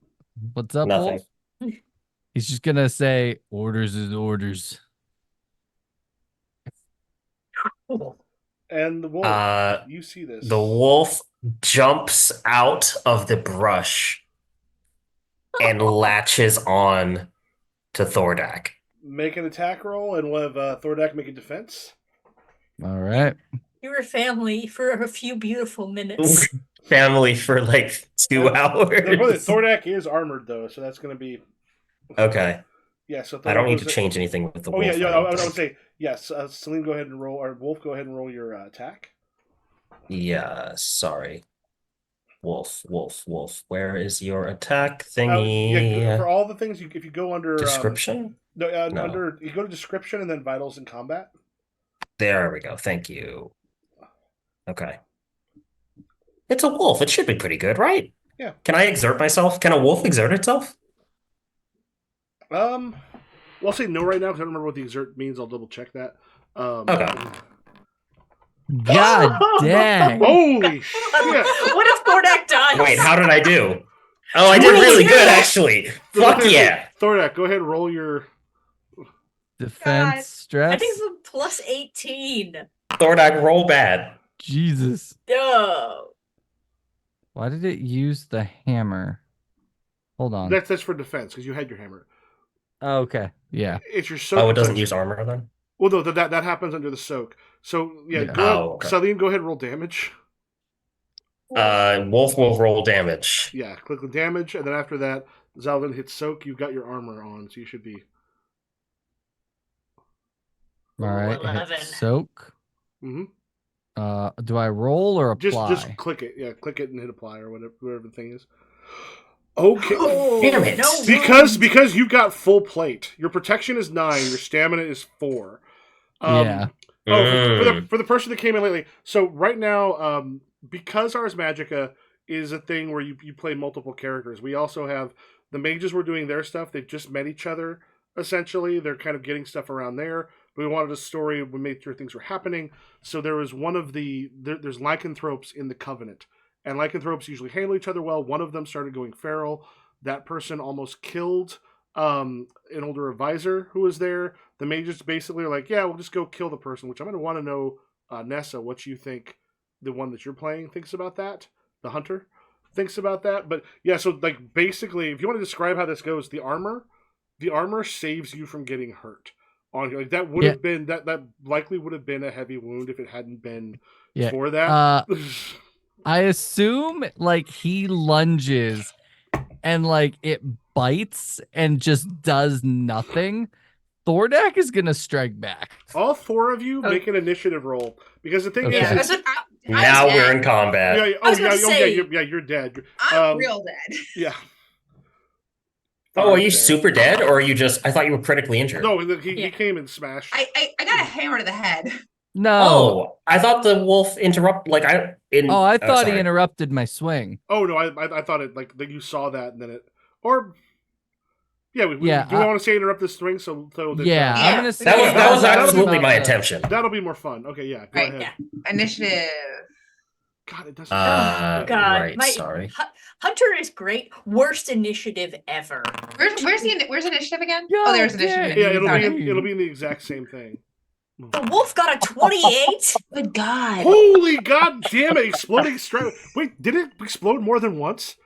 up, Nothing. Wolf? He's just gonna say, orders is orders. And the wolf, you see this. The wolf jumps out of the brush and latches on to Thordak. Make an attack roll, and we'll have Thordak make a defense. All right. You were family for a few beautiful minutes. family for like 2 hours. Thordak is armored though, so that's going to be Okay. yeah. So Thordak I don't need goes to change anything with the Oh wolf. yeah, I I don't would think. say yes. Celine, go ahead and roll, or Wolf, go ahead and roll your attack. Yeah, sorry. Wolf, wolf, wolf. Where is your attack Yeah, thingy? for all the things, if you go under Description? no, No. under you go to description and then vitals and combat. There we go. Thank you. Okay. It's a wolf. It should be pretty good, right? Yeah. Can I exert myself? Can a wolf exert itself? Well, I'll say no right now because I don't remember what the exert means. I'll double check that. Okay. God dang. Holy shit! What if Thordak dies? Wait, how did I do? Oh, I did really good, actually. Fuck yeah. Thordak, go ahead and roll your. Defense I stress. think it's a plus 18. Thordak, roll bad. Jesus. No. Why did it use the hammer? Hold on. That's for defense because you had your hammer. Oh, okay. Yeah. It's your soak. Oh, it doesn't effect. use armor then? Well, no, that happens under the soak. So yeah, Yeah. go ahead. Oh, okay. Celine, go ahead and roll damage. Wolf will roll damage. Yeah, click the damage, and then after that, Zalvin hits soak. You've got your armor on, so you should be. All right. 11. Hit soak. Mm-hmm. Do I roll or apply? Just click it. Yeah, click it and hit apply or whatever the thing is. Okay. Oh, Damn it. no Because you got full plate. Your protection is 9. Your stamina is 4. Yeah. Oh, for the person that came in lately. So right now, because Ars Magica is a thing where you play multiple characters, we also have the mages were doing their stuff. They've just met each other, essentially. They're kind of getting stuff around there. But we wanted a story. We made sure things were happening. So there was one of there's lycanthropes in the Covenant. And lycanthropes usually handle each other well. One of them started going feral. That person almost killed an older advisor who was there. The mages basically are like, yeah, we'll just go kill the person, which I'm going to want to know, Nessa, what you think the one that you're playing thinks about that. The hunter thinks about that. But yeah, so like basically, if you want to describe how this goes, the armor saves you from getting hurt. Like that would have been that likely would have been a heavy wound if it hadn't been for that. I assume like he lunges and like it bites and just does nothing. Thordak is gonna strike back. All 4 of you make an initiative roll because the thing Okay. is, Now we're in combat. You're dead. I'm real dead. Yeah. Oh, are you super dead, or are you just? I thought you were critically injured. No, he came and smashed. I got a hammer to the head. No. Oh, I thought the wolf interrupt. Like I. I thought he sorry. interrupted my swing. Oh no, I thought it like that you saw that and then it or. Yeah, do we want to say interrupt this swing? So that, yeah, I'm gonna say that was that'll absolutely be my about intention. That'll be more fun. Okay, yeah, go ahead. Yeah. Initiative. God, it doesn't. God, Right. Sorry. Hunter is great. Worst initiative ever. Where's initiative again? Yeah, Oh, there's initiative. Yeah, Okay. it'll be in the exact same thing. The wolf got a 28. Good God. Holy god damn it! Exploding strike. Wait, did it explode more than once?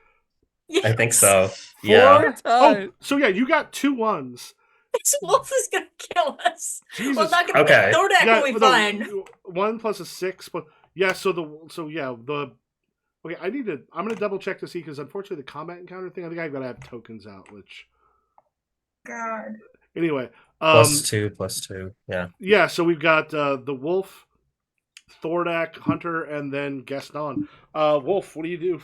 I think so. 4 Yeah. times. Oh, so yeah, you got 2 1s. This wolf is gonna kill us. Jesus. Well, not gonna Okay. Thordak Yeah, will be no, fine. 1 plus a 6, but yeah. Okay, I'm gonna double check to see because unfortunately the combat encounter thing. I think I've got to have tokens out. Which God. anyway, +2. Yeah. yeah. So we've got the wolf, Thordak, Hunter, and then Gaston. Wolf, what do you do?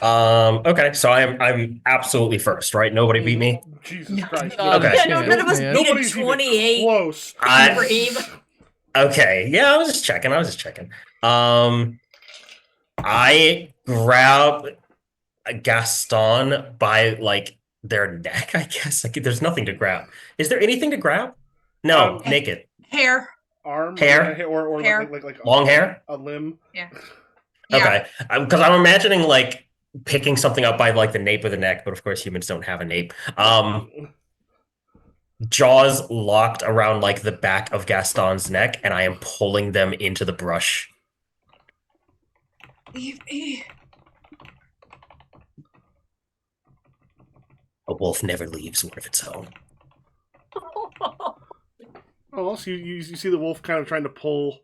Okay, so I'm absolutely first, right? Nobody beat me. Jesus Christ. Okay. Yeah, no, none of us Man. beat a Nobody's even 28. close. Brave. Okay, yeah, I was just checking. I grab Gaston by like their neck, I guess. Like there's nothing to grab. Is there anything to grab? No, naked. Hair. Arm, Hair? or Hair. like Long hair? a limb. Yeah. Okay, because I'm imagining like picking something up by like the nape of the neck, but of course humans don't have a nape. Jaws locked around like the back of Gaston's neck, and I am pulling them into the brush. A wolf never leaves one of its own. Oh, so you see the wolf kind of trying to pull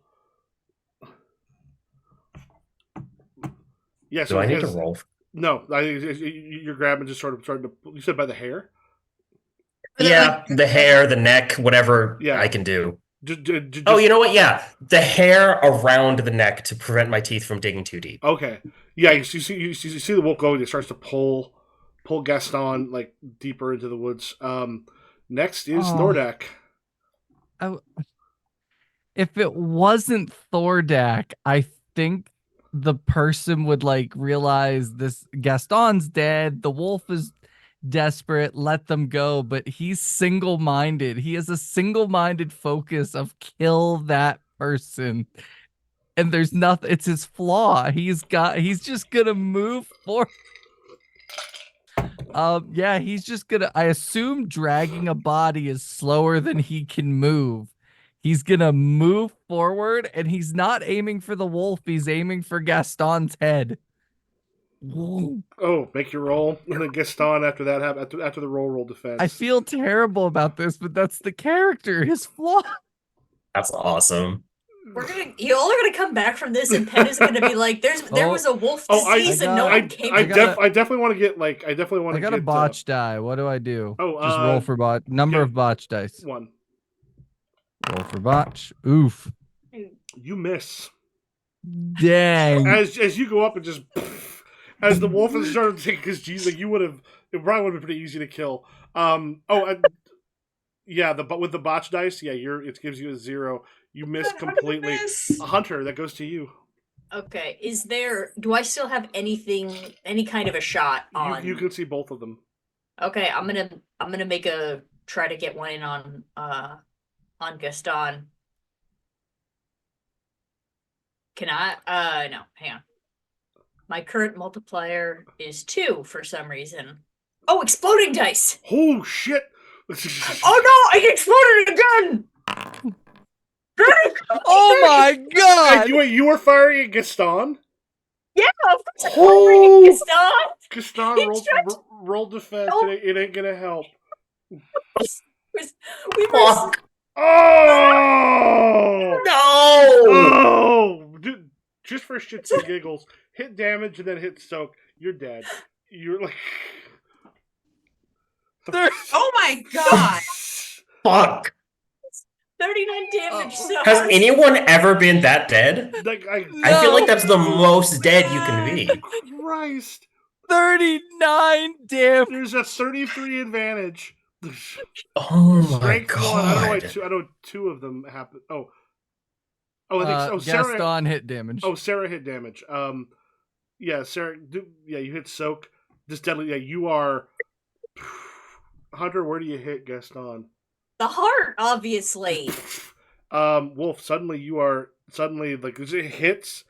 Yeah. Do So I need to has, roll? no, you're grabbing just sort of starting to. You said by the hair. Yeah, the hair, the neck, whatever Yeah. I can do. Just, Oh, you know what? Yeah, the hair around the neck to prevent my teeth from digging too deep. Okay. Yeah. You see the wolf go and it starts to pull Gaston like deeper into the woods. Next is Oh. Thordak. If it wasn't Thordak, I think the person would like realize this Gaston's dead, the wolf is desperate, let them go, but he's single-minded. He has a single-minded focus of kill that person. And there's nothing, it's his flaw. He's just gonna move forward. Yeah, he's just gonna, I assume dragging a body is slower than he can move. He's gonna move forward and he's not aiming for the wolf, he's aiming for Gaston's head. Whoa. Oh, make your roll, and then Gaston after that after the roll defense. I feel terrible about this, but that's the character, his flaw. That's awesome. You all are gonna come back from this, and Penn is gonna be like, there was a wolf disease, and no one came. I definitely want to get like I got a botch die. What do I do? Oh, just roll for botch. Number of botch dice. 1. Roll for botch. Oof. You miss. Dang. As you go up and just as the wolf is starting to take his G's, like you would have, it probably would have been pretty easy to kill. Yeah, with the botch dice, yeah, it gives you a 0. You miss completely. A Hunter, that goes to you. Okay, do I still have any kind of a shot on? You can see both of them. Okay, I'm gonna try to get one in on Gaston. Can I? No, hang on. My current multiplier is 2 for some reason. Oh, exploding dice! Oh shit! Oh no! I exploded again! Oh my god! You were firing at Gaston? Yeah, of course I'm firing at Gaston! Gaston, roll defense. Oh. It ain't gonna help. We were. Oh! No! Oh! Dude, just for shits and giggles, hit damage and then hit soak. You're dead. You're like. Oh my god! Fuck! 39 damage. So Has anyone ever been that dead? Like, I feel like that's the most dead you can be. Christ. 39 damage. There's a 33 advantage. Oh my Strength god! 1. I know 2 of them happen. I think Sarah. Gaston hit damage. Oh, Sarah hit damage. Yeah, Sarah. Yeah, you hit soak. Just deadly. Yeah, you are. Hunter, where do you hit Gaston? the heart, obviously. Wolf, suddenly like it hits,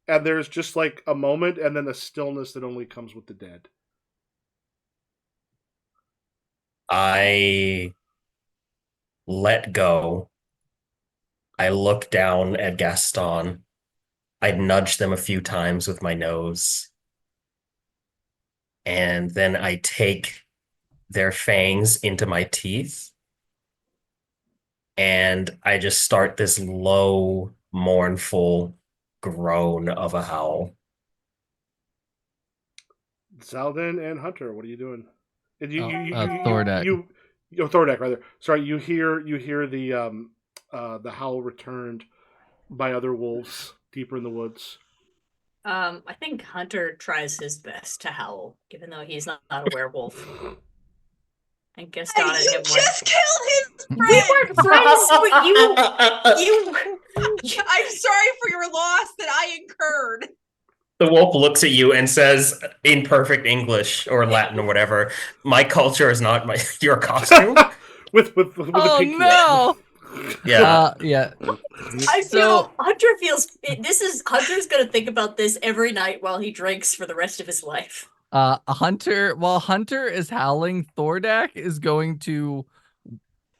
and there's just like a moment, and then a stillness that only comes with the dead. I let go. I look down at Gaston. I nudge them a few times with my nose. And then I take their fangs into my teeth. And I just start this low, mournful groan of a howl. Zaldin and Hunter, what are you doing? And Thordak. Thordak, rather. Sorry, you hear the howl returned by other wolves deeper in the woods. I think Hunter tries his best to howl, even though he's not a werewolf. And Gaston and You him just killed his friend. we weren't friends, but you. I'm sorry for your loss that I incurred. The wolf looks at you and says, in perfect English or Latin or whatever, "My culture is not your costume." with the Oh pinky. no! Yeah. Yeah. I So- feel Hunter feels Hunter's gonna think about this every night while he drinks for the rest of his life. While Hunter is howling, Thordak is going to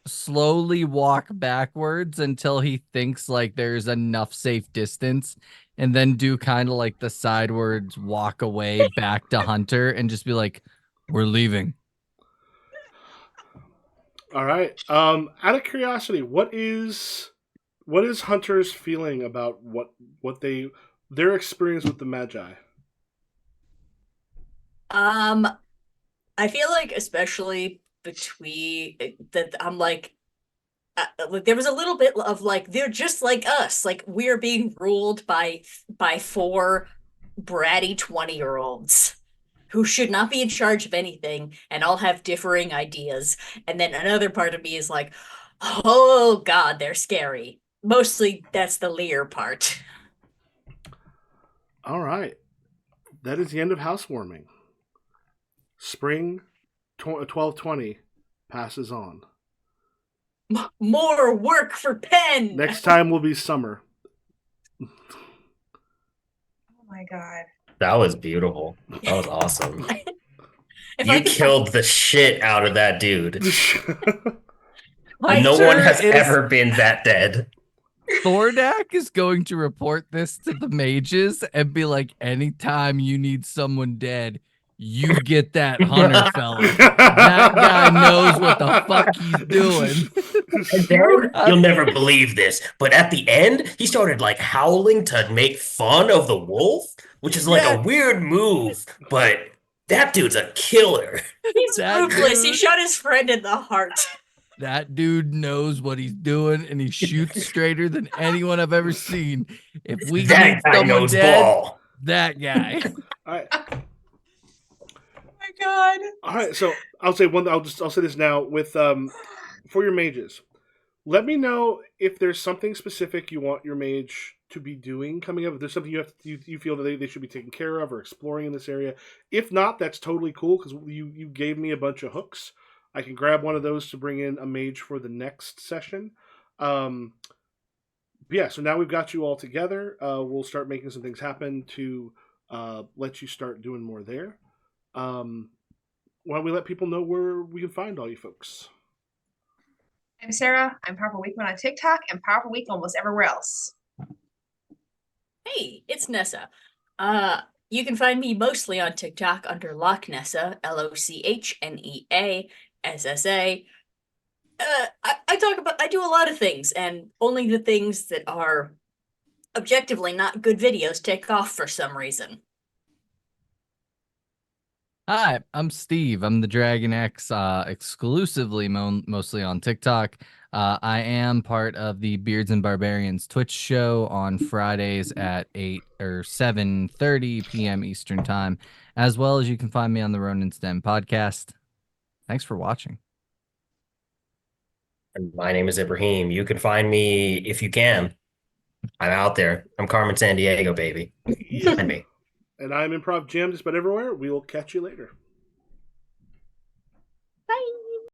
slowly walk backwards until he thinks like there's enough safe distance, and then do kind of like the sidewards walk away back to Hunter and just be like, "We're leaving." All right. Out of curiosity, what is Hunter's feeling about what their experience with the Magi? I feel like especially between that I'm like there was a little bit of like they're just like us, like we're being ruled by four bratty 20-year-olds who should not be in charge of anything and all have differing ideas. And then another part of me is like, oh God, they're scary. Mostly that's the Lear part. All right. That is the end of housewarming. Spring 1220 passes on. More work for Penn. Next time will be summer. Oh my god. That was beautiful. That was awesome. If You I could killed the shit out of that dude. find- No sure one has is- ever been that dead. Thordak is going to report this to the mages and be like, anytime you need someone dead, you get that hunter fella. That guy knows what the fuck he's doing. And then, you'll never believe this, but at the end, he started like howling to make fun of the wolf, which is like Yeah. a weird move, but that dude's a killer. He's That ruthless. He dude- shot his friend in the heart. That dude knows what he's doing and he shoots straighter than anyone I've ever seen. If we That need guy someone knows dead, ball. that guy. All right. Oh my god. All right. So I'll say one. I'll say this now with for your mages. Let me know if there's something specific you want your mage to be doing coming up. If there's something you feel that they should be taking care of or exploring in this area. If not, that's totally cool because you gave me a bunch of hooks. I can grab one of those to bring in a mage for the next session. Yeah, so now we've got you all together. We'll start making some things happen to let you start doing more there. Why don't we let people know where we can find all you folks? I'm Sarah. I'm Powerful Weekman on TikTok and Powerful Week almost everywhere else. Hey, it's Nessa. You can find me mostly on TikTok under Loch Nessa, LOCHNEA SSA. I do a lot of things, and only the things that are objectively not good videos take off for some reason. Hi, I'm Steve. I'm the Dragon X, exclusively mostly on TikTok. I am part of the Beards and Barbarians Twitch show on Fridays at 8 or 7:30 p.m. Eastern Time, as well as you can find me on the Ronin's Den podcast. Thanks for watching. And my name is Ibrahim. You can find me if you can. I'm out there. I'm Carmen San Diego, baby. Find me. And I'm Improv Jam just about everywhere. We will catch you later.